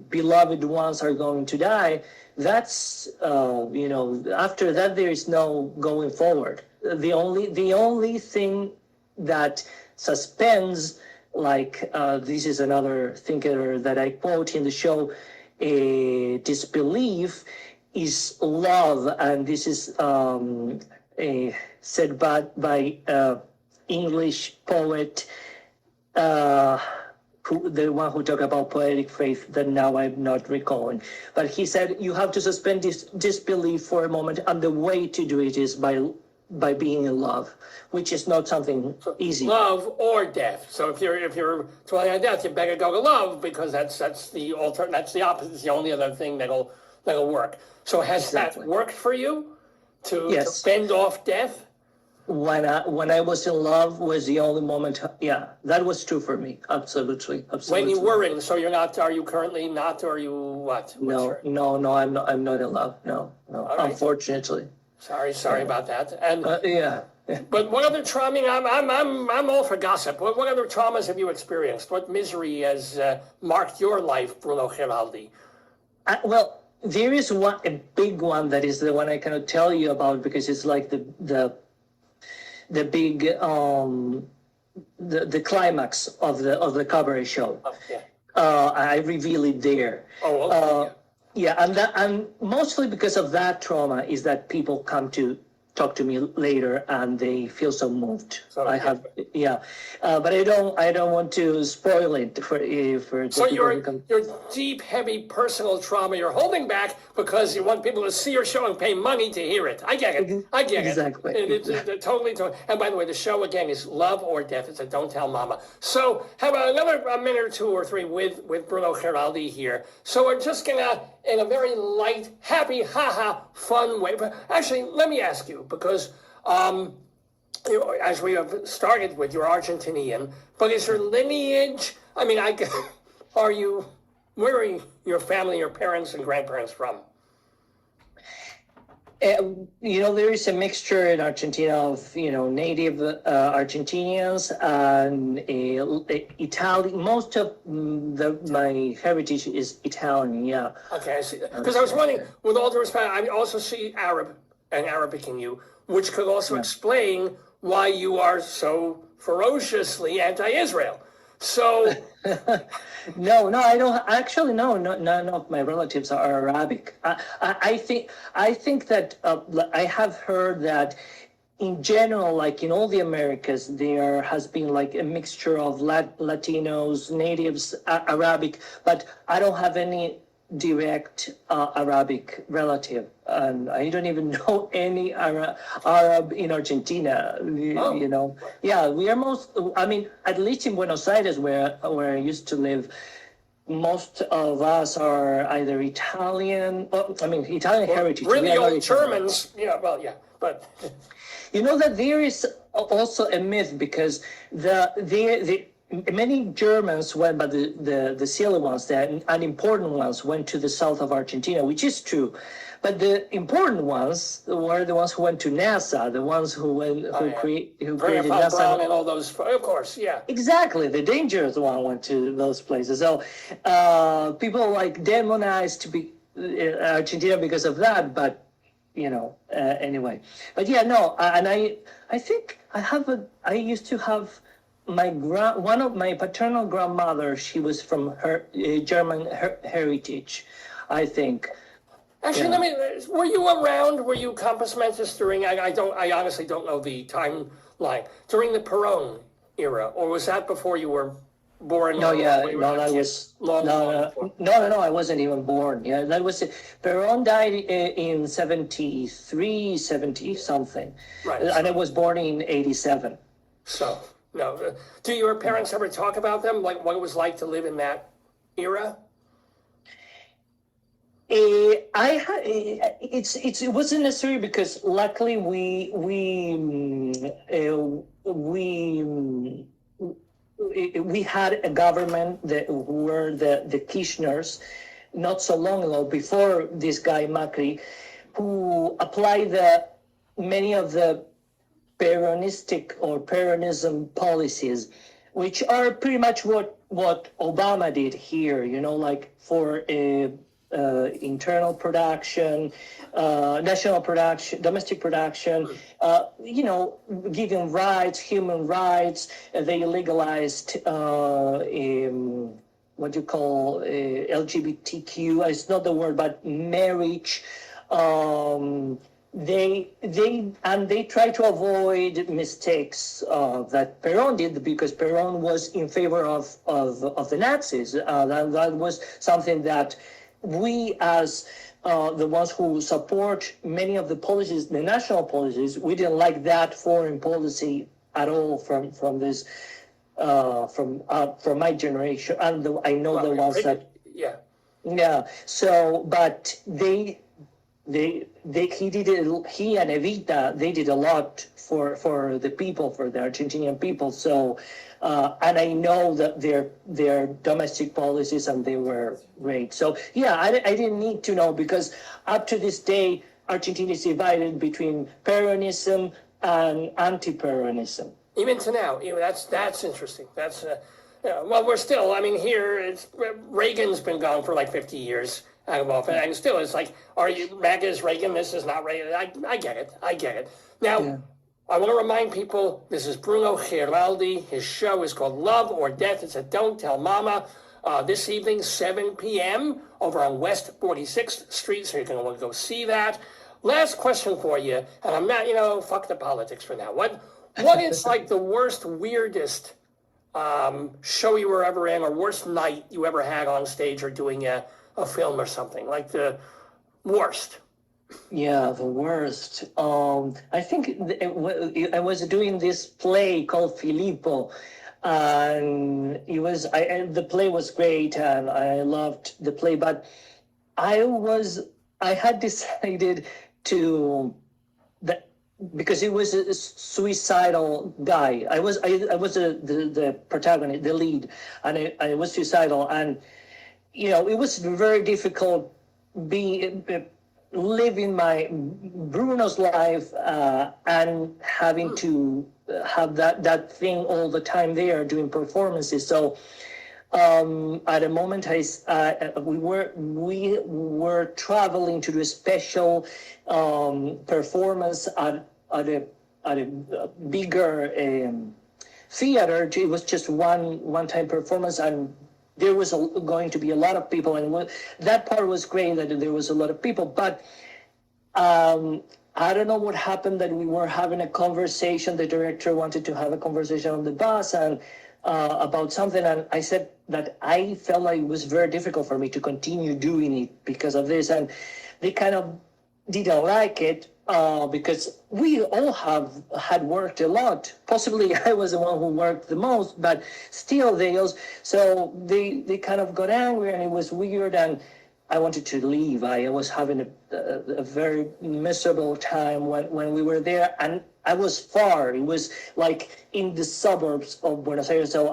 beloved ones are going to die, that's after that there is no going forward. The only thing that suspends, like this is another thinker that I quote in the show, disbelief is love, and this is said by English poet, the one who talked about poetic faith that now I'm not recalling. But he said you have to suspend disbelief for a moment, and the way to do it is by being in love, which is not something easy. Love or death. So if you're dwelling on death, you better go to love, because that's the opposite. It's the only other thing that'll work. So has Exactly. that worked for you to Yes. fend off death? When I was in love was the only moment. Yeah, that was true for me. Absolutely. When you were in, so you're not. Are you currently not? Or are you what? No, I'm not in love. No. right. Unfortunately. Sorry about that. And Yeah. but what other trauma? I'm all for gossip. What other traumas have you experienced? What misery has marked your life, Bruno Giraldi? Well, there is a big one that is the one I cannot tell you about, because it's like the big the climax of the cabaret show. Oh, yeah. I reveal it there. Oh, okay. Yeah, and mostly because of that trauma is that people come to talk to me later and they feel so moved. So, But I don't want to spoil it for the So people who come. your deep, heavy personal trauma you're holding back because you want people to see your show and pay money to hear it. I get it. I get Exactly. it. It's totally. And by the way, the show again is Love or Death. It's a Don't Tell Mama. So how about a minute or two or three with Bruno Giraldi here. So we're just gonna, in a very light, happy, fun way. But actually, let me ask you, because as we have started with, you're Argentinian, but is your lineage? I mean, where are your family, your parents and grandparents from? There is a mixture in Argentina of native Argentinians and Italian. Most of my heritage is Italian. Yeah. Okay, I see. Because I was wondering, with all due respect, I also see Arab and Arabic in you, which could also explain why you are so ferociously anti-Israel. So, No, I don't. Actually, no, none of my relatives are Arabic. I think that I have heard that in general, like in all the Americas, there has been like a mixture of Latinos, natives, Arabic, but I don't have any direct Arabic relative, and I don't even know any Arab in Argentina. Yeah, we are at least in Buenos Aires, where I used to live, most of us are either Italian. Italian heritage. really We are old Germans. Yeah, well, yeah, but You know that there is also a myth, because the many Germans went, but the silly ones, the unimportant ones, went to the south of Argentina, which is true. But the important ones were the ones who went to NASA, the ones who created Grandpa NASA. Brown and all those, of course, yeah. Exactly, the dangerous one went to those places. So people like demonized to be Argentina because of that, but anyway. But yeah, no, and I think I used to have one of my paternal grandmother. She was from her German heritage, I think. Actually, were you around? Were you compass mentis during? I honestly don't know the timeline during the Perón era, or was that before you were born? No, yeah, when you were no, a that kid? was long, no, long no, before. no, I wasn't even born. Yeah, that was it. Perón died in 73, 70 something, Right. and I was born in 87. So, no. Do your parents ever talk about them, like what it was like to live in that era? It wasn't necessary because luckily we had a government that were the Kirchners not so long ago before this guy Macri, who applied many of the Peronistic or Peronism policies, which are pretty much what Obama did here, like for internal production, national production, domestic production, giving rights, human rights. They legalized what you call LGBTQ. It's not the word, but marriage. They try to avoid mistakes that Perón did because Perón was in favor of the Nazis. That was something that we, as the ones who support many of the policies, the national policies, we didn't like that foreign policy at all from this from my generation, and I know the ones that Yeah. yeah. So, but he and Evita, they did a lot for the people, for the Argentinian people. So, and I know that their domestic policies, and they were great. So, yeah, I didn't need to know because up to this day, Argentina is divided between Peronism and anti-Peronism. Even to now, that's interesting. That's well, we're still. I mean, here Reagan's been gone for like 50 years. And still, it's like, are you MAGA is Reagan? This is not Reagan. I get it. I get it. Now, yeah. I want to remind people, this is Bruno Giraldi. His show is called Love or Death. It's a Don't Tell Mama. This evening, 7 p.m. over on West 46th Street. So you're going to want to go see that. Last question for you, and I'm not, fuck the politics for now. What is like the worst, weirdest show you were ever in, or worst night you ever had on stage or doing a film or something, like the worst? Yeah, the worst. I think I was doing this play called Filippo, and the play was great, and I loved the play. But I had decided because he was a suicidal guy. I was the protagonist, the lead, and I was suicidal, and it was very difficult living my Bruno's life and having to have that thing all the time there doing performances. So at a moment we were traveling to do a special performance at a bigger theater. It was just one-time performance, and there was going to be a lot of people, and that part was great that there was a lot of people. But I don't know what happened, that we were having a conversation. The director wanted to have a conversation on the bus and about something, and I said that I felt like it was very difficult for me to continue doing it because of this, and they kind of didn't like it. Because we all had worked a lot. Possibly I was the one who worked the most, but still they kind of got angry, and it was weird, and I wanted to leave. I was having a very miserable time when we were there, and I was far. It was like in the suburbs of Buenos Aires, so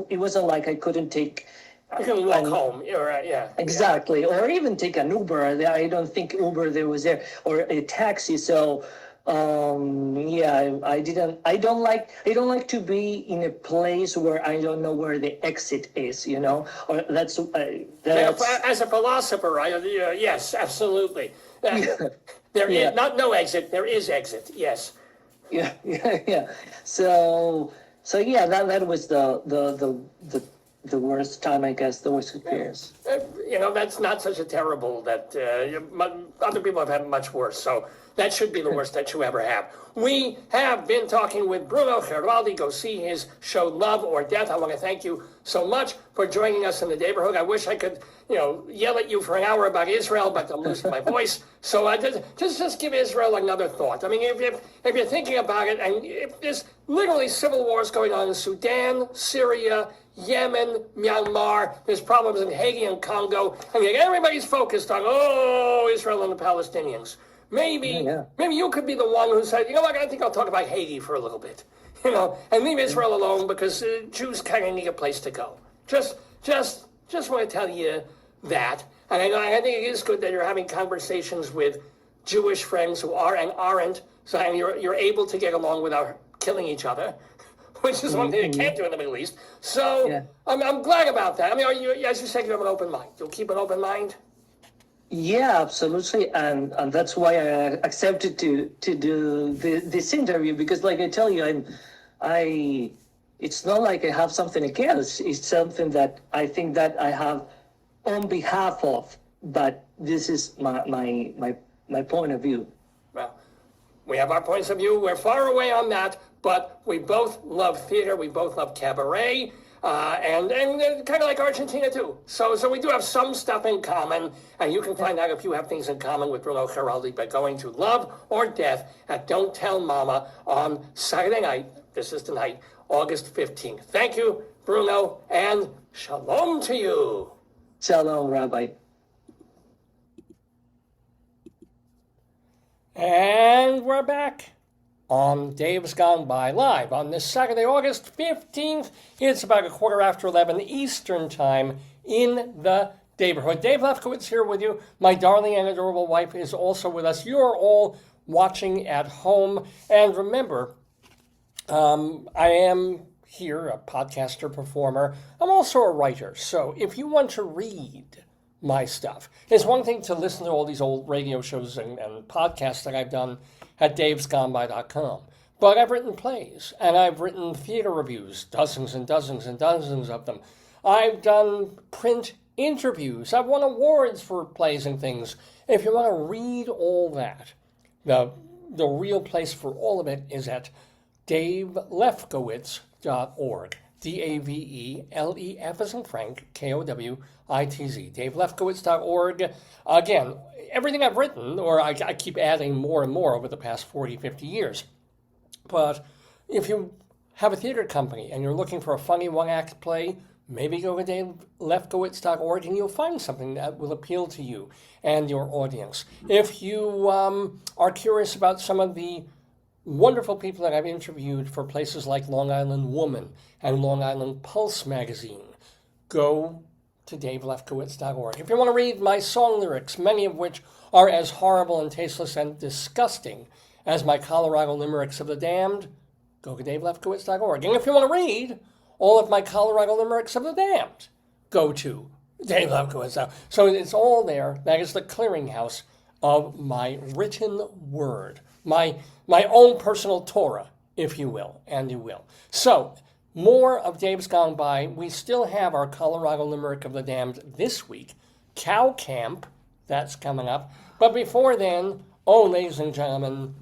it wasn't like I couldn't take. You can walk home, yeah. Exactly, or even take an Uber. I don't think Uber there was there, or a taxi. So, I don't like to be in a place where I don't know where the exit is. Or that's. As a philosopher, yes, absolutely. There is not no exit. There is exit. Yes. Yeah. So yeah, that was the the worst time, I guess, the worst experience. That's not such a terrible that other people have had much worse. So that should be the worst that you ever have. We have been talking with Bruno Giraldi. Go see his show, Love or Death. I want to thank you so much for joining us in the Daverhood. I wish I could, yell at you for an hour about Israel, but I'm losing my voice. So just give Israel another thought. I mean, if you're thinking about it, and if there's literally civil wars going on in Sudan, Syria, Yemen, Myanmar, there's problems in Haiti and Congo, and everybody's focused on, Israel and the Palestinians. Maybe you could be the one who said, I think I'll talk about Haiti for a little bit, and leave Israel alone because Jews kind of need a place to go. Just want to tell you that. And I think it is good that you're having conversations with Jewish friends who are and aren't, so you're able to get along without killing each other, which is one thing you can't do in the Middle East. So I'm glad about that. I mean, as you said, you have an open mind. You'll keep an open mind? Yeah, absolutely, and that's why I accepted to do this interview, because, like I tell you, it's not like I have something against. It's something that I think that I have on behalf of, but this is my point of view. Well, we have our points of view. We're far away on that, but we both love theater. We both love cabaret. And kind of like Argentina too. So we do have some stuff in common, and you can find out if you have things in common with Bruno Giraldi by going to Love or Death at Don't Tell Mama on Saturday night. This is tonight, August 15th. Thank you, Bruno, and shalom to you. Shalom, Rabbi. And we're back on Dave's Gone By Live on this Saturday, August 15th. It's about 11:15 Eastern Time in the Daverhood. Dave Lefkowitz here with you. My darling and adorable wife is also with us. You're all watching at home. And remember, I am here, a podcaster, performer. I'm also a writer. So if you want to read my stuff, it's one thing to listen to all these old radio shows and podcasts that I've done at davesgoneby.com. But I've written plays, and I've written theater reviews, dozens and dozens and dozens of them. I've done print interviews. I've won awards for plays and things. If you want to read all that, the real place for all of it is at davelefkowitz.org. DAVELEF as in Frank, KOWITZ, davelefkowitz.org. Again, everything I've written, or I keep adding more and more over the past 40, 50 years. But if you have a theater company and you're looking for a funny one-act play, maybe go to davelefkowitz.org and you'll find something that will appeal to you and your audience. If you are curious about some of the wonderful people that I've interviewed for places like Long Island Woman and Long Island Pulse magazine, go to davelefkowitz.org. If you want to read my song lyrics, many of which are as horrible and tasteless and disgusting as my Colorado Limericks of the Damned, go to davelefkowitz.org. And if you want to read all of my Colorado Limericks of the Damned, go to davelefkowitz.org. So it's all there. That is the clearinghouse of my written word, my own personal Torah, if you will, and you will. So, more of Dave's Gone By. We still have our Colorado Limerick of the Damned this week. Cow Camp, that's coming up. But before then, ladies and gentlemen,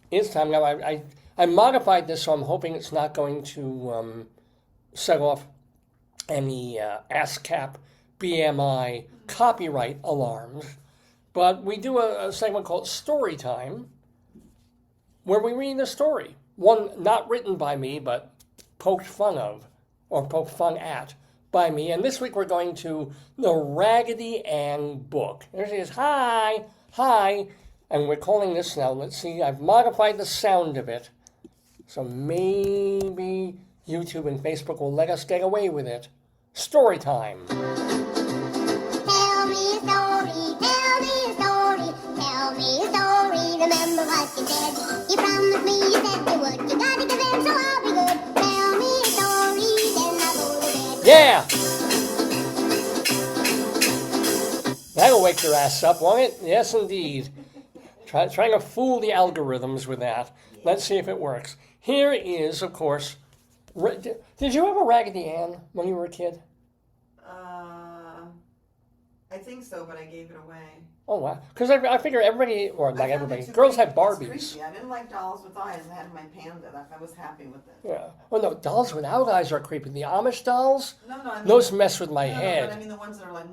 it's time now. I modified this, so I'm hoping it's not going to set off any ASCAP, BMI, copyright alarms. But we do a segment called StoryTime, where we read a story. One not written by me, but poked fun of, or poked fun at by me. And this week we're going to the Raggedy Ann book. There she is. Hi. And we're calling this now, let's see, I've modified the sound of it. So maybe YouTube and Facebook will let us get away with it. Storytime. Tell me a story, tell me a story, tell me a story. Remember what you said. You promised me you said you would. You gotta give in, so I'll be good. Tell me a story, then I'll go to bed. Yeah! That'll wake your ass up, won't it? Yes, indeed. Trying to fool the algorithms with that. Let's see if it works. Here is, of course, did you have a Raggedy Ann when you were a kid? I think so, but I gave it away. Oh, wow. Because I figure everybody, or I not found everybody, it too girls creepy. have Barbies. It's creepy. I didn't like dolls with eyes. I had my panda. I was happy with it. Yeah. Well, no, dolls without eyes are creepy. The Amish dolls, No, I mean, those mess with my no, head. but I mean the ones that are like,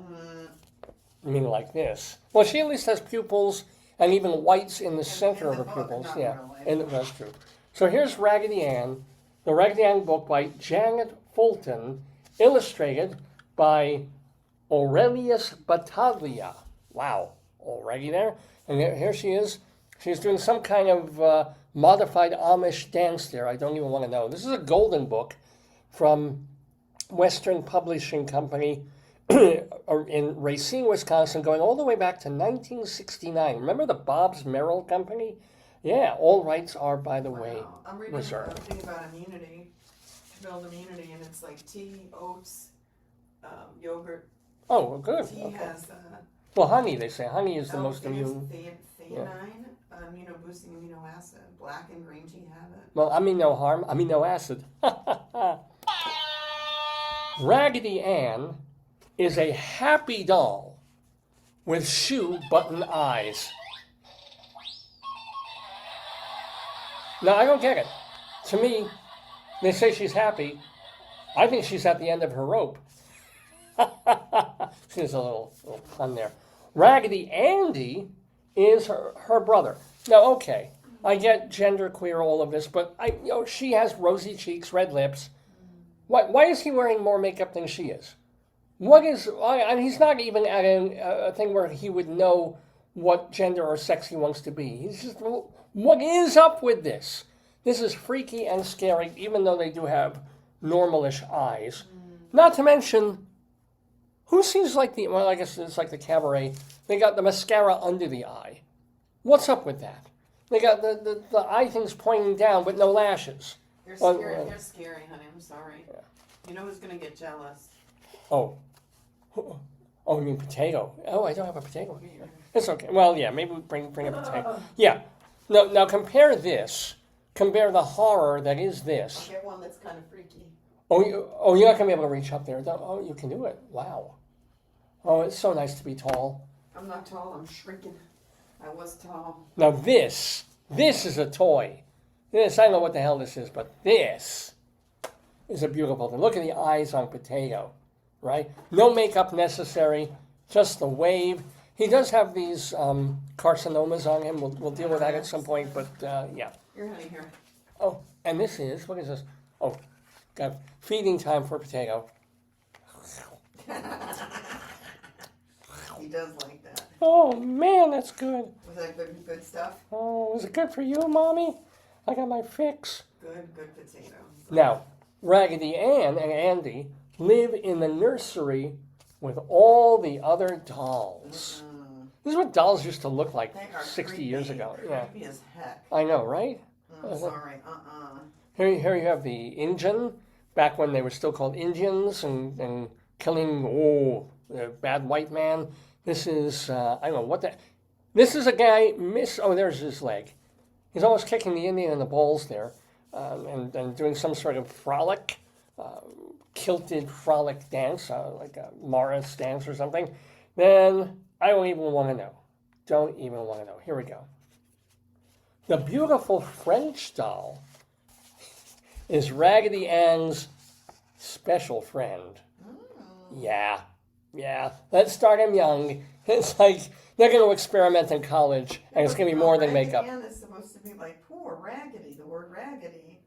You mean like this? Well, she at least has pupils and even whites in the center of the her book, pupils. not Yeah, really. and that's true. So here's Raggedy Ann, the Raggedy Ann book by Janet Fulton, illustrated by Aurelius Battaglia. Wow, already there. And here she is. She's doing some kind of modified Amish dance there. I don't even want to know. This is a golden book from Western Publishing Company in Racine, Wisconsin, going all the way back to 1969. Remember the Bob's Merrill Company? Yeah, all rights are, by the way, wow. I'm reading reserved. a thing about immunity, to build immunity, and it's like tea, oats, yogurt. Oh, well, good. Tea Okay. has Well, honey, they say. Honey is the most immune. theanine, boosting amino acid. Black and green tea have it. Well, I mean no harm. I mean no acid. Raggedy Ann is a happy doll with shoe button eyes. Now, I don't get it. To me, they say she's happy. I think she's at the end of her rope. There's a little pun there. Raggedy Andy is her brother. Now, okay, I get genderqueer, all of this, but she has rosy cheeks, red lips. Why is he wearing more makeup than she is? What is? And he's not even at a thing where he would know what gender or sex he wants to be. He's just, what is up with this? This is freaky and scary, even though they do have normalish eyes. Not to mention, who seems like I guess it's like the cabaret. They got the mascara under the eye. What's up with that? They got the eye things pointing down with no lashes. You're scary, you're scary, honey. I'm sorry. Yeah. You know who's going to get jealous? Oh, you mean potato? Oh, I don't have a potato here. It's okay. Well, yeah, maybe we bring a potato. Yeah. No, now compare this. Compare the horror that is this. Get one that's kind of freaky. Oh, you're not going to be able to reach up there. Oh, you can do it. Wow. Oh, it's so nice to be tall. I'm not tall. I'm shrinking. I was tall. Now this is a toy. This, I don't know what the hell this is, but this is a beautiful thing. Look at the eyes on Potato, right? No makeup necessary, just the wave. He does have these carcinomas on him. We'll deal with that at some point, but yeah. Here, honey, here. Oh, and what is this? Oh, got feeding time for Potato. He does like that. Oh, man, that's good. Was that good stuff? Oh, is it good for you, Mommy? I got my fix. Good potato. Now, Raggedy Ann and Andy live in the nursery with all the other dolls. This is what dolls used to look like They are 60 years ago. Yeah, Creepy as heck. I know, right? I'm sorry. Here you have the Injun, back when they were still called Indians and killing, the bad white man. This is, I don't know what that... This is a guy, there's his leg. He's almost kicking the Indian in the balls there and doing some sort of frolic, kilted frolic dance, like a Morris dance or something. Then I don't even want to know. Don't even want to know. Here we go. The beautiful French doll is Raggedy Ann's special friend. Yeah. Let's start him young. It's like they're going to experiment in college, and it's going to be more than makeup. Raggedy Ann is supposed to be like poor Raggedy, the word Raggedy.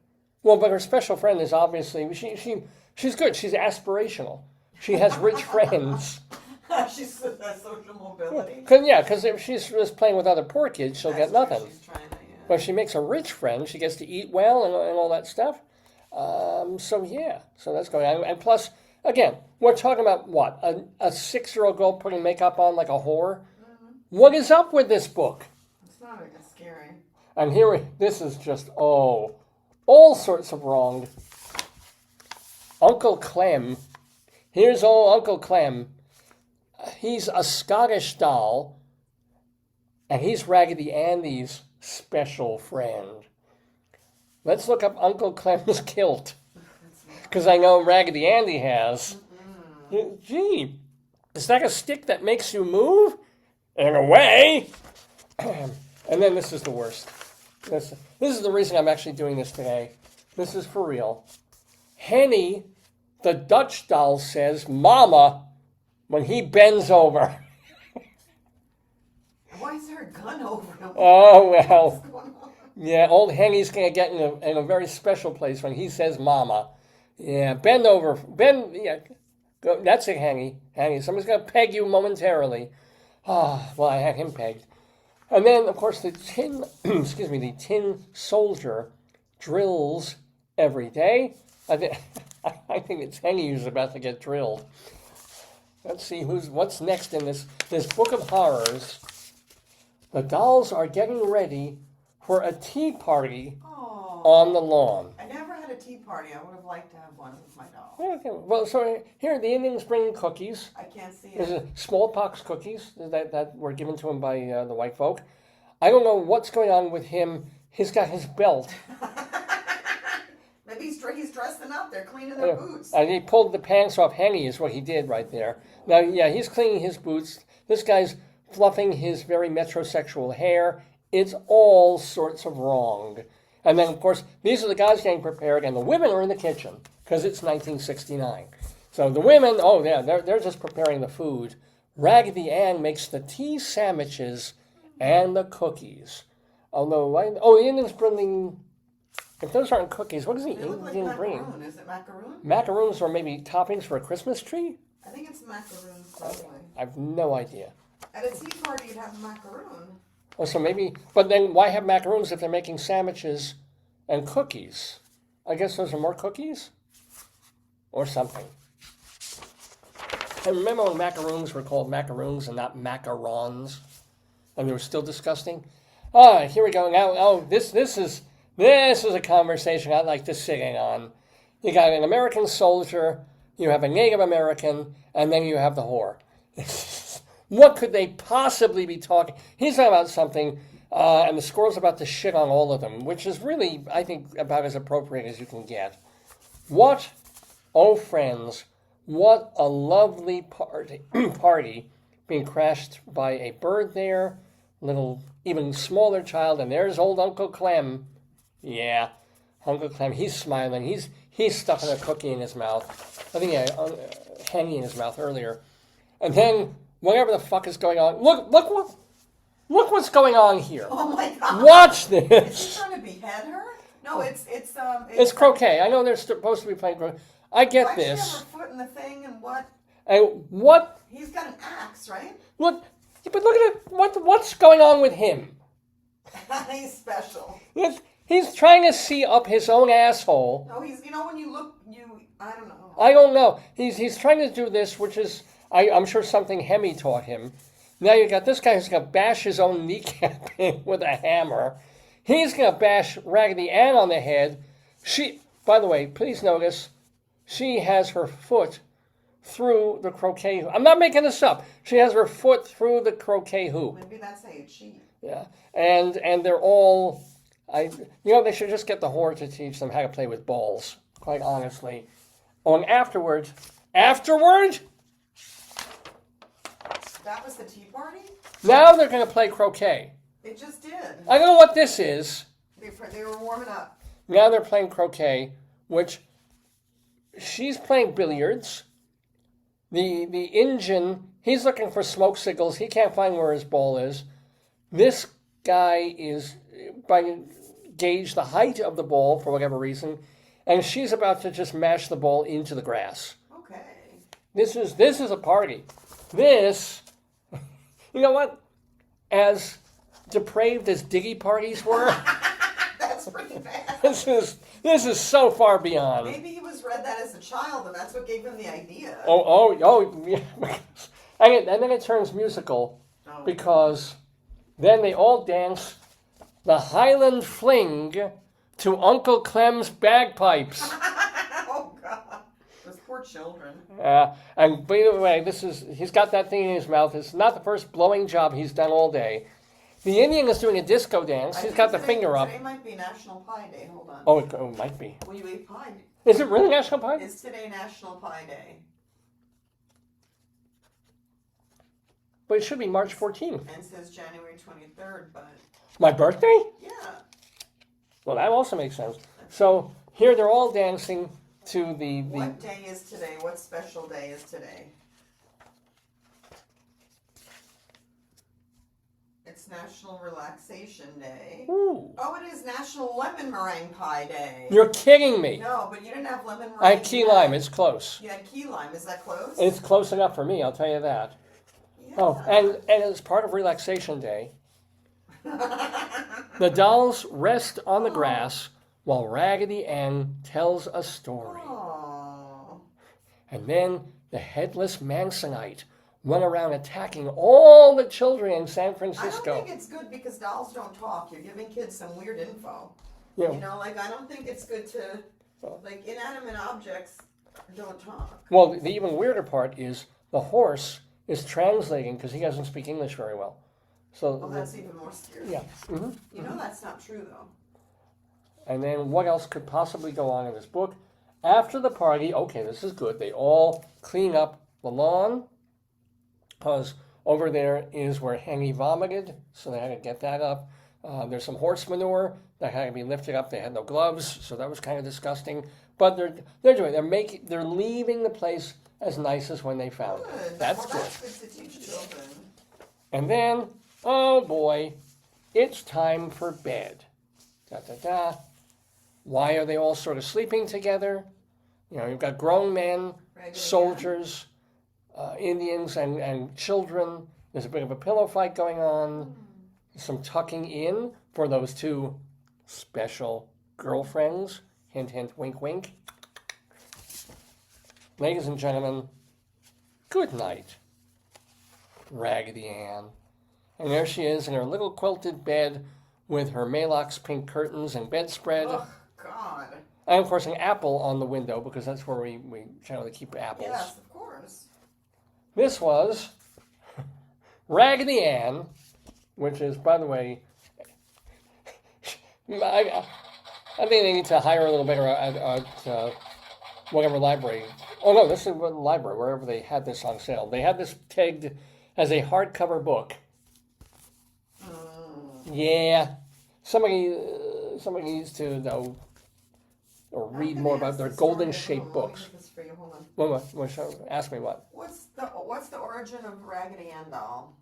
Well, but her special friend is obviously, she's good. She's aspirational. She has rich friends. She's has social mobility. Because if she's just playing with other poor kids, she'll get That's true. nothing. She's trying to, yeah. But she makes a rich friend. She gets to eat well and all that stuff. So that's going on. And plus, again, we're talking about what? A 6-year-old girl putting makeup on like a whore? Mm-hmm. What is up with this book? It's not scary. And this is just, all sorts of wrong. Uncle Clem. Here's old Uncle Clem. He's a Scottish doll, and he's Raggedy Andy's special friend. Let's look up Uncle Clem's kilt, because I know Raggedy Andy has. Gee, Is that a stick that makes you move? In a way. And then this is the worst. This is the reason I'm actually doing this today. This is for real. Henny, the Dutch doll, says, Mama, when he bends over. Why is there a gun over him? Oh, well. What's going on? Yeah, old Henny's going to get in a very special place when he says Mama. Yeah, bend over. Yeah. Go, that's it, Henny. Somebody's going to peg you momentarily. Well, I had him pegged. And then, of course, the tin soldier drills every day. I think it's Henny who's about to get drilled. Let's see what's next in this book of horrors. The dolls are getting ready for a tea party on the lawn. I never had a tea party. I would have liked to have one with my doll. Okay. Well, so here the Indians bring cookies. I can't see There's it. smallpox cookies that were given to him by the white folk. I don't know what's going on with him. He's got his belt. Maybe he's dressing up. They're cleaning their boots. And he pulled the pants off Henny is what he did right there. Now, yeah, he's cleaning his boots. This guy's fluffing his very metrosexual hair. It's all sorts of wrong. And then, of course, these are the guys getting prepared, and the women are in the kitchen because it's 1969. So the women, they're just preparing the food. Raggedy Ann makes the tea sandwiches and the cookies. Although, the Indians bring, if those aren't cookies, what does the They look like Indian bring? macaroon. Is it macaroon? Macaroons or maybe toppings for a Christmas tree? I think it's macaroon, probably. I have no idea. At a tea party, you'd have macaroon. Oh, so maybe, but then why have macaroons if they're making sandwiches and cookies? I guess those are more cookies? Or something. And remember when macaroons were called macaroons and not macarons? And they were still disgusting? Here we go. Now, this is a conversation I'd like to sit in on. You got an American soldier, you have a Native American, and then you have the whore. What could they possibly be talking? He's talking about something, and the squirrel's about to shit on all of them, which is really, I think, about as appropriate as you can get. What, oh friends, what a lovely party being crashed by a bird there, little, even smaller child, and there's old Uncle Clem. Yeah, Uncle Clem, he's smiling. He's stuffing a cookie in his mouth. I think Henny in his mouth earlier. And then whatever the fuck is going on. Look what's going on here. Oh my God! Watch Is this. he trying to behead her? No, it's It's croquet. I know they're supposed to be playing croquet. I get Why does she this. have her foot in the thing and what? And what? He's got an axe, right? Look, but look at it. What's going on with him? He's special. He's trying to see up his own asshole. No, he's, when you look, I don't know. I don't know. He's trying to do this, which is, I'm sure something Hemi taught him. Now you got this guy who's going to bash his own kneecap in with a hammer. He's going to bash Raggedy Ann on the head. By the way, please notice, she has her foot through the croquet hoop. I'm not making this up. She has her foot through the croquet hoop. Maybe that's how you cheat. Yeah, and they're all, they should just get the whore to teach them how to play with balls, quite honestly. Oh, and afterward, That was the tea party? now they're going to play croquet. It just did. I don't know what this is. They were warming up. Now they're playing croquet, which she's playing billiards. The Injun, he's looking for smoke signals. He can't find where his ball is. This guy is gauge the height of the ball for whatever reason, and she's about to just mash the ball into the grass. Okay. This is a party. This, you know what? As depraved as diggy parties were, That's pretty bad. this is so far beyond. Maybe he read that as a child, and that's what gave him the idea. Oh, yeah. And then it turns musical because then they all dance the Highland Fling to Uncle Clem's bagpipes. Oh, God. Those poor children. And by the way, he's got that thing in his mouth. It's not the first blowing job he's done all day. The Indian is doing a disco dance. He's got the finger up. Today might be National Pie Day. Hold on. Oh, it might be. Will you eat pie? Is it really National Pie? Is today National Pie Day? But it should be March 14th. And it says January 23rd, but My birthday? yeah. Well, that also makes sense. So here they're all dancing to the What day is today? What special day is today? It's National Relaxation Day. Ooh. Oh, it is National Lemon Meringue Pie Day. You're kidding me. No, but you didn't have lemon meringue. I had key yet. lime. It's close. You had key lime. Is that close? It's close enough for me, I'll tell you that. Yeah. Oh, and as part of Relaxation Day, the dolls rest on the grass while Raggedy Ann tells a story. Aww. And then the headless Mansonite went around attacking all the children in San I Francisco. don't think it's good because dolls don't talk. You're giving kids some weird info. Yeah. You know, like I don't think it's good to, like inanimate objects don't talk. Well, the even weirder part is the horse is translating because he doesn't speak English very well. So Well, that's even more scary. yeah. Mm-hmm. You know that's not true though. And then what else could possibly go on in this book? After the party, okay, this is good. They all clean up the lawn because over there is where Henry vomited, so they had to get that up. There's some horse manure that had to be lifted up. They had no gloves, so that was kind of disgusting. But they're leaving the place as nice as when they found it. Good. That's well, good. That's good to teach children. And then, oh boy, it's time for bed. Da da da. Why are they all sort of sleeping together? You know, you've got grown men, Raggedy soldiers, Indians, and children. There's a bit of a pillow fight going on. Some tucking in for those two special girlfriends. Hint, hint, wink, wink. Ladies and gentlemen, good night, Raggedy Ann. And there she is in her little quilted bed with her Maalox pink curtains and bedspread. Oh God. And of course an apple on the window because that's where we generally keep apples. Yes, of course. This was Raggedy Ann, which is, by the way, I think they need to hire a little better at whatever library. Oh no, this is the library, wherever they had this on sale. They had this tagged as a hardcover book. Yeah, somebody needs to know or read more about their golden-shaped books. What? Ask me what? What's the origin of Raggedy Ann doll?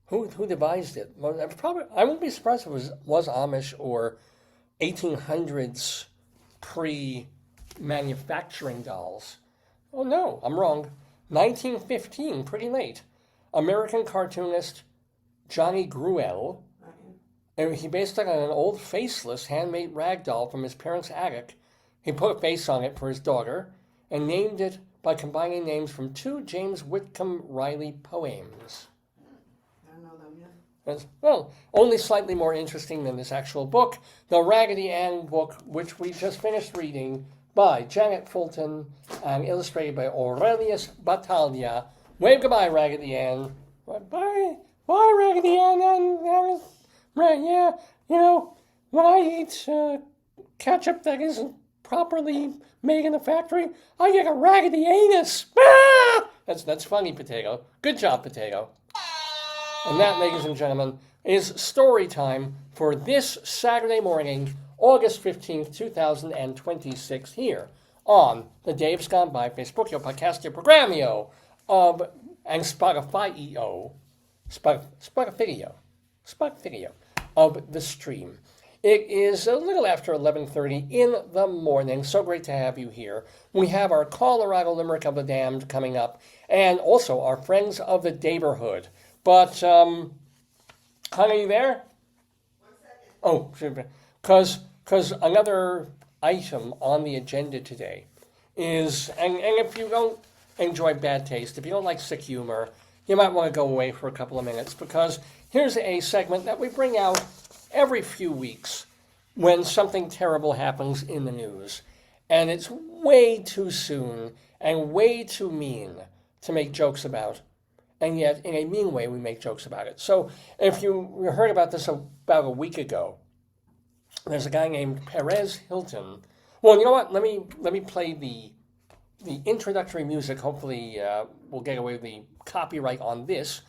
Who devised it? Well, I wouldn't be surprised if it was Amish or 1800s pre-manufacturing dolls. Oh no, I'm wrong. 1915, pretty late. American cartoonist Johnny Gruelle. And he based it on an old faceless handmade rag doll from his parents' attic. He put a face on it for his daughter and named it by combining names from two James Whitcomb Riley poems. I don't know them yet. Well, only slightly more interesting than this actual book, the Raggedy Ann book, which we just finished reading by Janet Fulton and illustrated by Aurelius Battaglia. Wave goodbye, Raggedy Ann. Bye, Raggedy Ann. Yeah, you know, when I eat ketchup that isn't properly made in the factory, I get a raggedy anus. Ah! That's funny, Potato. Good job, Potato. And that, ladies and gentlemen, is story time for this Saturday morning, August 15th, 2026, here on the Dave's Gone By Facebook, your podcast, your programmio, and Spotify-eo, Spotify of the stream. It is a little after 11:30 in the morning. So great to have you here. We have our Colorado Limerick of the Damned coming up, and also our friends of the Daverhood. But, honey, are you there? 1 second. Oh, because another item on the agenda today is, and if you don't enjoy bad taste, if you don't like sick humor, you might want to go away for a couple of minutes, because here's a segment that we bring out every few weeks when something terrible happens in the news. And it's way too soon and way too mean to make jokes about. And yet, in a mean way, we make jokes about it. So, if you heard about this about a week ago, there's a guy named Perez Hilton. Well, you know what? Let me play the introductory music. Hopefully, we'll get away with the copyright on this.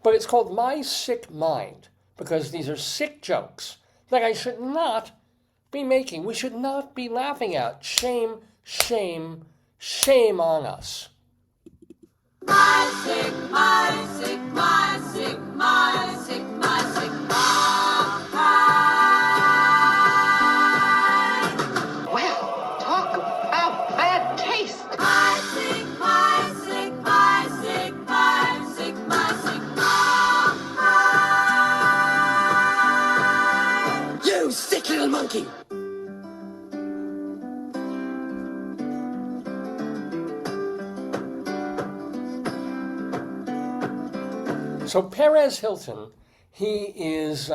But it's called My Sick Mind, because these are sick jokes that I should not be making. We should not be laughing at. Shame, shame, shame on us. My sick, my sick, my sick, my sick, my sick mind. Well, talk about bad taste. My sick, my sick, my sick, my sick, my sick mind. You sick little monkey. So Perez Hilton, he is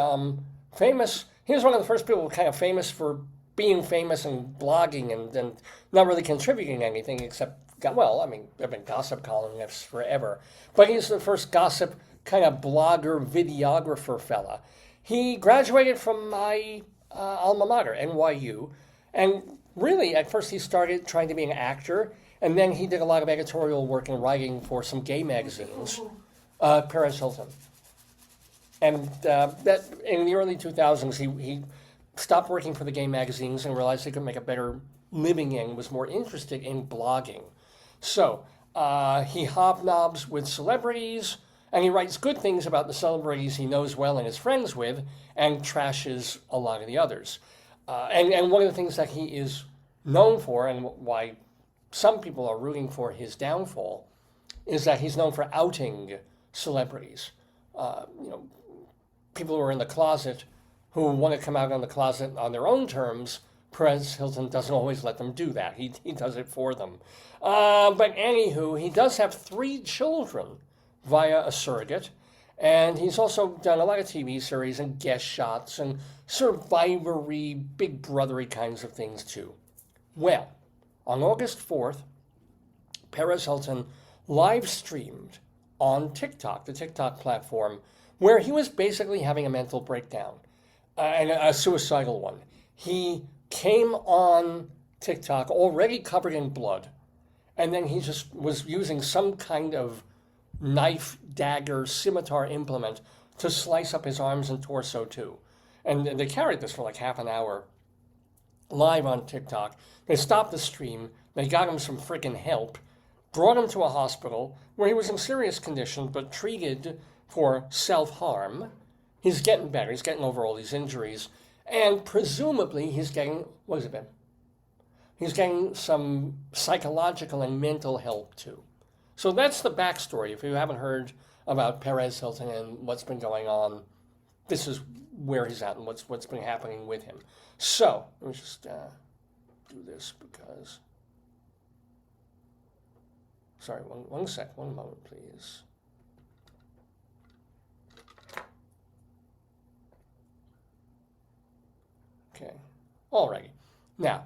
famous. He was one of the first people kind of famous for being famous and blogging and not really contributing anything except, well, I mean, there have been gossip columnists forever. But he's the first gossip kind of blogger, videographer fella. He graduated from my alma mater, NYU. And really, at first he started trying to be an actor. And then he did a lot of editorial work and writing for some gay magazines. Perez Hilton. And that in the early 2000s, he stopped working for the gay magazines and realized he could make a better living and was more interested in blogging. So he hobnobs with celebrities, and he writes good things about the celebrities he knows well and is friends with, and trashes a lot of the others. And one of the things that he is known for, and why some people are rooting for his downfall, is that he's known for outing celebrities. People who are in the closet who want to come out on the closet on their own terms. Perez Hilton doesn't always let them do that. He does it for them. But anywho, he does have 3 children via a surrogate, and he's also done a lot of TV series and guest shots and survivory, big brothery kinds of things too. Well, on August 4th, Perez Hilton live streamed on TikTok, the TikTok platform, where he was basically having a mental breakdown, and a suicidal one. He came on TikTok already covered in blood, and then he just was using some kind of knife, dagger, scimitar implement to slice up his arms and torso too. And they carried this for like half an hour live on TikTok. They stopped the stream, they got him some freaking help, brought him to a hospital where he was in serious condition but treated for self-harm. He's getting better. He's getting over all these injuries. And presumably he's getting, what has it been? He's getting some psychological and mental help too. So that's the backstory. If you haven't heard about Perez Hilton and what's been going on, this is where he's at and what's been happening with him. So let me just do this because... Sorry, one moment, please. Okay, alrighty. Now,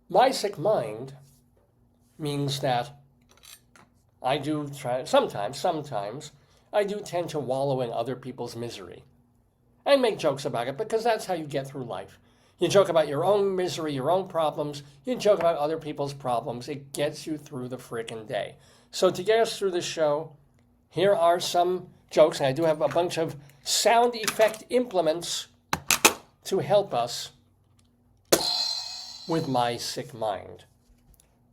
my sick mind means that I do try, sometimes, I do tend to wallow in other people's misery and make jokes about it because that's how you get through life. You joke about your own misery, your own problems. You joke about other people's problems. It gets you through the frickin' day. So to get us through this show, here are some jokes. And I do have a bunch of sound effect implements to help us with my sick mind.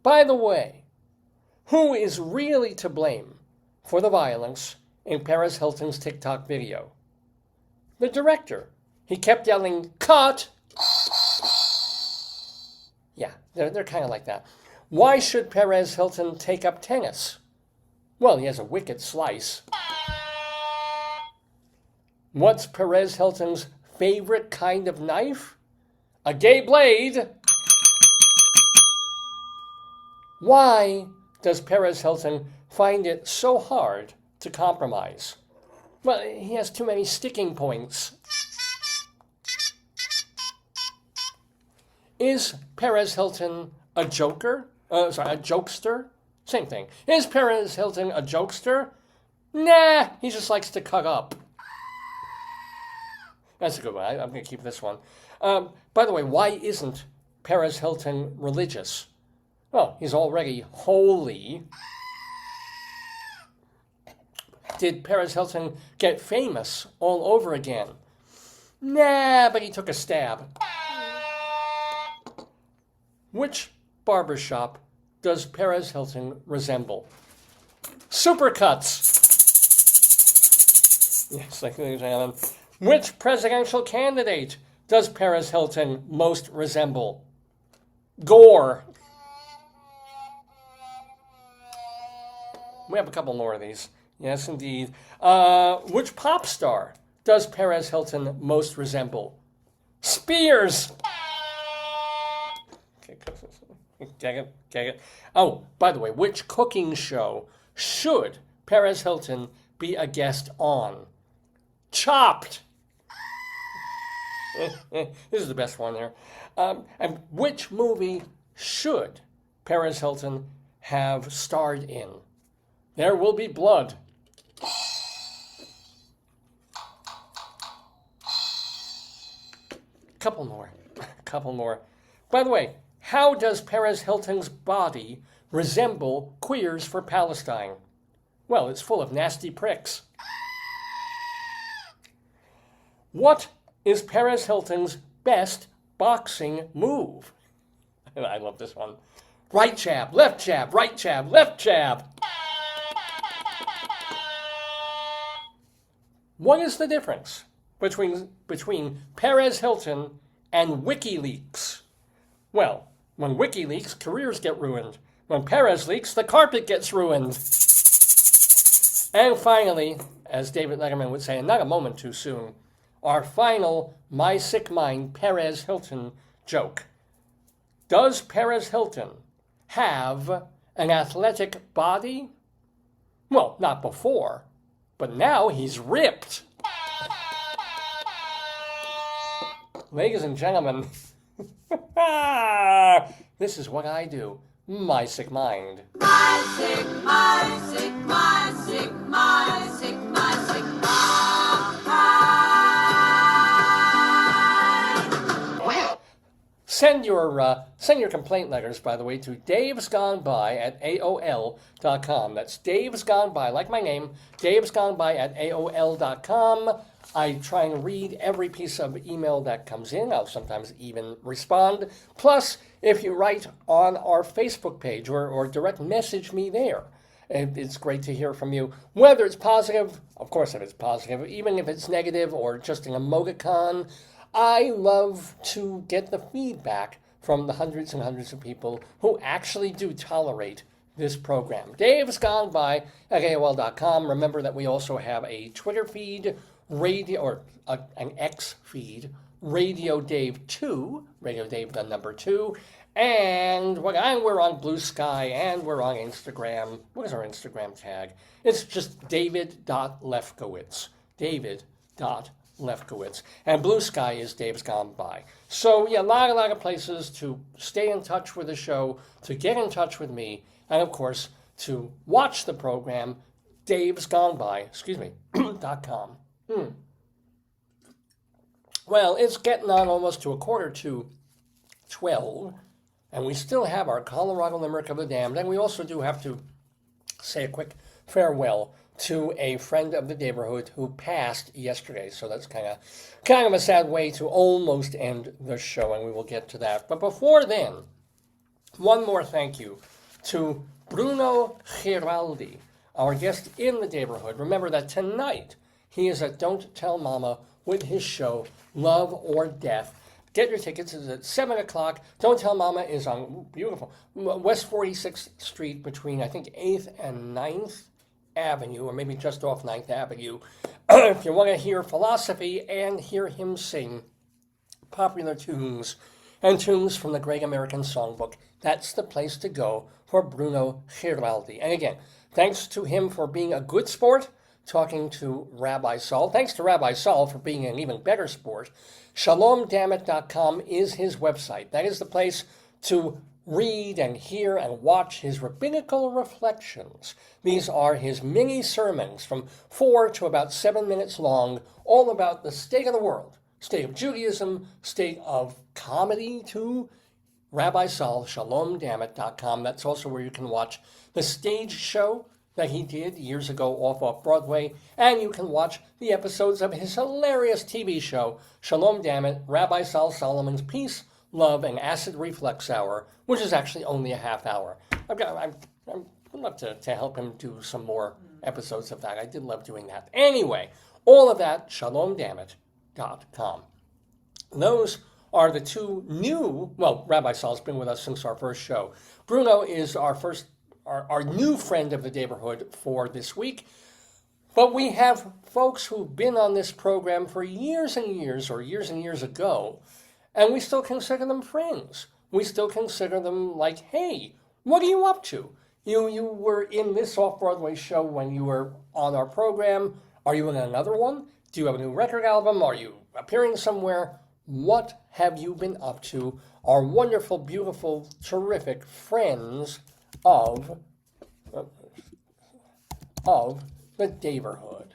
By the way, who is really to blame for the violence in Perez Hilton's TikTok video? The director. He kept yelling, "Cut!" Yeah, they're kind of like that. Why should Perez Hilton take up tennis? Well, he has a wicked slice. What's Perez Hilton's favorite kind of knife? A gay blade. Why does Perez Hilton find it so hard to compromise? Well, he has too many sticking points. Is Perez Hilton a joker? A jokester? Same thing. Is Perez Hilton a jokester? Nah, he just likes to cut up. That's a good one. I'm going to keep this one. By the way, why isn't Perez Hilton religious? Well, he's already holy. Did Perez Hilton get famous all over again? Nah, but he took a stab. Which barbershop does Perez Hilton resemble? Supercuts. Yes, ladies and gentlemen. Which presidential candidate does Perez Hilton most resemble? Gore. We have a couple more of these. Yes, indeed. Which pop star does Perez Hilton most resemble? Spears. Get it. Oh, by the way, which cooking show should Perez Hilton be a guest on? Chopped. This is the best one there. And which movie should Perez Hilton have starred in? There Will Be Blood. Couple more. By the way, how does Perez Hilton's body resemble Queers for Palestine? Well, it's full of nasty pricks. What is Perez Hilton's best boxing move? I love this one. Right jab, left jab, right jab, left jab. What is the difference between Perez Hilton and WikiLeaks? Well, when WikiLeaks, careers get ruined. When Perez leaks, the carpet gets ruined. And finally, as David Letterman would say, and not a moment too soon, our final My Sick Mind Perez Hilton joke. Does Perez Hilton have an athletic body? Well, not before, but now he's ripped. Ladies and gentlemen, this is what I do. My Sick Mind. My sick, my sick, my sick, my sick, my sick mind. Well, Send your complaint letters, by the way, to davesgoneby@aol.com. That's davesgoneby, like my name, davesgoneby@aol.com. I try and read every piece of email that comes in. I'll sometimes even respond. Plus, if you write on our Facebook page or direct message me there, it's great to hear from you. Whether it's positive, of course if it's positive, even if it's negative or just an emoticon, I love to get the feedback from the hundreds and hundreds of people who actually do tolerate this program. Dave's Gone By at AOL.com. Remember that we also have a Twitter feed, an X feed, Radio Dave 2, Radio Dave the number 2, and we're on Blue Sky, and we're on Instagram. What is our Instagram tag? It's just David.Lefkowitz. David.Lefkowitz. And Blue Sky is Dave's Gone By. So, yeah, a lot of places to stay in touch with the show, to get in touch with me, and, of course, to watch the program, davesgoneby.com. Well, it's getting on almost to 11:45, and we still have our Colorado Limerick of the Damned, and we also do have to say a quick farewell to a friend of the Daverhood who passed yesterday. So that's kind of a sad way to almost end the show, and we will get to that. But before then, one more thank you to Bruno Giraldi, our guest in the Daverhood. Remember that tonight he is at Don't Tell Mama with his show, Love or Death. Get your tickets. It's at 7 o'clock. Don't Tell Mama is on beautiful West 46th Street between, I think, 8th and 9th Avenue, or maybe just off 9th Avenue. If you want to hear philosophy and hear him sing popular tunes and tunes from the Great American Songbook, that's the place to go for Bruno Giraldi. And again, thanks to him for being a good sport, talking to Rabbi Sol. Thanks to Rabbi Sol for being an even better sport. ShalomDammit.com is his website. That is the place to read and hear and watch his rabbinical reflections. These are his mini sermons from 4 to about 7 minutes long, all about the state of the world, state of Judaism, state of comedy too. Rabbi Sol, ShalomDammit.com. That's also where you can watch the stage show that he did years ago off Broadway, and you can watch the episodes of his hilarious TV show, Shalom Dammit, Rabbi Sol Solomon's Peace, Love, and Acid Reflux Hour, which is actually only a half hour. I'd love to help him do some more episodes of that. I did love doing that. Anyway, all of that, ShalomDammit.com. Those are the two new, well, Rabbi Sol's been with us since our first show. Bruno is our new friend of the Daverhood for this week. But we have folks who've been on this program for years and years, or years and years ago, and we still consider them friends. We still consider them like, hey, what are you up to? You were in this off-Broadway show when you were on our program. Are you in another one? Do you have a new record album? Are you appearing somewhere? What have you been up to? Our wonderful, beautiful, terrific friends of the Daverhood.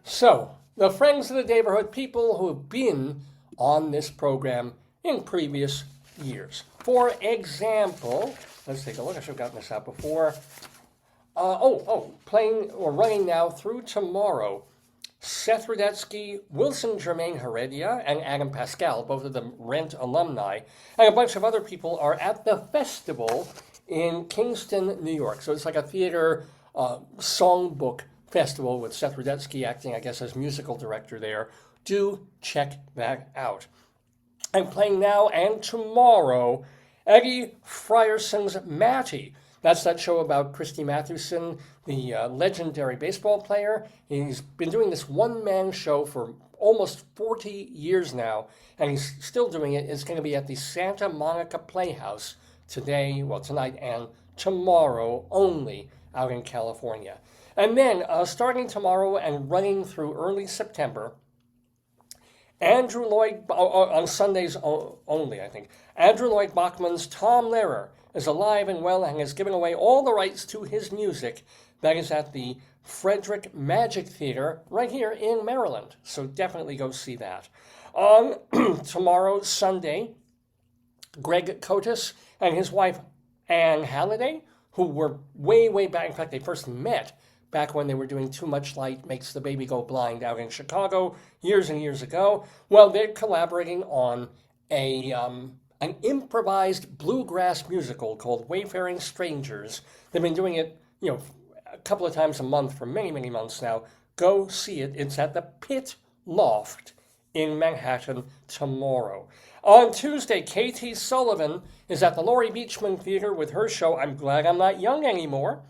So, the friends of the Daverhood, people who have been on this program in previous years. For example, let's take a look. I should have gotten this out before. Playing or running now through tomorrow. Seth Rudetsky, Wilson Germain Heredia, and Adam Pascal, both of them Rent alumni, and a bunch of other people are at the festival in Kingston, New York. So it's like a theater songbook festival with Seth Rudetsky acting, I guess, as musical director there. Do check that out. I'm playing now and tomorrow Eddie Fryerson's Matty. That's that show about Christy Mathewson, the legendary baseball player. He's been doing this one-man show for almost 40 years now, and he's still doing it. It's going to be at the Santa Monica Playhouse tonight and tomorrow only out in California. And then, starting tomorrow and running through early September, Andrew Lloyd, on Sundays only, I think, Andrew Lloyd Bachman's Tom Lehrer is alive and well and is giving away all the rights to his music. That is at the Frederick Magic Theater right here in Maryland. So definitely go see that. On tomorrow, Sunday, Greg Cotis and his wife, Anne Halliday, who were way back, in fact, they first met back when they were doing Too Much Light Makes the Baby Go Blind out in Chicago years and years ago. Well, they're collaborating on an improvised bluegrass musical called Wayfaring Strangers. They've been doing it, a couple of times a month for many, many months now. Go see it. It's at the Pit Loft in Manhattan tomorrow. On Tuesday, Katie Sullivan is at the Laurie Beachman Theater with her show, I'm Glad I'm Not Young Anymore.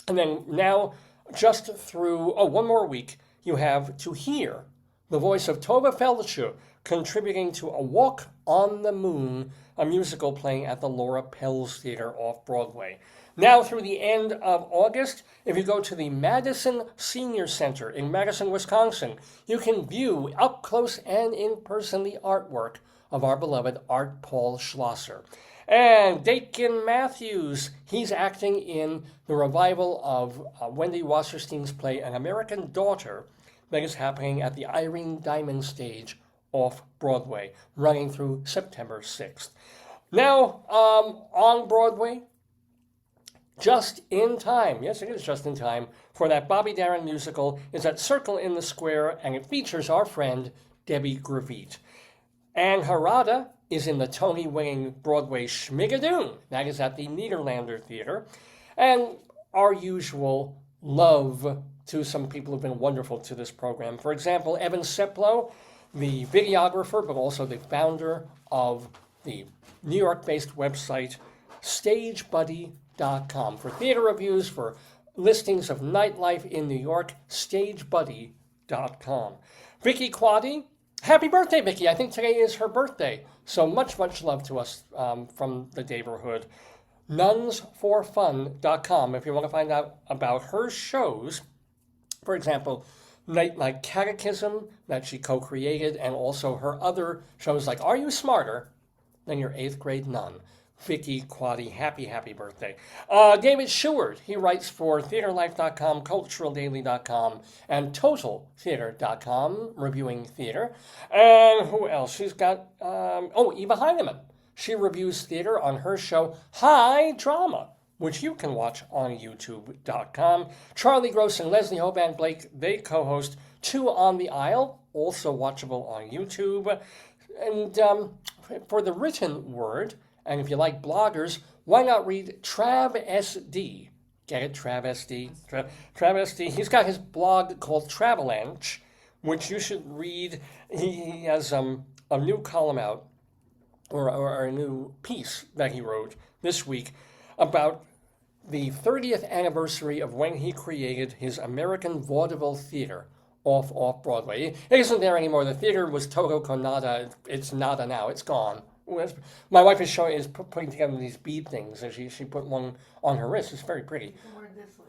And then now, just through, one more week, you have to hear the voice of Tova Feldschuh contributing to A Walk on the Moon, a musical playing at the Laura Pels Theater off Broadway. Now through the end of August, if you go to the Madison Senior Center in Madison, Wisconsin, you can view up close and in person the artwork of our beloved Art Paul Schlosser. And Dakin Matthews, he's acting in the revival of Wendy Wasserstein's play An American Daughter that is happening at the Irene Diamond stage off Broadway, running through September 6th. Now, on Broadway, just in time, yes, it is just in time, for that Bobby Darin musical is at Circle in the Square, and it features our friend Debbie Gravit. Anne Harada is in the Tony-winning Broadway Schmigadoon. That is at the Nederlander Theater. And our usual love to some people who've been wonderful to this program. For example, Evan Seplow, the videographer, but also the founder of the New York-based website StageBuddy.com. For theater reviews, for listings of nightlife in New York, StageBuddy.com. Vicky Quaddy Happy birthday, Vicky. I think today is her birthday. So much, much love to us from the Daverhood. Nunsforfun.com if you want to find out about her shows. For example, Night Catechism that she co-created, and also her other shows like Are You Smarter Than Your 8th Grade Nun? Vicky Quaddy, happy birthday. David Sheward, he writes for TheaterLife.com, CulturalDaily.com, and TotalTheater.com, reviewing theater. And who else? She's got, Eva Heinemann. She reviews theater on her show High Drama, which you can watch on YouTube.com. Charlie Gross and Leslie Hoban Blake, they co-host Two on the Aisle, also watchable on YouTube. And for the written word, and if you like bloggers, why not read TravSD? Get it? TravSD? TravSD. He's got his blog called Travelanche, which you should read. He has a new column out, or a new piece that he wrote this week about the 30th anniversary of when he created his American Vaudeville Theater off Broadway. It isn't there anymore. The theater was Toto con nada. It's nada now. It's gone. My wife is putting together these bead things, and she put one on her wrist. It's very pretty. You can wear this one.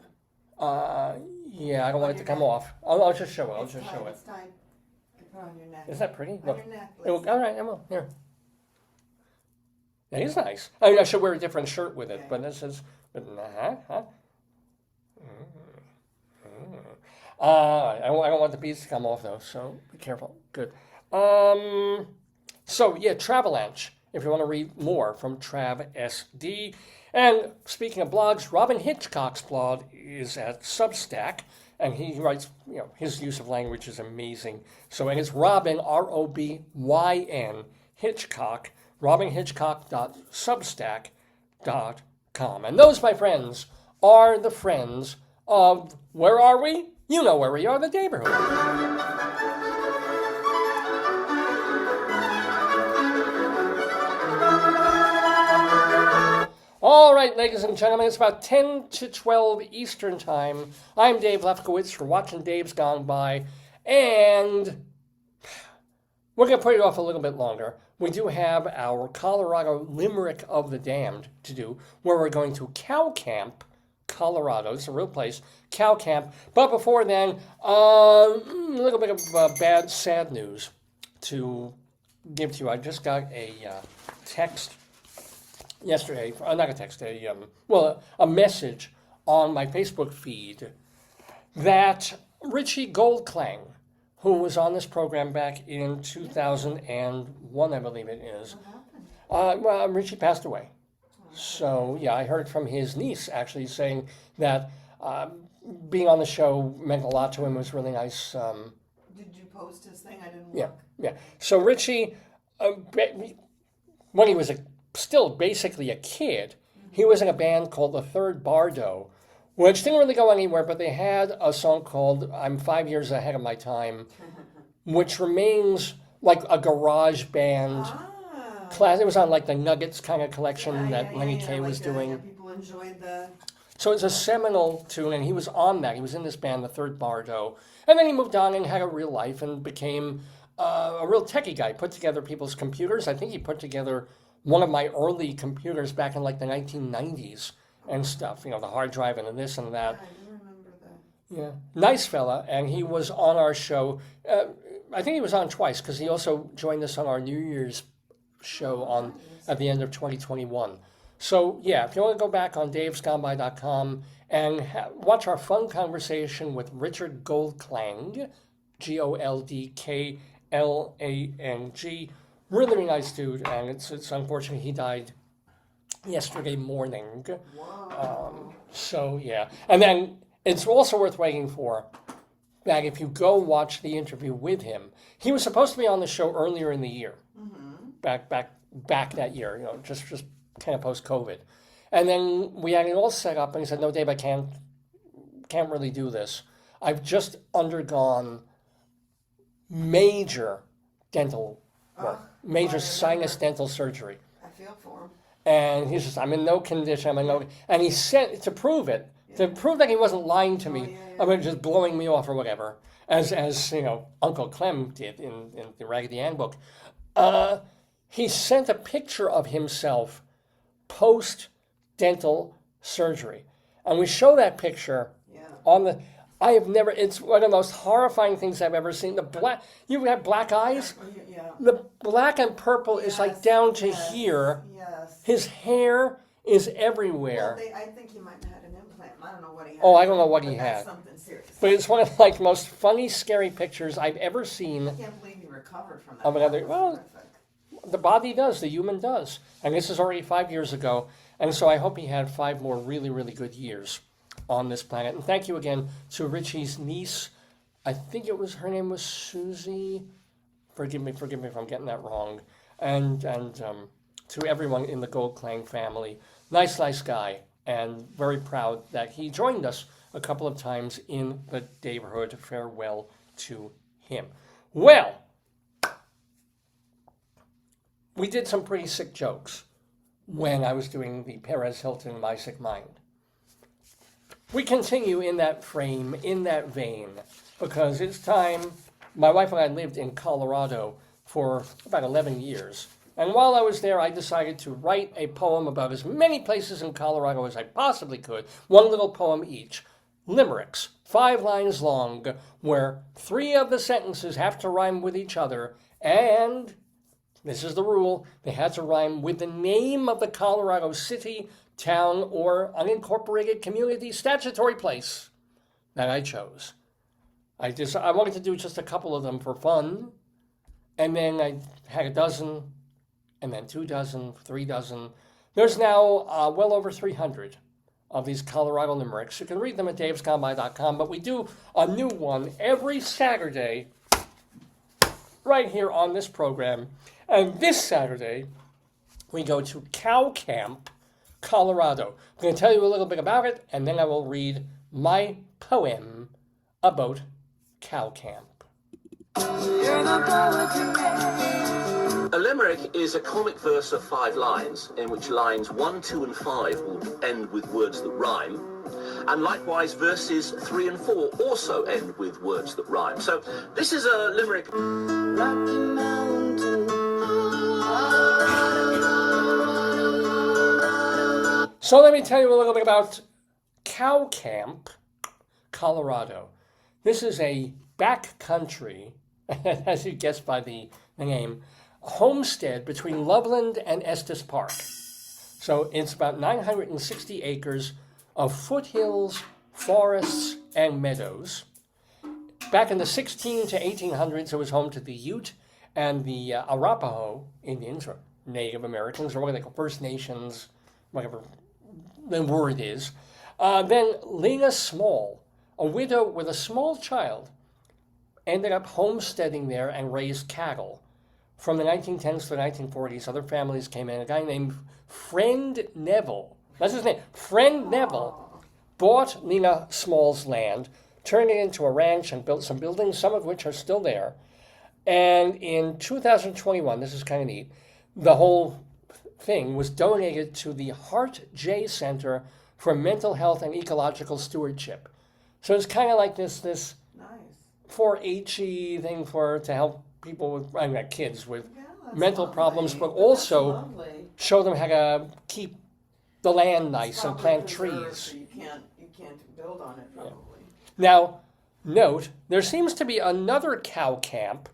Yeah, I don't want it to come off. I'll just show it. I'll just show it. It's tied. You put it on your neck. Is that pretty? On Look. your neck. All right, I will. Here. That is nice. I mean, I should wear a different shirt with it, Okay. but this is. I don't want the beads to come off though, so be careful. Good. So yeah, Travelanche, if you want to read more from TravSD. And speaking of blogs, Robin Hitchcock's blog is at Substack, and he writes, his use of language is amazing. So it is Robin, ROBYN, Hitchcock, robinhitchcock.substack.com. And those, my friends, are the friends of, where are we? You know where we are, the Daverhood. All right, ladies and gentlemen, it's about 10 to 12 Eastern Time. I'm Dave Lefkowitz for Watching Dave's Gone By, and we're going to put it off a little bit longer. We do have our Colorado Limerick of the Damned to do, where we're going to Cow Camp, Colorado. It's a real place, Cow Camp. But before then, a little bit of bad, sad news to give to you. I just got a text yesterday, not a text, a message on my Facebook feed that Richie Goldklang, who was on this program back in 2001, I believe it is. Richie passed away. So, yeah, I heard from his niece actually saying that being on the show meant a lot to him. It was really nice. Did you post his thing? I didn't look. Yeah. So Richie, when he was still basically a kid, he was in a band called the Third Bardo, which didn't really go anywhere, but they had a song called I'm 5 Years Ahead of My Time, which remains like a garage band class. It was on like the Nuggets kind of collection that Lenny Kaye was doing. People enjoyed the... So it's a seminal tune, and he was on that. He was in this band, the Third Bardo. And then he moved on and had a real life and became a real techie guy, put together people's computers. I think he put together one of my early computers back in like the 1990s and stuff, the hard drive and this and that. I do remember that. Yeah, nice fella, and he was on our show. I think he was on twice because he also joined us on our New Year's show at the end of 2021. So yeah, if you want to go back on davesgoneby.com and watch our fun conversation with Richard Goldklang, Goldklang, really nice dude, and it's unfortunate he died yesterday morning. So yeah, and then it's also worth waiting for that if you go watch the interview with him, he was supposed to be on the show earlier in the year, back that year, just kind of post-COVID, and then we had it all set up, and he said, "No, Dave, I can't really do this. I've just undergone major dental work, major sinus dental surgery." I feel for him. And he says, "I'm in no condition. And he sent, to prove it, to prove that he wasn't lying to me, yeah. I mean, just blowing me off or whatever, as Uncle Clem did in the Raggedy Ann book. He sent a picture of himself post-dental surgery. And we show that picture on the... I have never... It's one of the most horrifying things I've ever seen. You have black eyes? Yeah. The black and purple is like down to here. Yes. His hair is everywhere. Well, I think he might have had an implant. I don't know what he had. Oh, I don't know what but he that's had. Something serious. But it's one of like the most funny, scary pictures I've ever seen. I can't believe he recovered from that. Of another- That was well, horrific. The body does, the human does. And this is already 5 years ago. And so I hope he had 5 more really, really good years on this planet. And thank you again to Richie's niece. I think her name was Susie. Forgive me if I'm getting that wrong. And to everyone in the Goldklang family. Nice guy. And very proud that he joined us a couple of times in the Daverhood. Farewell to him. Well, we did some pretty sick jokes when I was doing the Perez Hilton My Sick Mind. We continue in that frame, in that vein, because it's time. My wife and I lived in Colorado for about 11 years. And while I was there, I decided to write a poem about as many places in Colorado as I possibly could, one little poem each. Limericks, 5 lines long, where 3 of the sentences have to rhyme with each other, and this is the rule, they had to rhyme with the name of the Colorado city, town, or unincorporated community statutory place that I chose. I wanted to do just a couple of them for fun, and then I had a dozen, and then 2 dozen, 3 dozen. There's now well over 300 of these Colorado limericks. You can read them at davesgoneby.com, but we do a new one every Saturday right here on this program. And this Saturday, we go to Cow Camp, Colorado. I'm going to tell you a little bit about it, and then I will read my poem about Cow Camp. A limerick is a comic verse of 5 lines, in which lines 1, 2, and 5 will end with words that rhyme, and likewise verses 3 and 4 also end with words that rhyme. So this is a limerick. Rocky Mountain. So let me tell you a little bit about Cow Camp, Colorado. This is a backcountry, as you guessed by the name, homestead between Loveland and Estes Park. So it's about 960 acres of foothills, forests, and meadows. Back in the 16 to 1800s, it was home to the Ute and the Arapaho Indians, or Native Americans, or what they call First Nations, whatever the word is. Then Lena Small, a widow with a small child, ended up homesteading there and raised cattle. From the 1910s to the 1940s, other families came in. A guy named Friend Neville, that's his name, Friend Neville, bought Lena Small's land, turned it into a ranch and built some buildings, some of which are still there. And in 2021, this is kind of neat, the whole thing was donated to the Hart J Center for Mental Health and Ecological Stewardship. So it's kind of like this Nice. 4-H-y thing to help people with, kids with That's mental lovely. problems, but That's also lovely. show them how to keep the land nice It's and probably plant preserved, trees. So you can't build on it probably. Now, note, there seems to be another cow camp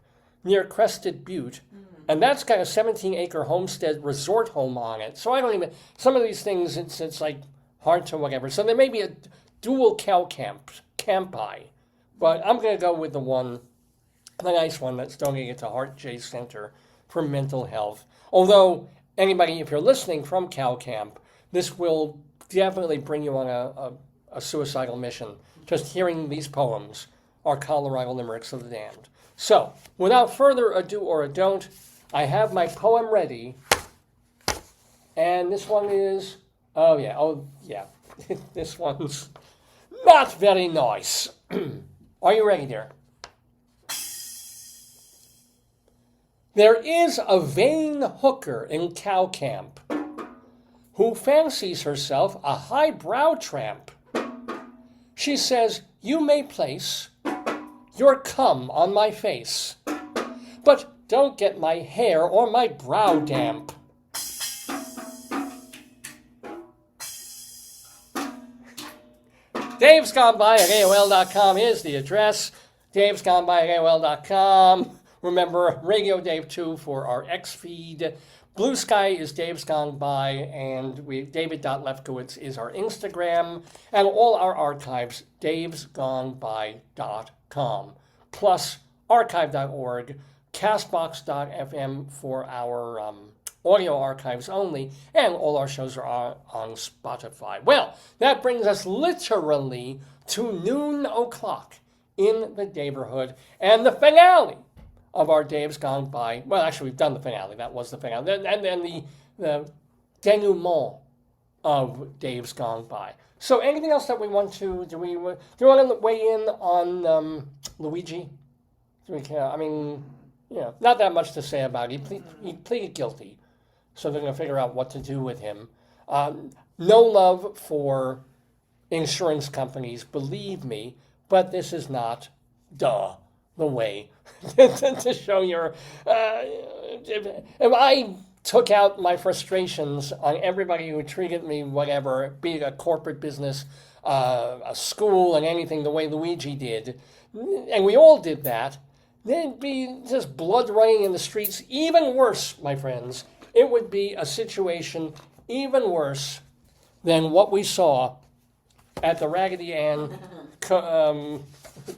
near Crested Butte, and that's got a 17-acre homestead resort home on it. So I don't even, some of these things, it's like hard to whatever. So there may be a dual cow campi, but I'm going to go with the nice one that's donated to Hart J Center for Mental Health. Although, anybody, if you're listening from Cow Camp, this will definitely bring you on a suicidal mission. Just hearing these poems are Colorado limericks of the damned. So, without further ado or a don't, I have my poem ready. And this one is, this one's not very nice. Are you ready, dear? There is a vain hooker in Cow Camp who fancies herself a highbrow tramp. She says, "You may place your cum on my face, but don't get my hair or my brow damp." Dave's Gone By at AOL.com is the address. Dave's Gone By at AOL.com. Remember, Radio Dave 2 for our X feed. Blue Sky is Dave's Gone By, and David.Lefkowitz is our Instagram, and all our archives, davesgoneby.com, plus archive.org, castbox.fm for our audio archives only, and all our shows are on Spotify. Well, that brings us literally to noon o'clock in the Daverhood, and the finale of our Dave's Gone By. Well, actually, we've done the finale. That was the finale. And then the denouement of Dave's Gone By. So anything else that we want to, do we want to weigh in on Luigi? I mean, not that much to say about it. He pleaded guilty. So they're going to figure out what to do with him. No love for insurance companies, believe me, but this is not, the way to show your... if I took out my frustrations on everybody who treated me whatever, be it a corporate business, a school, and anything the way Luigi did, and we all did that, there'd be just blood running in the streets. Even worse, my friends, it would be a situation even worse than what we saw at the Raggedy Ann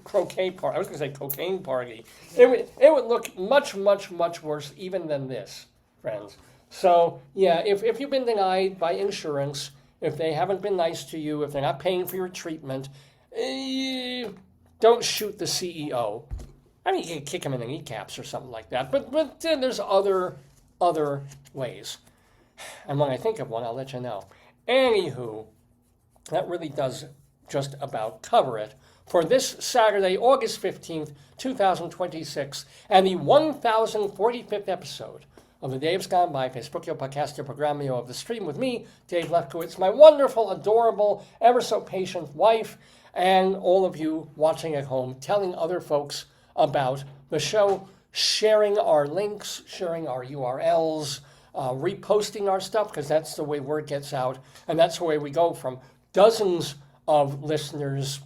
croquet party. I was going to say cocaine party. It would look much, much, much worse even than this, friends. So, yeah, if you've been denied by insurance, if they haven't been nice to you, if they're not paying for your treatment, don't shoot the CEO. I mean, you can kick him in the kneecaps or something like that. But then there's other ways. And when I think of one, I'll let you know. Anywho, that really does just about cover it for this Saturday, August 15th, 2026, and the 1045th episode of the Dave's Gone By Facebookio Podcastio Programmio of the Stream with me, Dave Lefkowitz, my wonderful, adorable, ever so patient wife, and all of you watching at home, telling other folks about the show, sharing our links, sharing our URLs, reposting our stuff, because that's the way word gets out, and that's the way we go from dozens of listeners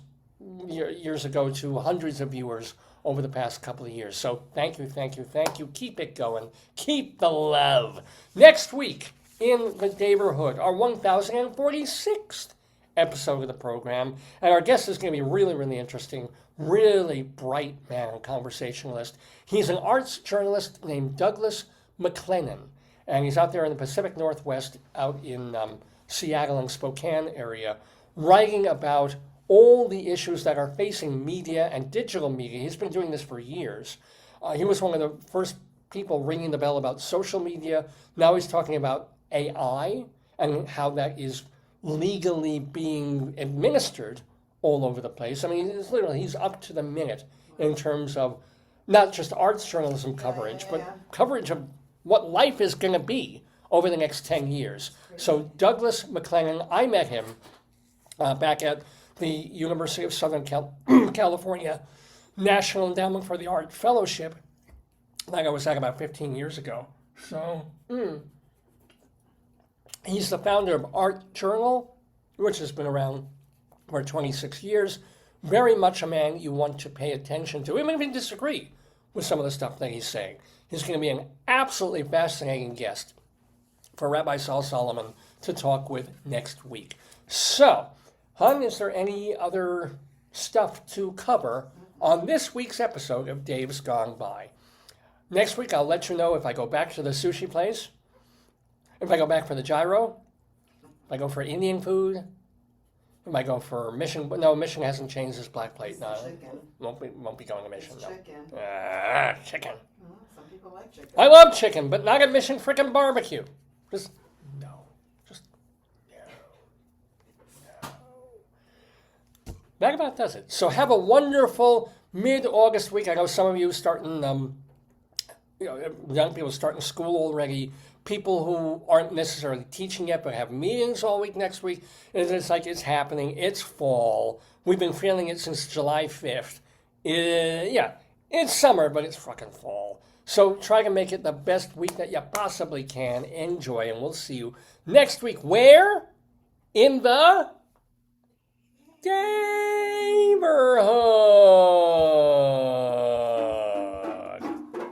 years ago to hundreds of viewers over the past couple of years. So thank you, thank you, thank you. Keep it going. Keep the love. Next week in the Daverhood, our 1046th episode of the program, and our guest is going to be really, really interesting, really bright man, conversationalist. He's an arts journalist named Douglas McLennan, and he's out there in the Pacific Northwest, out in Seattle and Spokane area, writing about all the issues that are facing media and digital media. He's been doing this for years. He was one of the first people ringing the bell about social media. Now he's talking about AI and how that is legally being administered all over the place. I mean, he's up to the minute in terms of not just arts journalism coverage, but coverage of what life is going to be over the next 10 years. So Douglas McLennan, I met him back at the University of Southern California National Endowment for the Art Fellowship, like I was at about 15 years ago. So he's the founder of Art Journal, which has been around for 26 years. Very much a man you want to pay attention to, even if you disagree with some of the stuff that he's saying. He's going to be an absolutely fascinating guest for Rabbi Sol Solomon to talk with next week. So, Hun, is there any other stuff to cover on this week's episode of Dave's Gone By? Next week, I'll let you know if I go back to the sushi place, if I go back for the gyro, if I go for Indian food, if I go for Mission. No, Mission hasn't changed his black plate. No, won't be going to Mission. No. Chicken. Chicken. Some people like chicken. I love chicken, but not at Mission frickin' Barbecue. Just no. That about does it. So have a wonderful mid-August week. I know some of you starting, young people starting school already. people who aren't necessarily teaching yet but have meetings all week next week. And it's like it's happening. It's fall. We've been feeling it since July 5th. It's summer, but it's fucking fall. So try to make it the best week that you possibly can. Enjoy, and we'll see you next week. Where? In the Daverhood.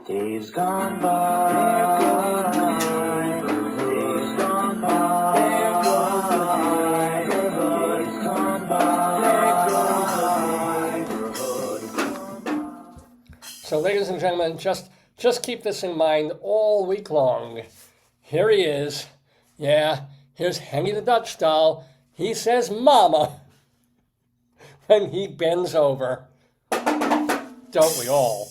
Days gone by. Days gone by. Days gone by. So, ladies and gentlemen, just keep this in mind all week long. Here he is. Yeah, here's Henny the Dutch doll. He says mama when he bends over. Don't we all?